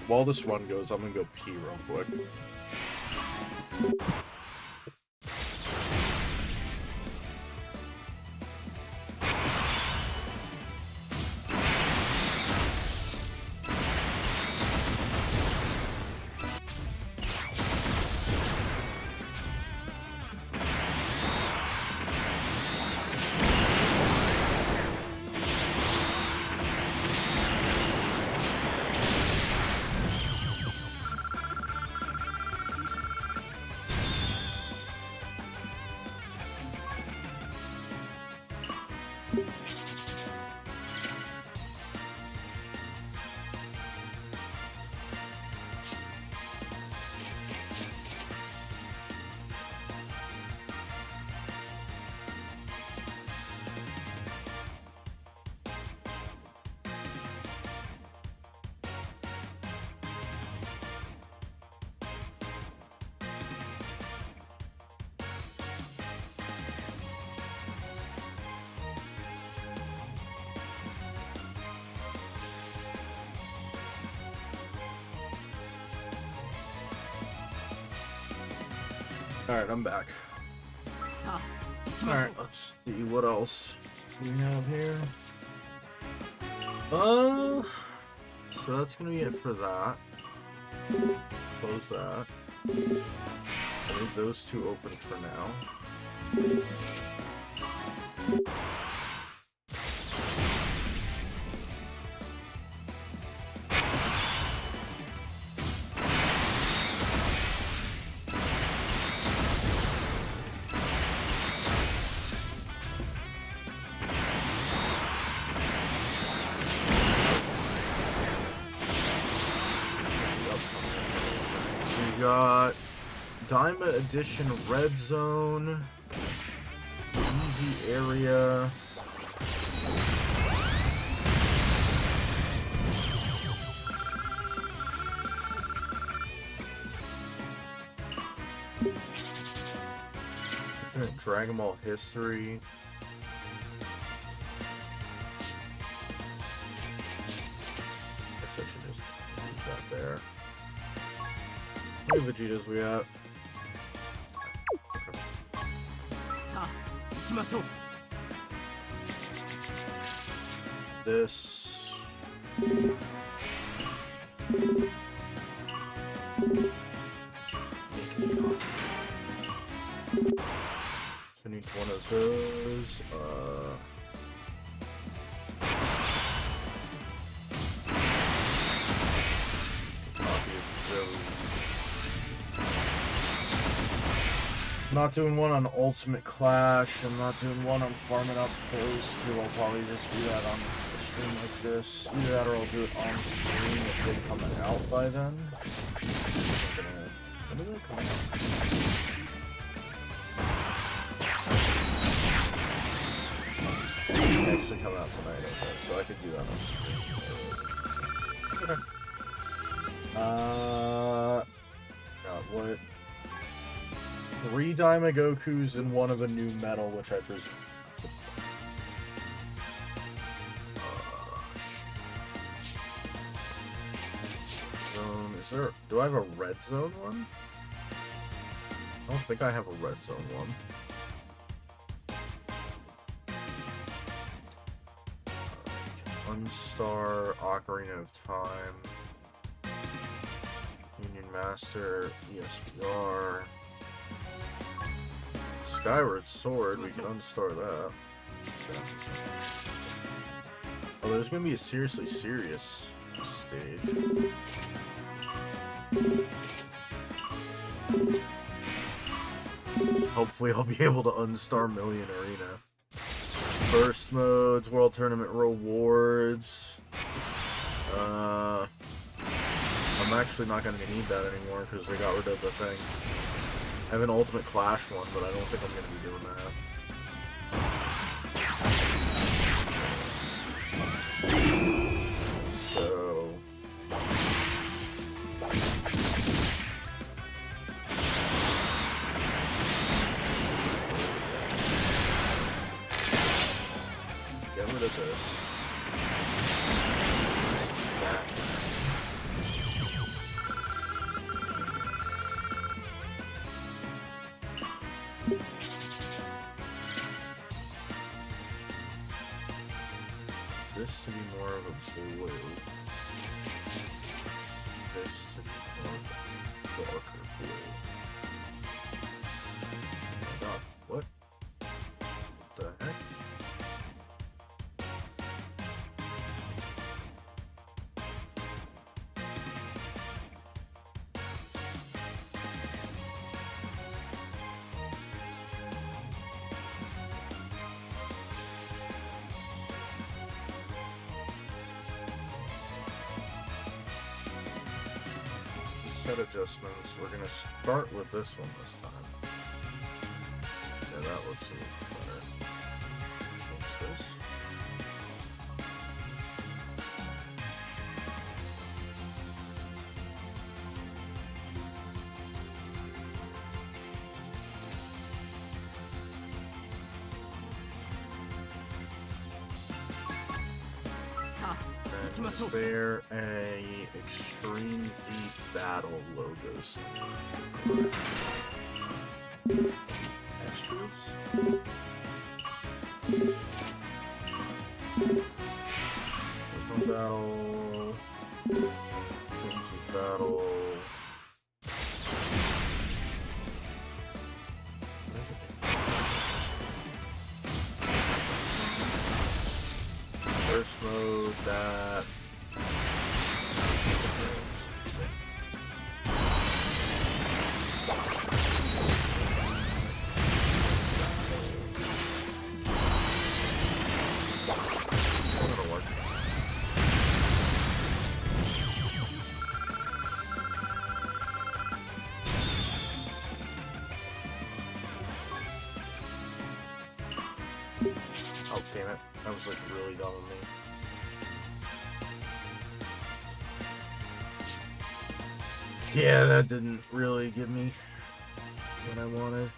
S1: While this run goes, I'm gonna go pee real quick. Alright, I'm back. Alright, let's see what else we have here. So that's gonna be it for that. Close that. I'll leave those two open for now. Got Diamond Edition Red Zone, Easy Area, Dragon Ball History, guess I should just leave that there. How many Vegetas we got? This. So I need one of those. Copy of those. I'm not doing one on Ultimate Clash. I'm not doing one on farming up those two. I'll probably just do that on a stream like this. Either that or I'll do it on stream if they come out by then. When are they coming out? They actually come out tonight, okay, so I could do that on stream. Okay. God, what? 3 Daima Gokus and one of a new metal, which I presume. Zone, is there? Do I have a red zone one? I don't think I have a red zone one. Unstar, Ocarina of Time, Union Master, ESPR. Skyward Sword, we can unstar that. Oh, there's gonna be a seriously serious stage. Hopefully I'll be able to unstar Million Arena. Burst modes, World Tournament rewards. I'm actually not gonna need that anymore because they got rid of the thing. I have an Ultimate Clash one, but I don't think I'm going to be doing that. So... get rid of this. This to be more of a blue. This to be more of a darker blue. Oh my god, what? What the heck? cut adjustments. We're gonna start with this one this time. Yeah, that looks a little better. Change this. Is there a Extreme Z Battle logo somewhere? Extras? Open Battle. Extreme Z Battle. First mode, that. Oh, damn it. That was like really dumb of me. Yeah, that didn't really give me what I wanted.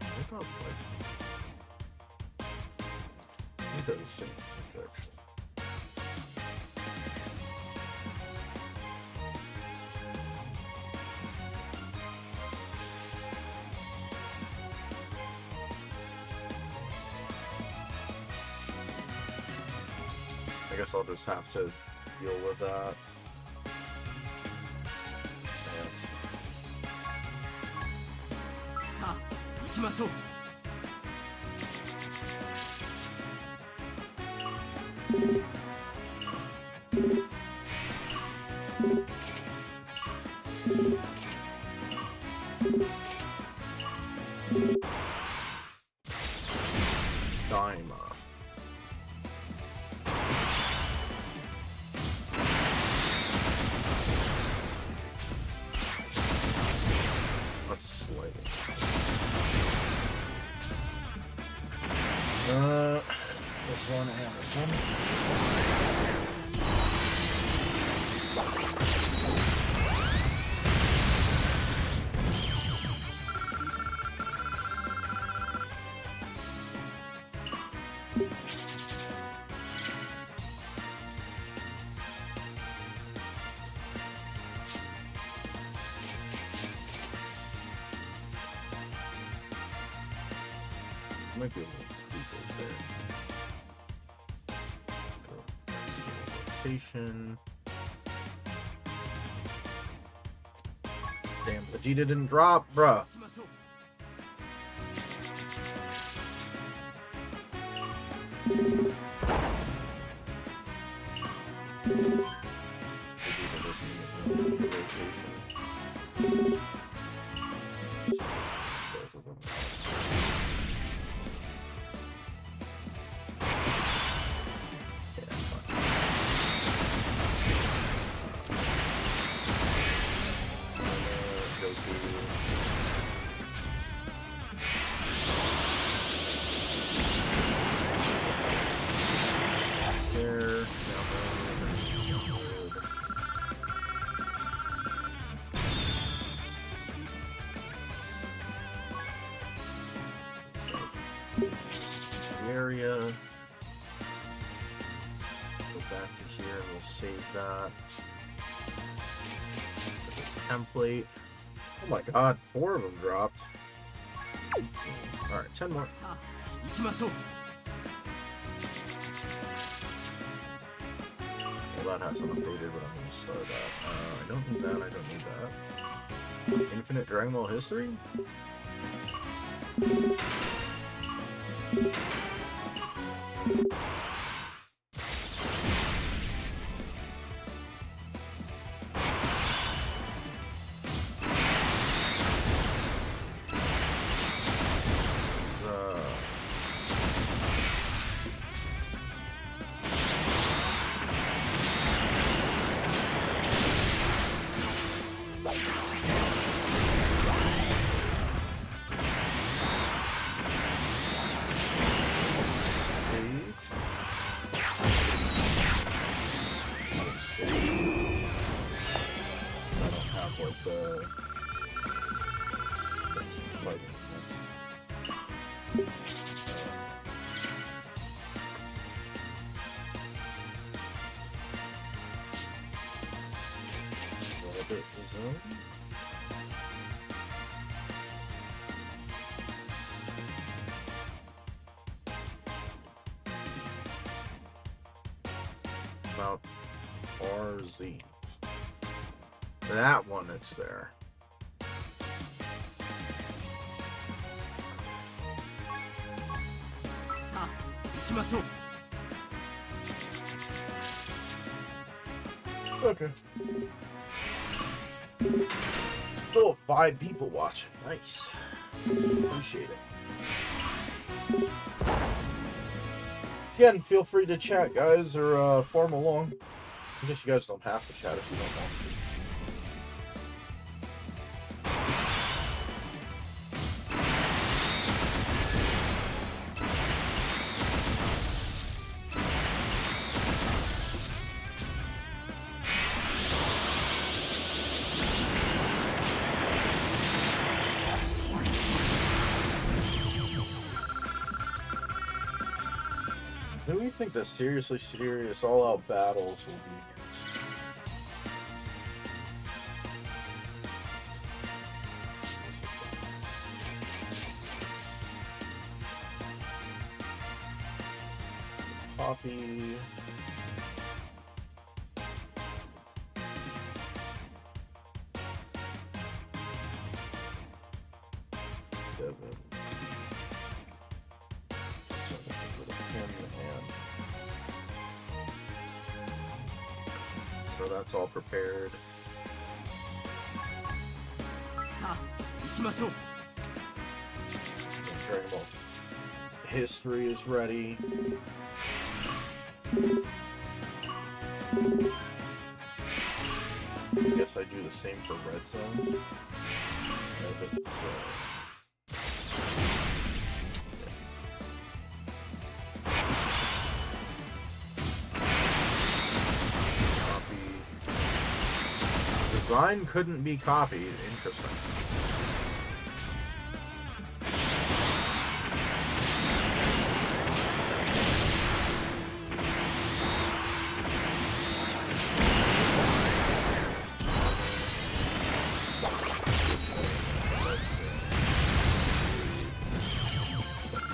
S1: I thought it does the same projection. I guess I'll just have to deal with that. Daima. Let's slide it. This one and this one. Might be a little too big there. Rotation. Damn, Vegeta didn't drop, bruh. Area. Go back to here and we'll save that. Template. Oh my god, 4 of them dropped. Alright, 10 more. Well, that hasn't updated, but I'm going to start that. I don't need that, I don't need that. Infinite Dragon Ball history? the fighting next. Rabbit zone. About RZ. That one, it's there. Okay. Still 5 people watching. Nice. Appreciate it. Again, feel free to chat, guys, or farm along. I guess you guys don't have to chat if you don't want to. Who do you think the seriously serious all-out battles will be against? Poppy. Devin. So that's all prepared. Dragon Ball history is ready. I guess I do the same for Red Zone. Design couldn't be copied. Interesting.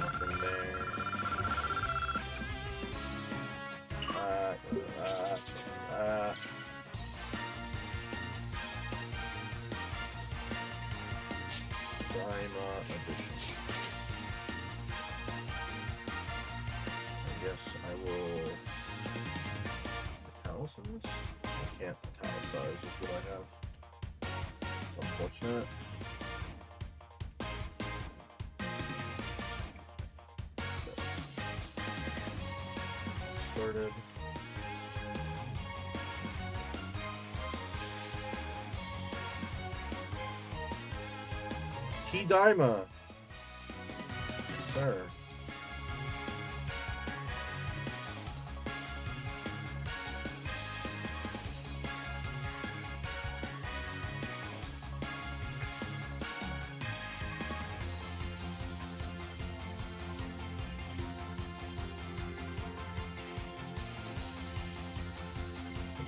S1: Nothing there. I guess I will italicize this. I can't italicize with what I have. It's unfortunate. Started. Daima. Yes, sir.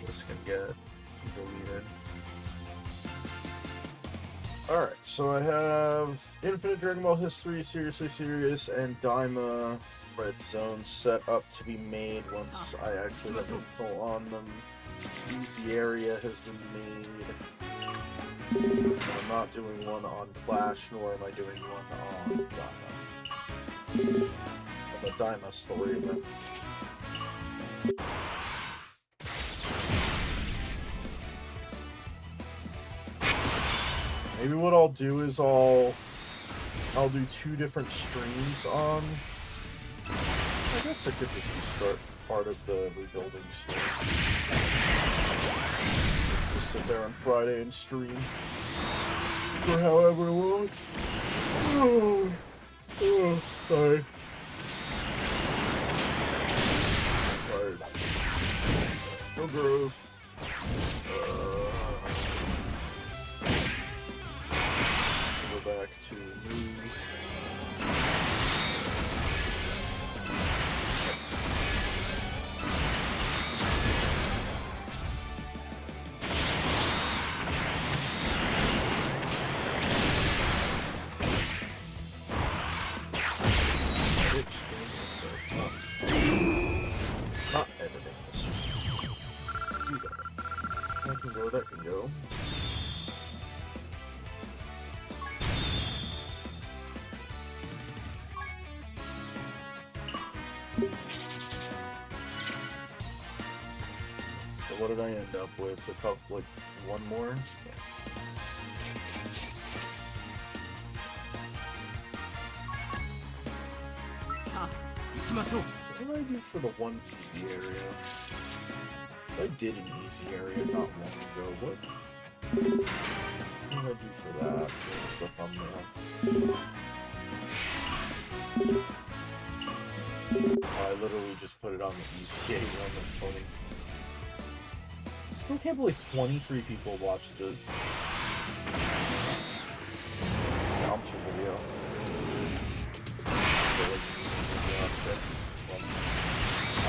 S1: This can get deleted. Alright, so I have Infinite Dragon Ball History, Seriously Serious, and Daima Red Zone set up to be made once I actually have info on them. Easy Area has been made. I'm not doing one on Clash, nor am I doing one on Daima. The Daima story event. Maybe what I'll do is I'll do 2 different streams on. I guess it could just be part of the rebuilding stream. Just sit there on Friday and stream for however long. Oh, sorry. Tired. No growth. back to moves. Not editing this. Do that. That can go, that can go. So what did I end up with? A couple, like, one more? Yeah. What did I do for the 1 easy area? I did an easy area not long ago. What did I do for that? Where's the thumbnail? I literally just put it on the easy area. That's funny. I still can't believe 23 people watched the Gacha video.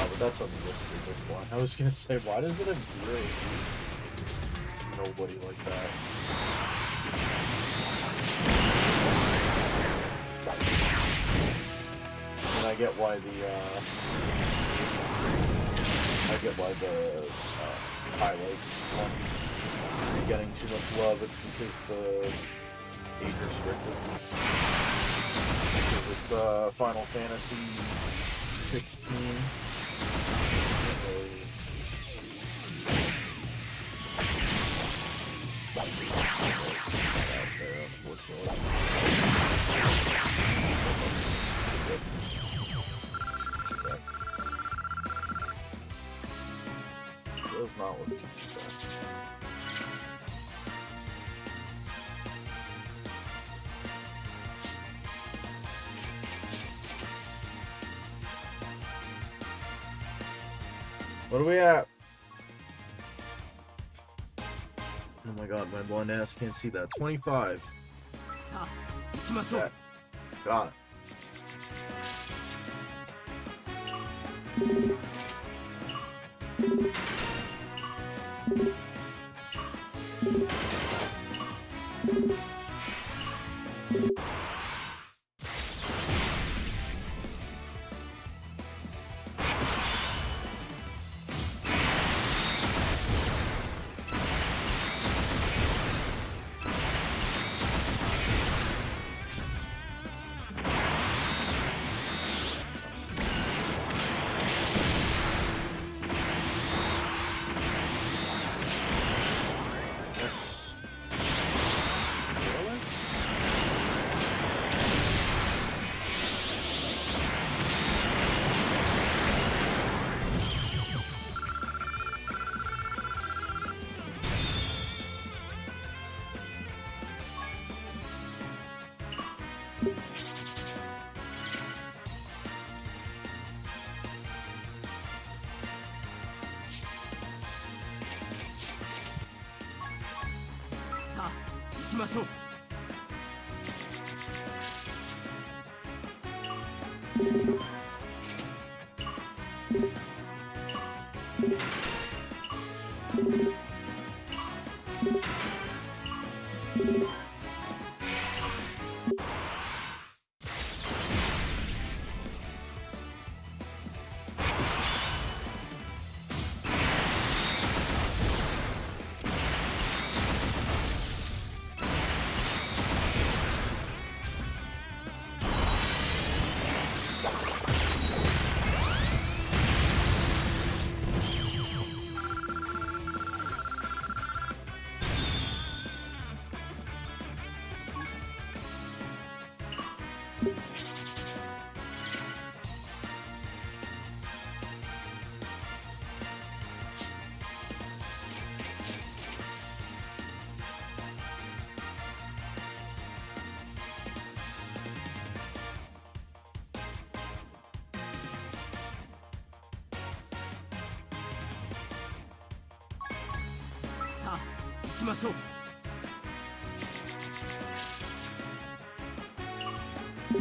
S1: Oh, but that's unrealistic, that's why. I was gonna say, why does it have 0 views? Nobody like that. And I get why the highlights aren't getting too much love. It's because the age restricted. Because it's Final Fantasy 16. Does not look too bad. What are we at? Oh my god, my blonde ass can't see that. 25. Okay. Got it. I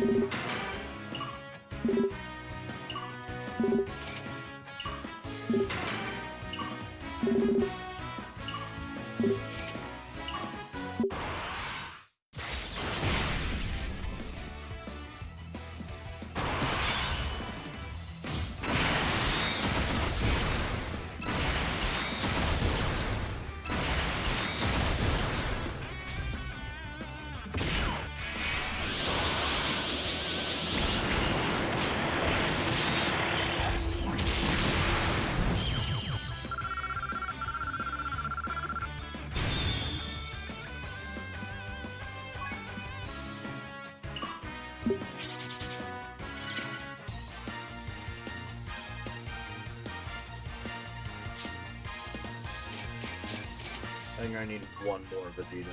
S1: think I need one more Vegeta.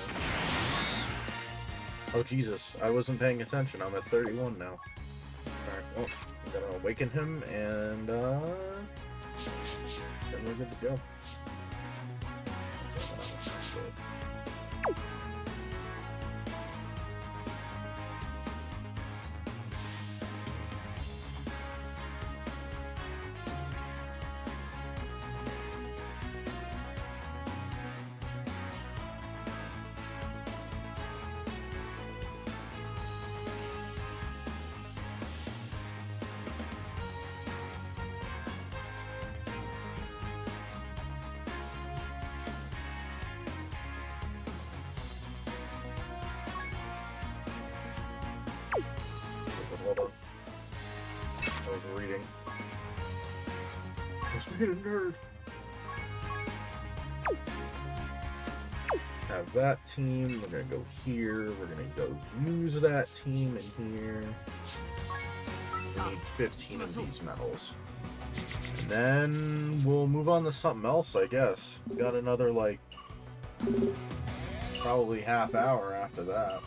S1: Oh Jesus, I wasn't paying attention. I'm at 31 now. Alright, well, I'm gonna awaken him and then we're good to go. Hold on. I was reading. Let's get a nerd. Have that team. We're gonna go here. We're gonna go use that team in here. We need 15 of these medals. And then we'll move on to something else, I guess. We got another, like, probably half hour after that.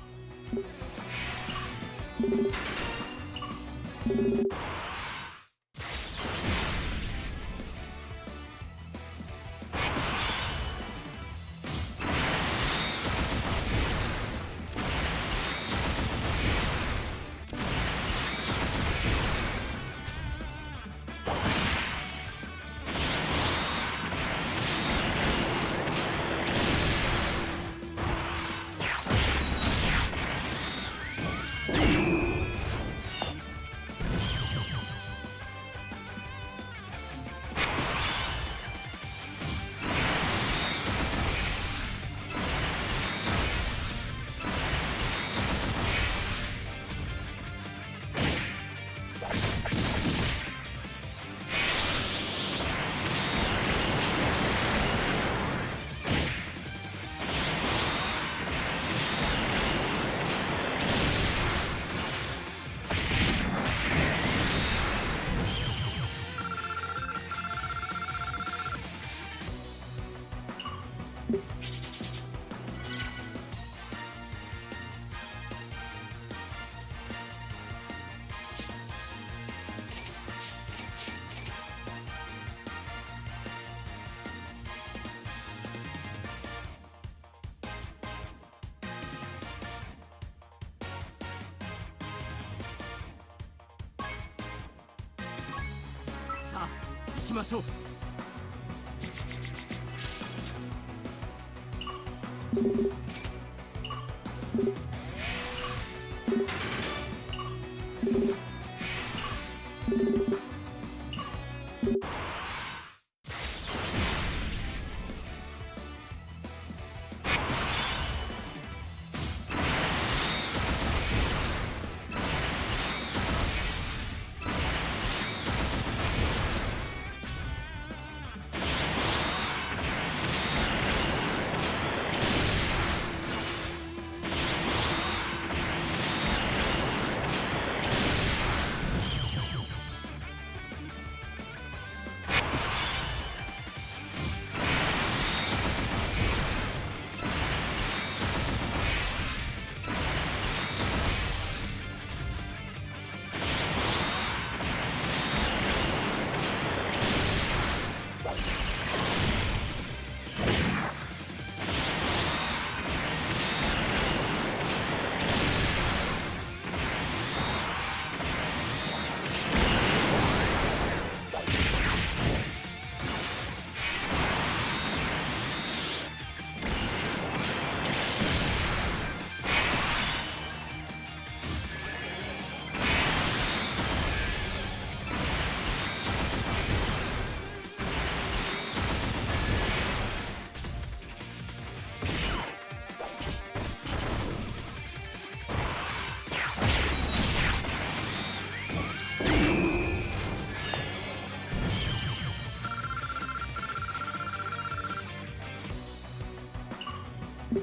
S1: 7.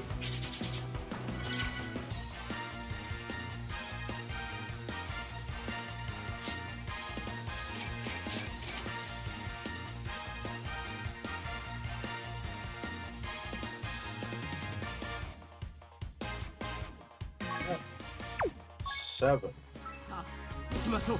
S2: さあ行きましょう。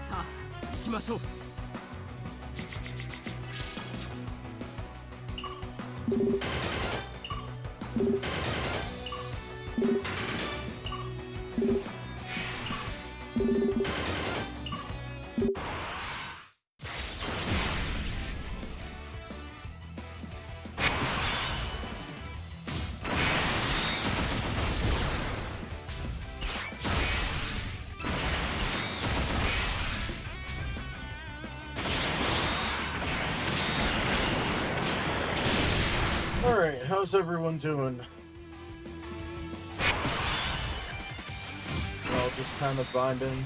S2: さあ行きましょう。
S1: Alright, how's everyone doing? Well, just kind of vibing.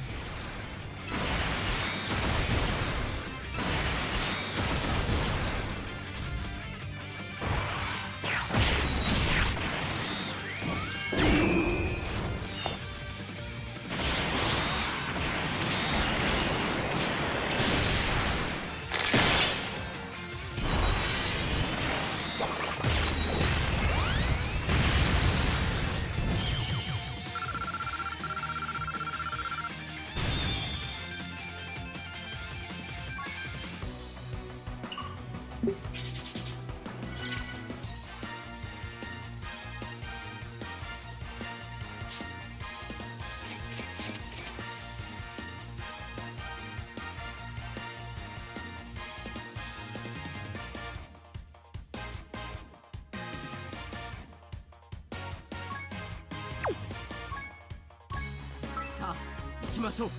S2: さあ行きましょう。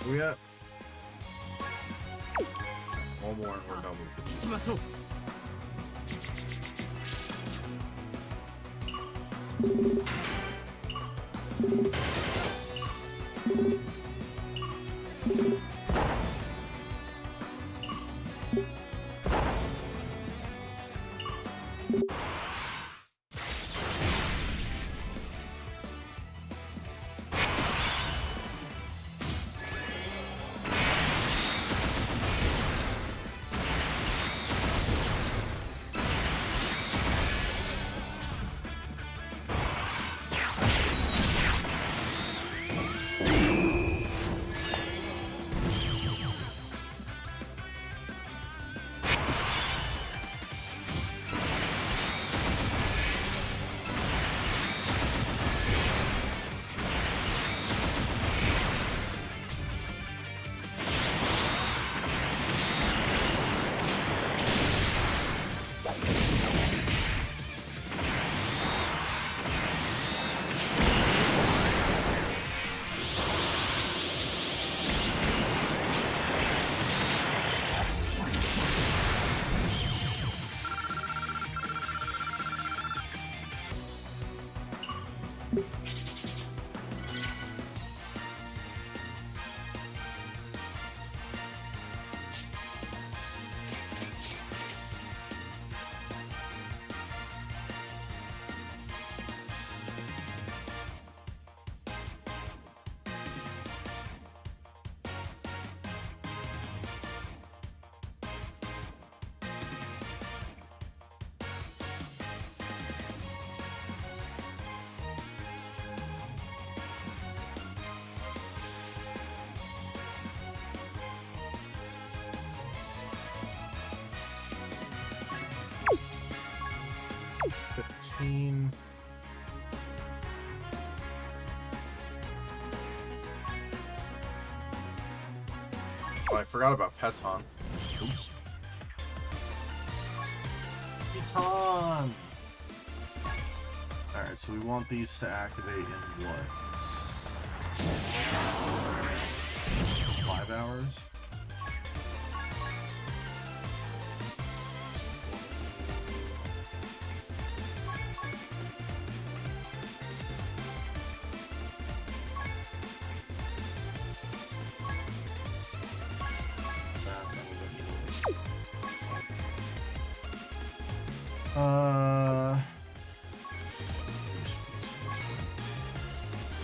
S1: Where we at? One more and we're done with it.
S2: 行きましょう
S1: 15. Oh, I forgot about Peton. Oops. Peton! Alright, so we want these to activate in what? 5 hours?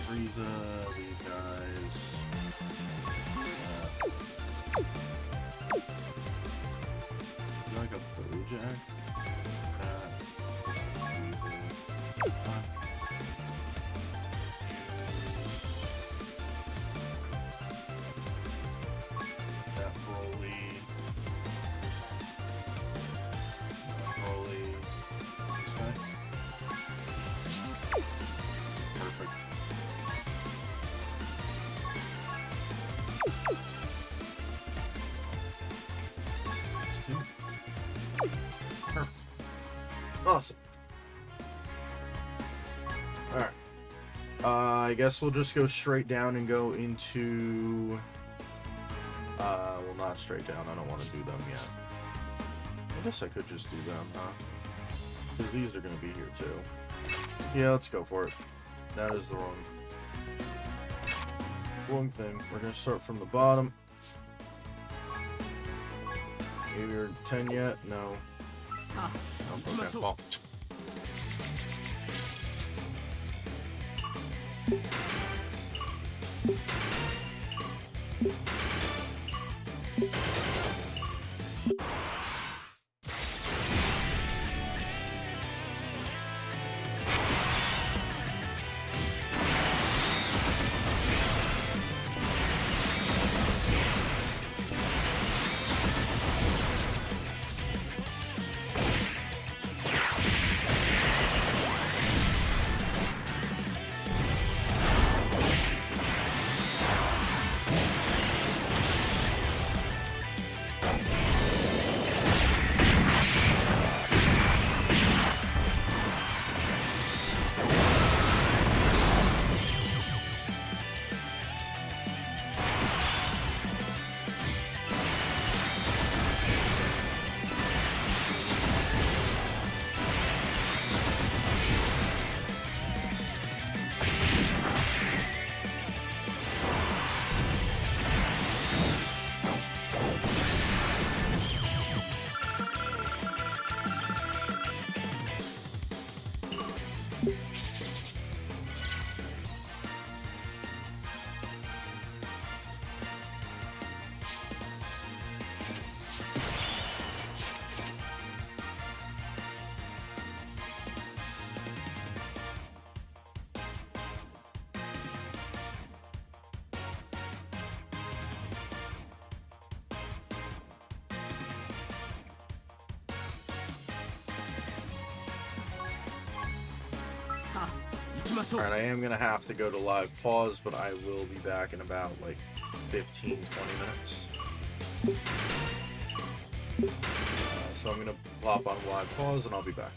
S1: Frieza, these guys. Like a Bojack? That Broly. Broly. This guy. Perfect. Perfect. Awesome. Alright. I guess we'll just go straight down and go into... well, not straight down. I don't want to do them yet. I guess I could just do them, huh? Because these are going to be here, too. Yeah, let's go for it. That is the wrong thing. We're going to start from the bottom. Maybe you're 10 yet? No.
S2: さあ
S1: Oh,
S2: 行きましょう
S1: well.
S2: しょう
S1: Alright, I am gonna have to go to live pause, but I will be back in about like 15-20 minutes. So I'm gonna pop on live pause and I'll be back.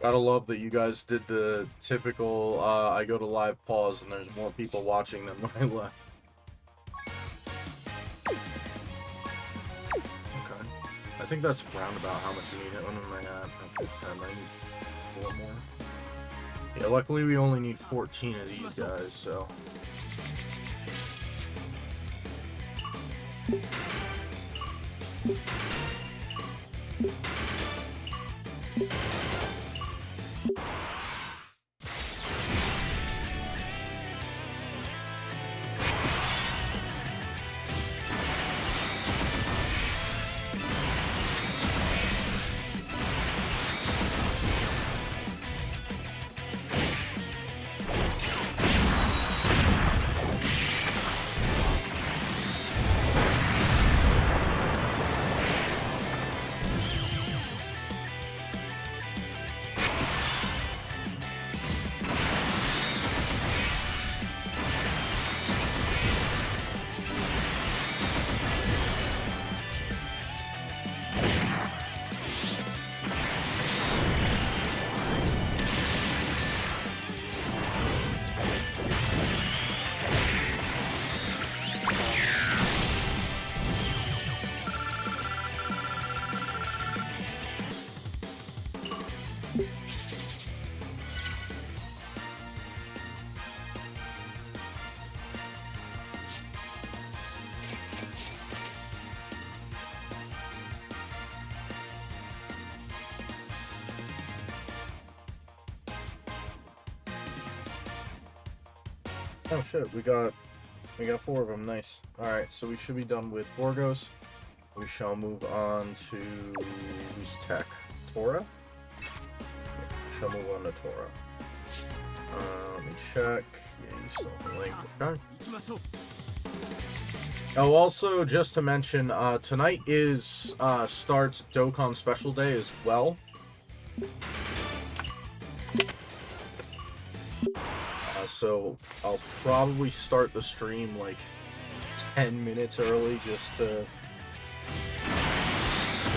S1: Gotta love that you guys did the typical, I go to live pause and there's more people watching than when I left. Okay. I think that's round about how much you need. What am I at? Okay, 10. I need 4 more. Yeah, luckily we only need 14 of these guys, so... Oh shit, we got 4 of them, nice. Alright, so we should be done with Borgos. We shall move on to... who's tech? Tora? Yeah, we shall move on to Tora. Let me check. Yeah, you still have the link. Okay. Oh, also, just to mention, tonight is, starts Dokkan Special Day as well. So I'll probably start the stream like 10 minutes early just to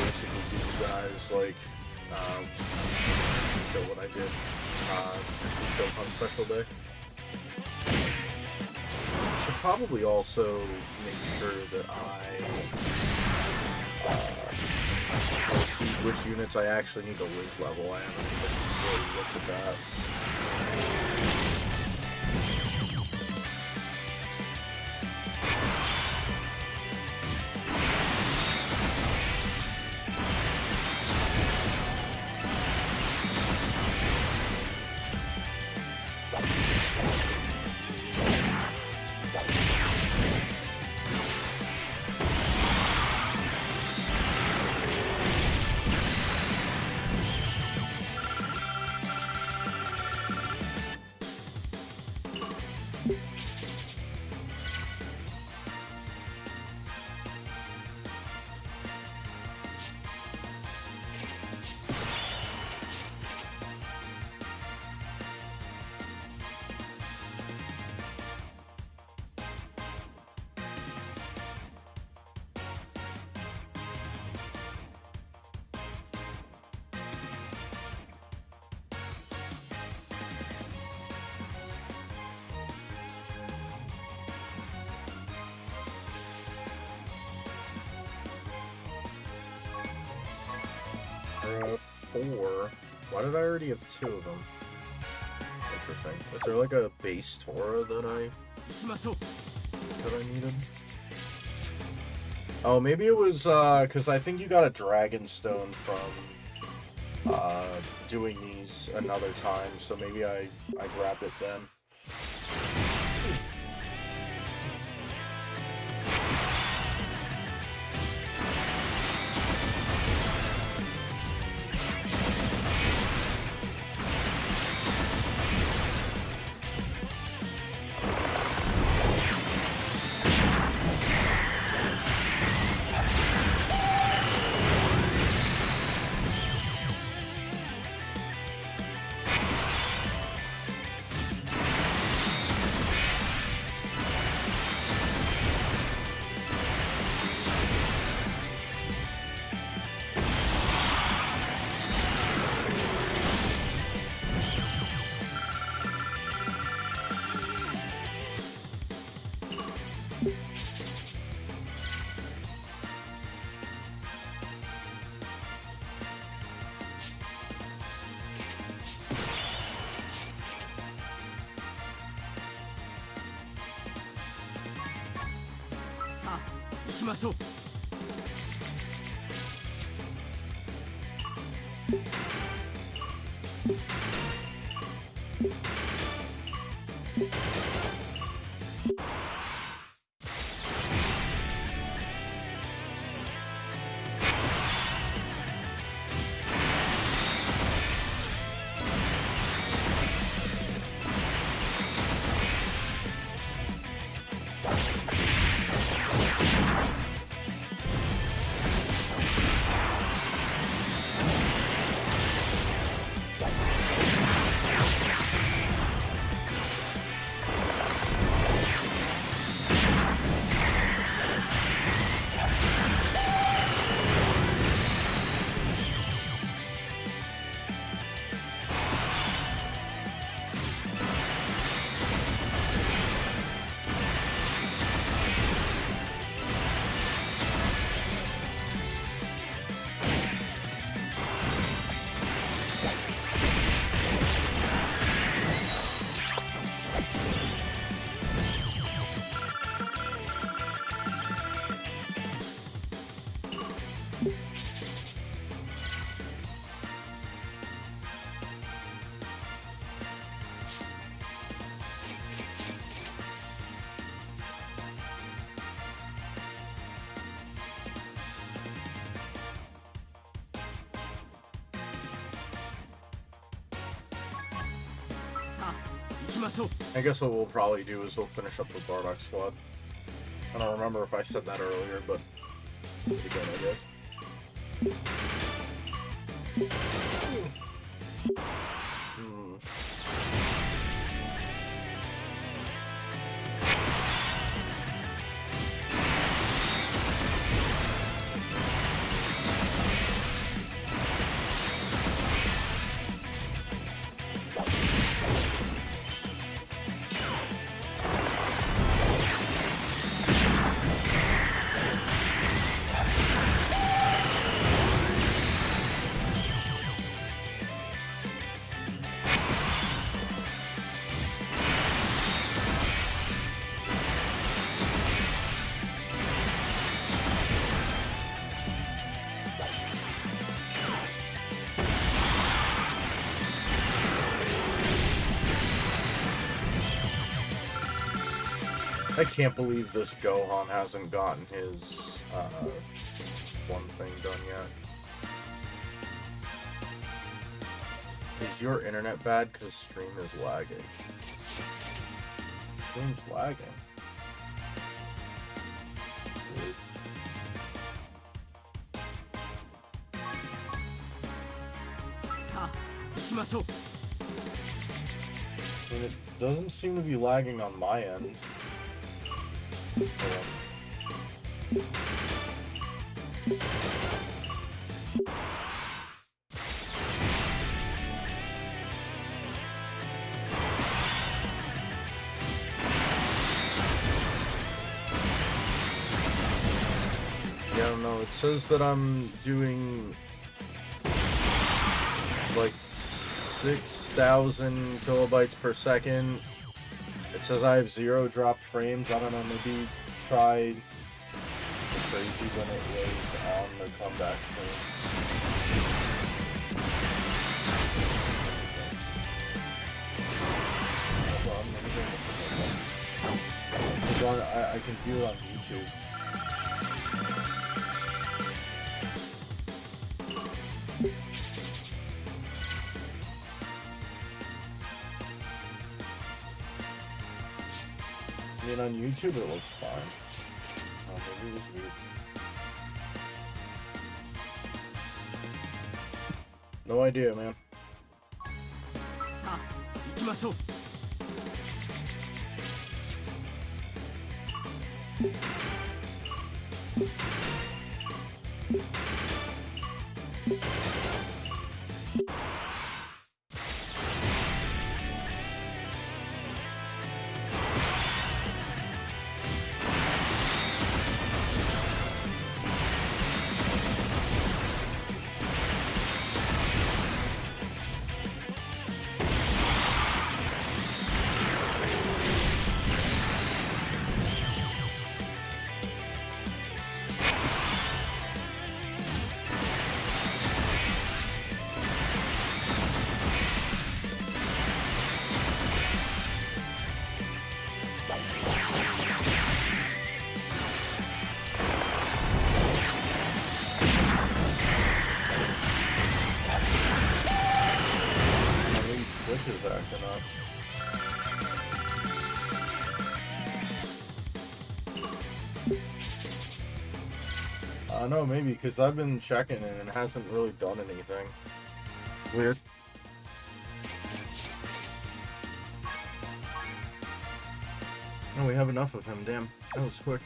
S1: basically give you guys like show what I did this is on Special Day. Should probably also make sure that I'll see which units I actually need to live level. I haven't even really looked at that. Four. Why did I already have 2 of them? Interesting. Was there like a base Tora that I needed? Oh, maybe it was because I think you got a Dragon Stone from doing these another time, so maybe I grabbed it then.
S2: きましょう さあ行きましょう
S1: I guess what we'll probably do is we'll finish up the Bardock squad. I don't remember if I said that earlier, but again, I guess. I can't believe this Gohan hasn't gotten his one thing done yet. Is your internet bad? Because stream is lagging. Stream's lagging. Weird. I mean, it doesn't seem to be lagging on my end. Hold on. Yeah, I don't know. It says that I'm doing like 6,000 kilobytes per second. It says I have 0 dropped frames. I don't know, maybe try the crazy when it was on the comeback screen. Hold on, let me go look at that. I can view it on YouTube. I mean, on YouTube it looks fine. Oh, maybe it was weird. No idea, man. Switch is acting up. I don't know, maybe because I've been checking it and it hasn't really done anything. Weird. Oh, we have enough of him. Damn, that was quick.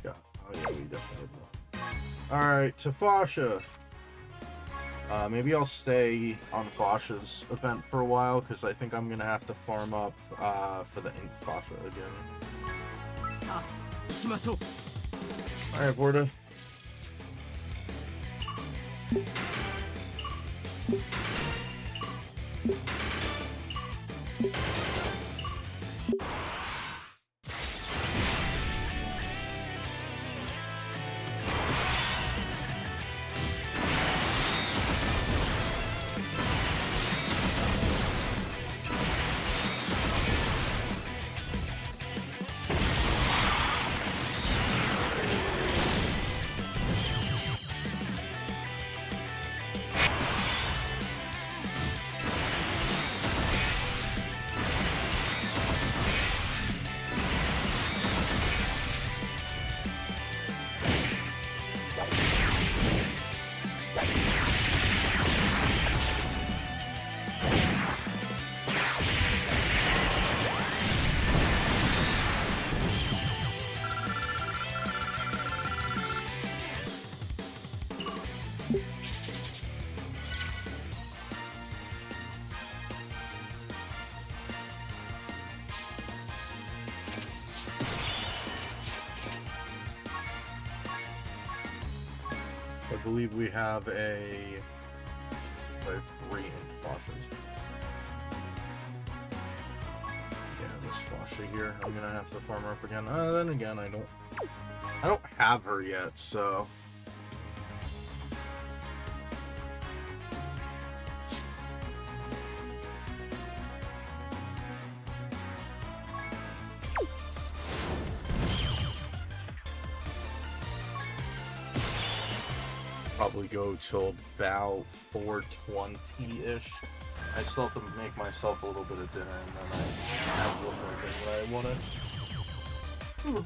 S1: Yeah. Oh yeah, we definitely will. All right, to Fasha. Maybe I'll stay on Fasha's event for a while because I think I'm gonna have to farm up for the Ink Fasha again.
S2: さあ行きましょう
S1: All right, Borda. I believe we have a 3 Ink Fashas. Yeah, this Fasha here. I'm gonna have to farm her up again. Then again, I don't have her yet, so. Probably go till about 4:20-ish. I still have to make myself a little bit of dinner, and then I have one more thing that I want to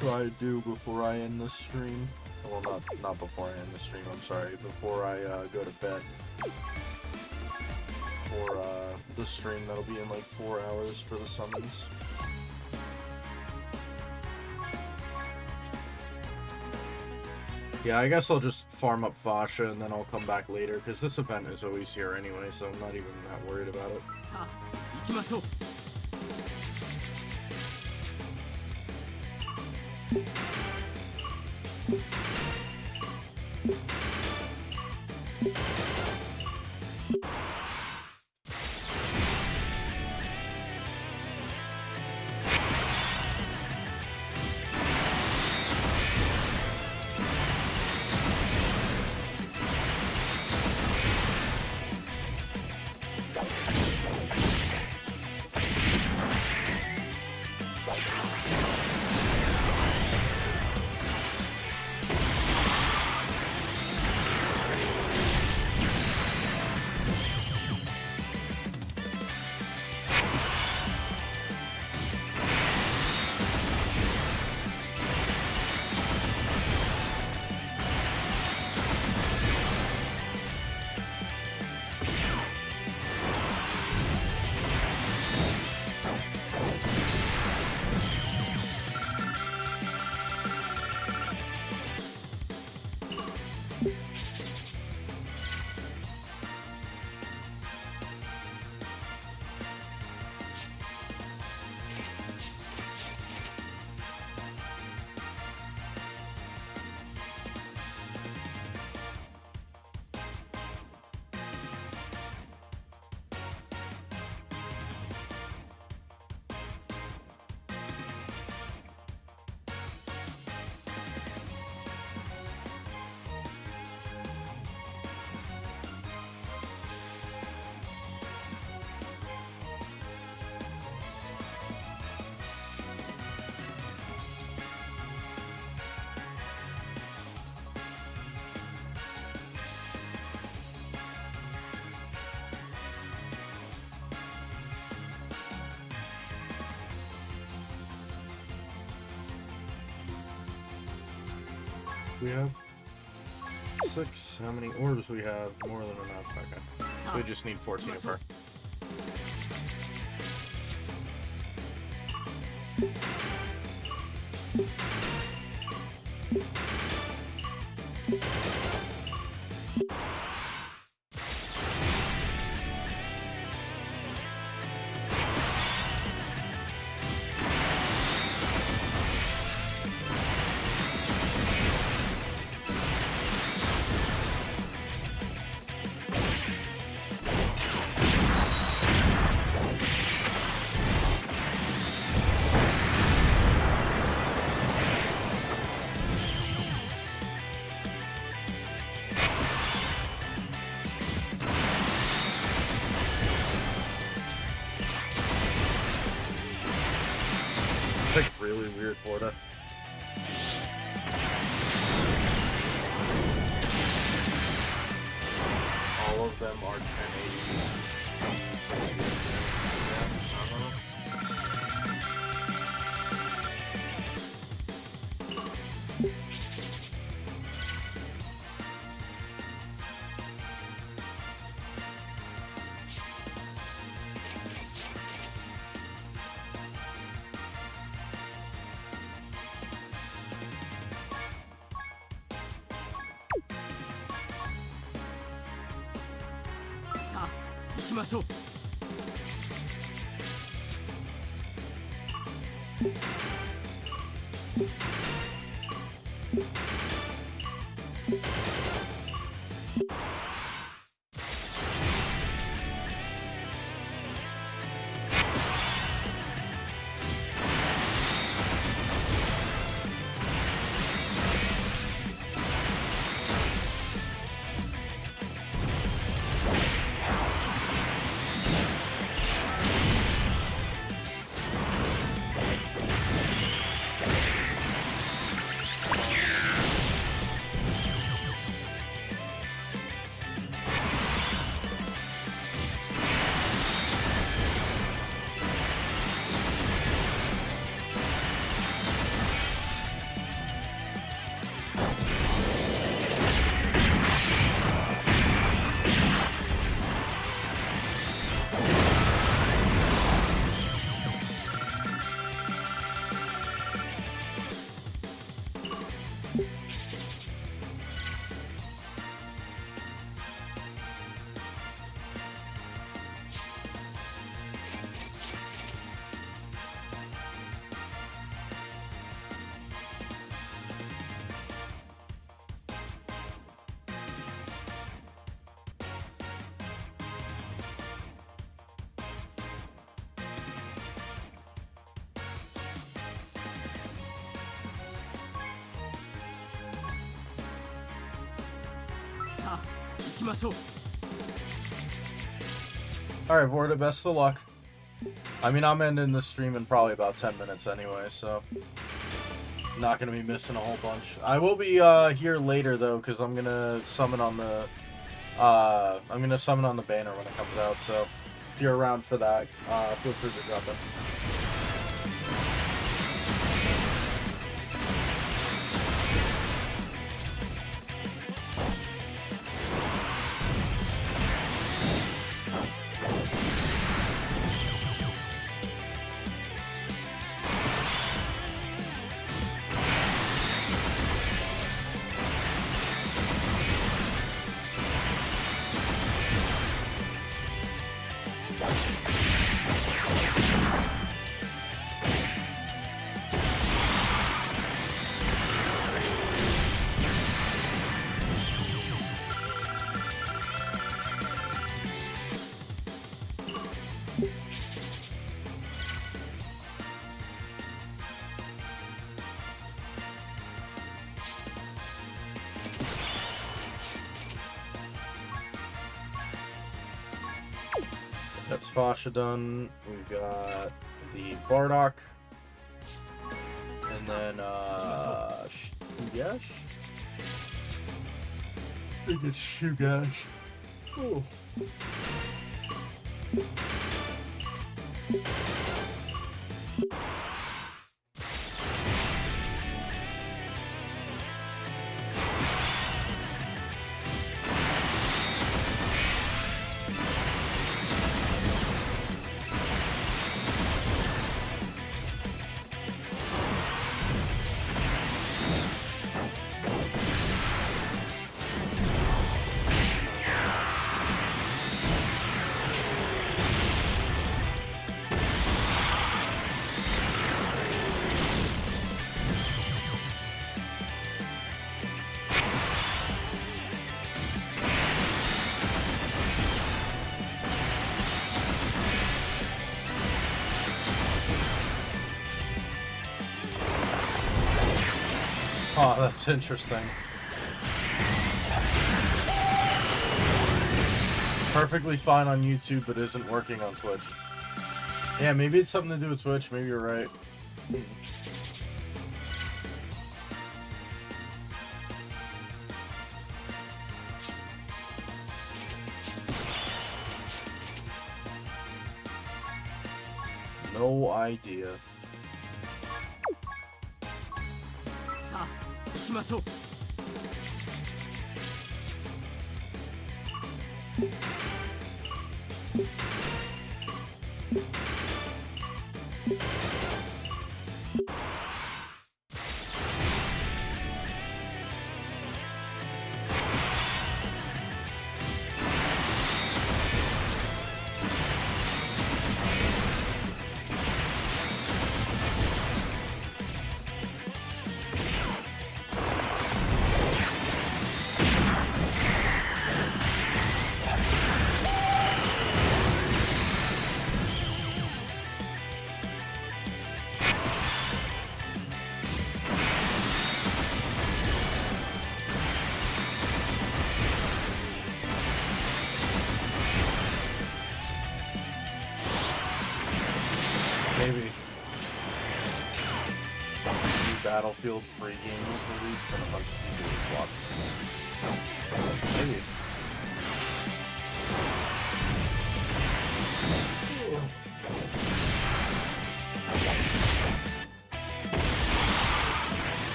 S1: try to do before I end the stream. Well, not before I end the stream. I'm sorry. Before I go to bed. For the stream that'll be in like 4 hours for the summons. Yeah, I guess I'll just farm up Fasha and then I'll come back later, because this event is always here anyway, so I'm not even that worried about it.
S2: さあ行きましょう
S1: I we have? 6. How many orbs we have? More than enough. Okay. So we just need 14 of her. Like really weird Florida. All of them are 1080.
S2: Sa, ikimashou. Sa, ikimashou.
S1: Alright, Vorta, best of luck. I mean, I'm ending the stream in probably about 10 minutes anyway, so not going to be missing a whole bunch. I will be here later, though, because I'm going to summon on the banner when it comes out, so if you're around for that, feel free to drop in. That's Fasha done. We've got the Bardock. And then, Shugash? I think it's Shugash. Oh. Oh, that's interesting. Perfectly fine on YouTube, but isn't working on Twitch. Yeah, maybe it's something to do with Twitch. Maybe you're right. No idea.
S2: さあ行きましょう
S1: Maybe. Battlefield free game was released and a bunch of people was watching it. Maybe.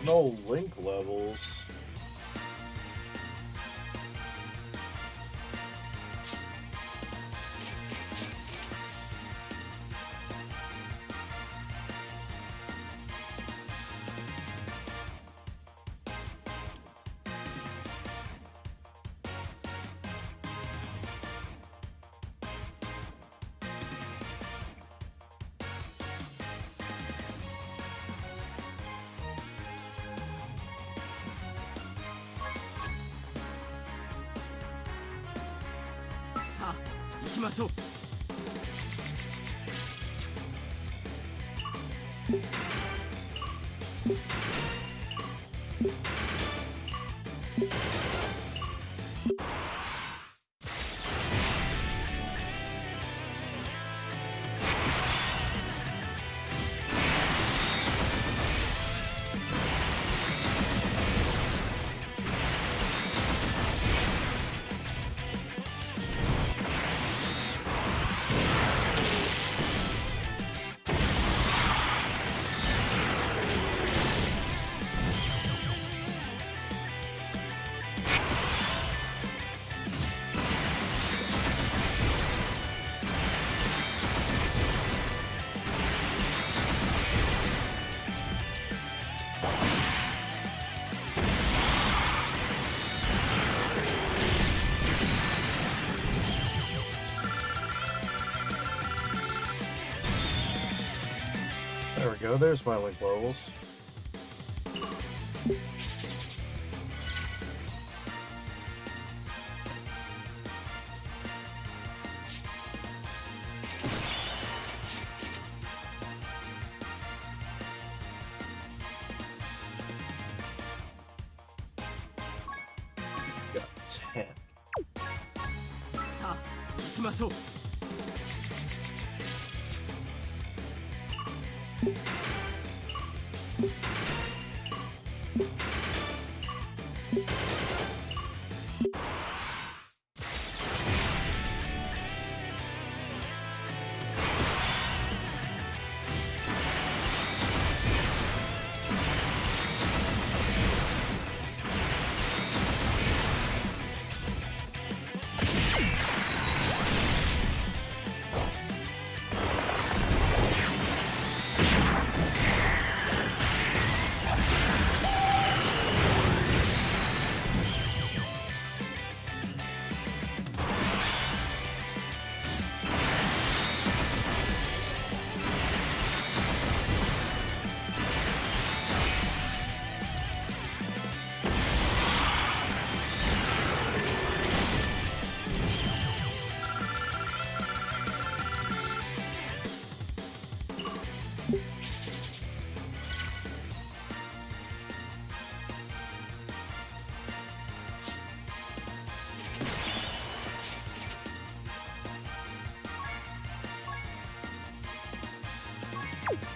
S1: No link levels.
S2: さあ行きましょう
S1: There we go, there's my link levels. Got 10.
S2: さあ行きましょう
S1: Got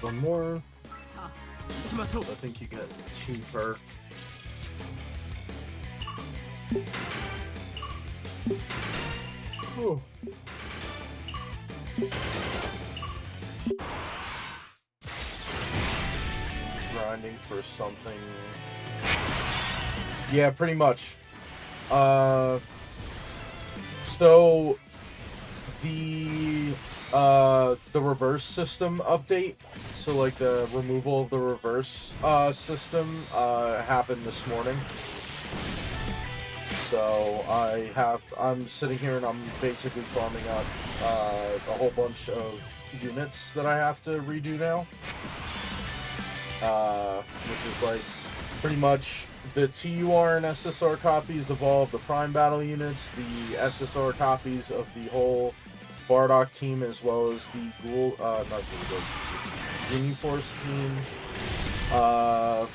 S1: One more.
S2: さあ行きましょう
S1: I think you get 2 per. Oh. Grinding for something. Yeah, pretty much. So the reverse system update, so like the removal of the reverse system happened this morning. So I'm sitting here and I'm basically farming up a whole bunch of units that I have to redo now. Which is like pretty much the TUR and SSR copies of all of the Prime Battle units, the SSR copies of the whole Bardock team, as well as the Uniforce team, and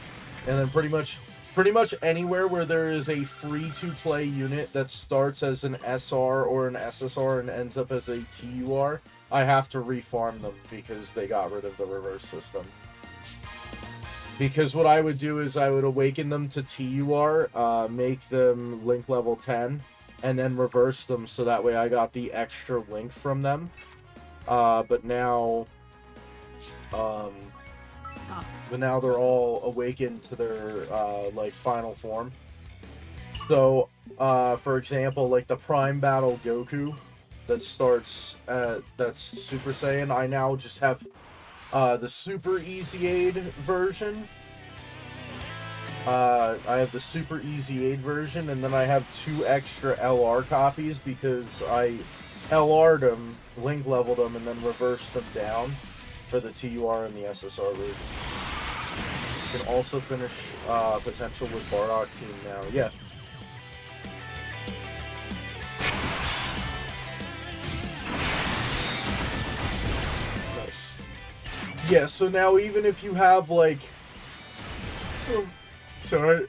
S1: then pretty much anywhere where there is a free-to-play unit that starts as an SR or an SSR and ends up as a TUR, I have to refarm them because they got rid of the reverse system. Because what I would do is I would awaken them to TUR, make them link level 10, and then reverse them so that way I got the extra link from them. But now they're all awakened to their like final form. So for example, like the Prime Battle Goku that starts that's Super Saiyan, I now just have the Super Easy Aid version. I have the Super Easy Aid version, and then I have 2 extra LR copies because I LR'd them, link leveled them, and then reversed them down for the TUR and the SSR version. You can also finish potential with Bardock team now. Yeah. Nice. Yeah, so now even if you have like... Oh, sorry.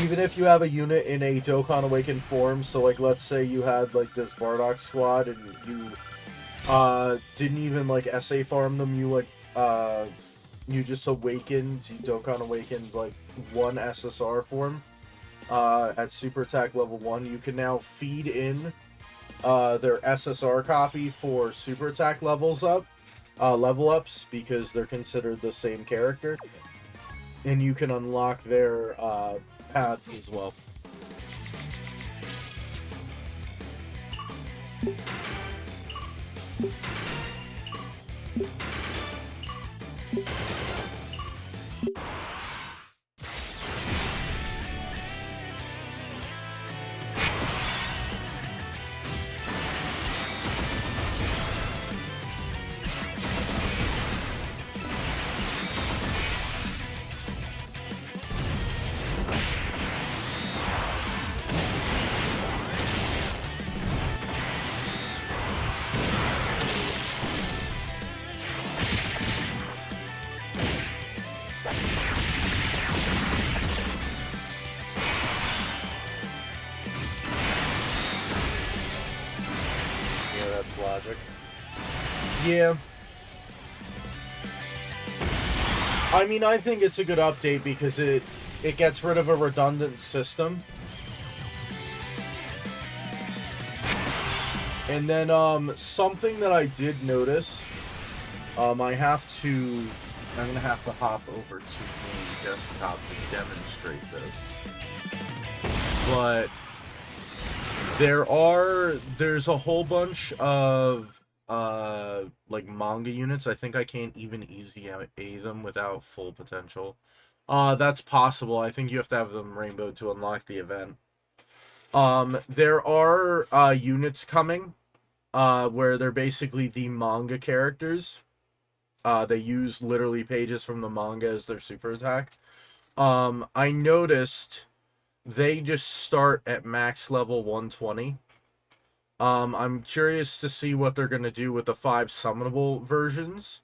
S1: Even if you have a unit in a Dokkan Awakened form, so like let's say you had like this Bardock squad and you didn't even like SA farm them, you like you just awakened, you Dokkan Awakened like 1 SSR form at Super Attack level 1, you can now feed in their SSR copy for Super Attack level ups because they're considered the same character, and you can unlock their paths as well. Logic. Yeah. I mean, I think it's a good update because it gets rid of a redundant system. And then something that I did notice, I'm gonna have to hop over to the desktop to demonstrate this. But there's a whole bunch of like manga units. I think I can't even easy A them without full potential. That's possible. I think you have to have them rainbow to unlock the event. There are units coming where they're basically the manga characters. They use literally pages from the manga as their super attack. I noticed they just start at max level 120. I'm curious to see what they're gonna do with the 5 summonable versions,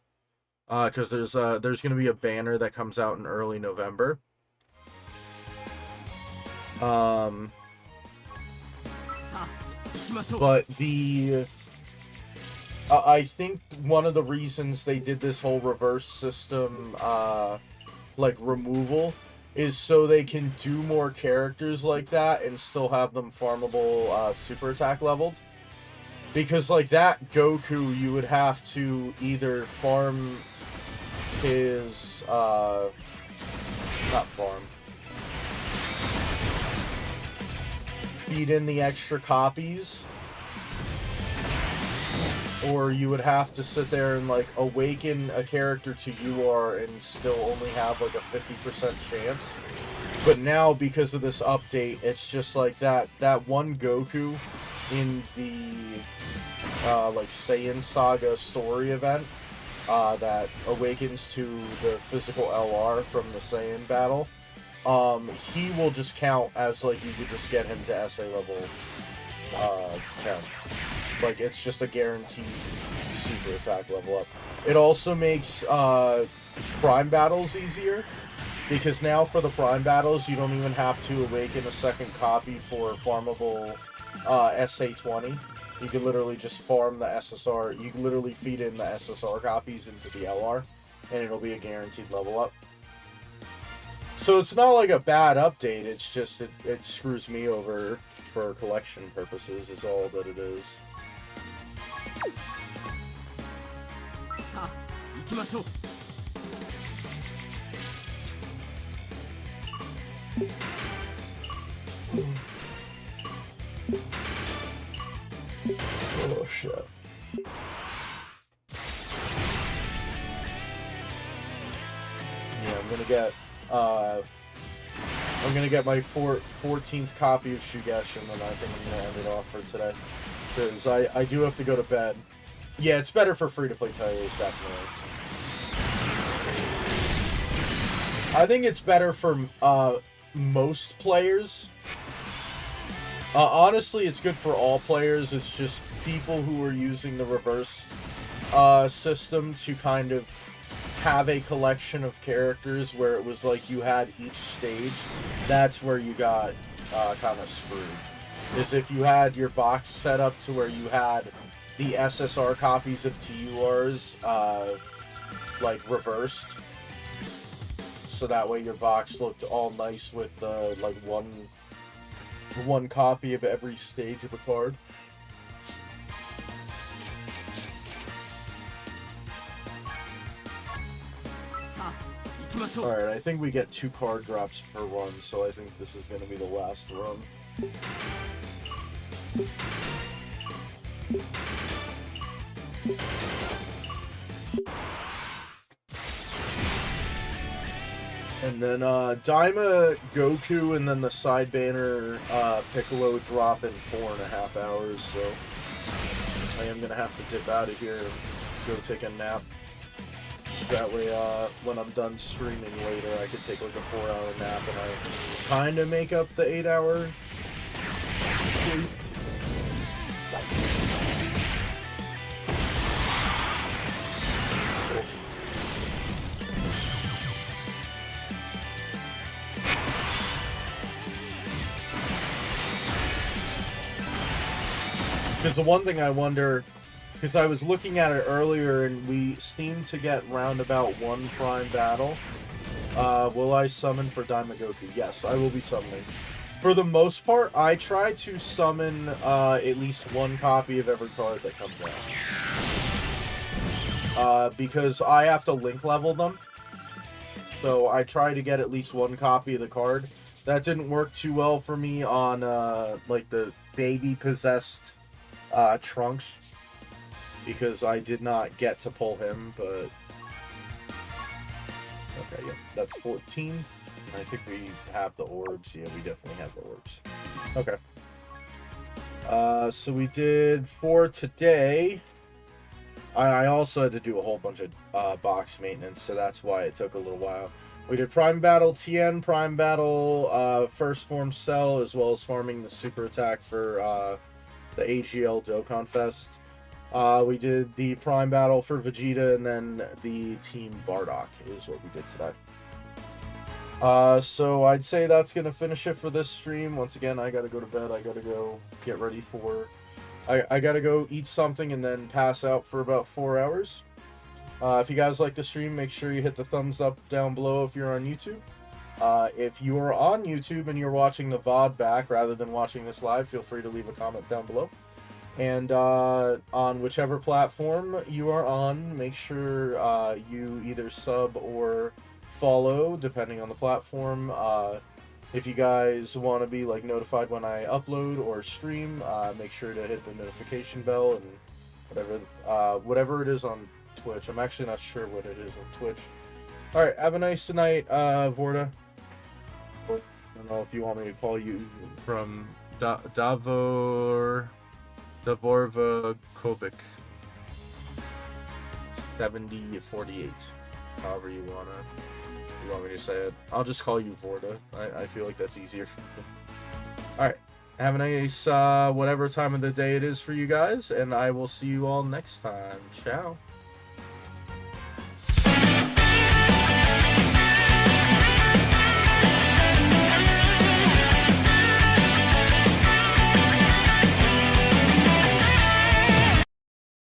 S1: because there's gonna be a banner that comes out in early November. But the I think one of the reasons they did this whole reverse system, like, removal is so they can do more characters like that and still have them farmable, super attack leveled. Because, like, that Goku, you would have to either farm his, not farm. Feed in the extra copies. Or you would have to sit there and, like, awaken a character to UR and still only have, like, a 50% chance. But now, because of this update, it's just like that one Goku in the, like, Saiyan Saga story event that awakens to the physical LR from the Saiyan battle. He will just count as, like, you could just get him to SA level 10. Like, it's just a guaranteed super attack level up. It also makes Prime battles easier, because now for the Prime battles, you don't even have to awaken a second copy for farmable SA20. You can literally just farm the SSR. You can literally feed in the SSR copies into the LR, and it'll be a guaranteed level up. So it's not like a bad update, it's just it screws me over for collection purposes is all that it is.
S2: さあ行きましょう
S1: Oh shit. Yeah, I'm gonna get my 14th copy of Shugeshin, and I think I'm gonna end it off for today. Because I do have to go to bed. Yeah, it's better for free-to-play titles, definitely. I think it's better for most players. Honestly, it's good for all players. It's just people who are using the reverse system to kind of have a collection of characters where it was like you had each stage. That's where you got kind of screwed. Is if you had your box set up to where you had the SSR copies of TURs like reversed, so that way your box looked all nice with like one copy of every stage of a card. Alright, I think we get 2 card drops per run, so I think this is going to be the last run. And then Daima, Goku, and then the side banner Piccolo drop in 4.5 hours, so I am going to have to dip out of here and go take a nap. That way, when I'm done streaming later, I could take like a 4-hour nap and I kind of make up the 8-hour sleep. Because the one thing I wonder, because I was looking at it earlier and we seem to get roundabout 1 Prime battle. Will I summon for Daima Goku? Yes, I will be summoning. For the most part, I try to summon at least 1 copy of every card that comes out. Because I have to link level them. So I try to get at least 1 copy of the card. That didn't work too well for me on like the baby possessed Trunks, because I did not get to pull him, but okay, yeah, that's 14. I think we have the orbs. Yeah, we definitely have the orbs. Okay. So we did for today. I also had to do a whole bunch of box maintenance, so that's why it took a little while. We did Prime Battle Tien, Prime Battle First Form Cell, as well as farming the super attack for the AGL Dokkan Fest. We did the Prime Battle for Vegeta, and then the Team Bardock is what we did today. So I'd say that's going to finish it for this stream. Once again, I got to go to bed. I got to go get ready for I gotta go eat something and then pass out for about 4 hours. If you guys like the stream, make sure you hit the thumbs up down below if you're on YouTube. If you are on YouTube and you're watching the VOD back rather than watching this live, feel free to leave a comment down below. And on whichever platform you are on, make sure you either sub or follow, depending on the platform. If you guys want to be like notified when I upload or stream, make sure to hit the notification bell and whatever it is on Twitch. I'm actually not sure what it is on Twitch. All right, have a nice night, Vorda. I don't know if you want me to call you from Davorva Kovic 7048. However you want me to say it. I'll just call you Vorda. I feel like that's easier for me. Alright. Have a nice whatever time of the day it is for you guys, and I will see you all next time. Ciao.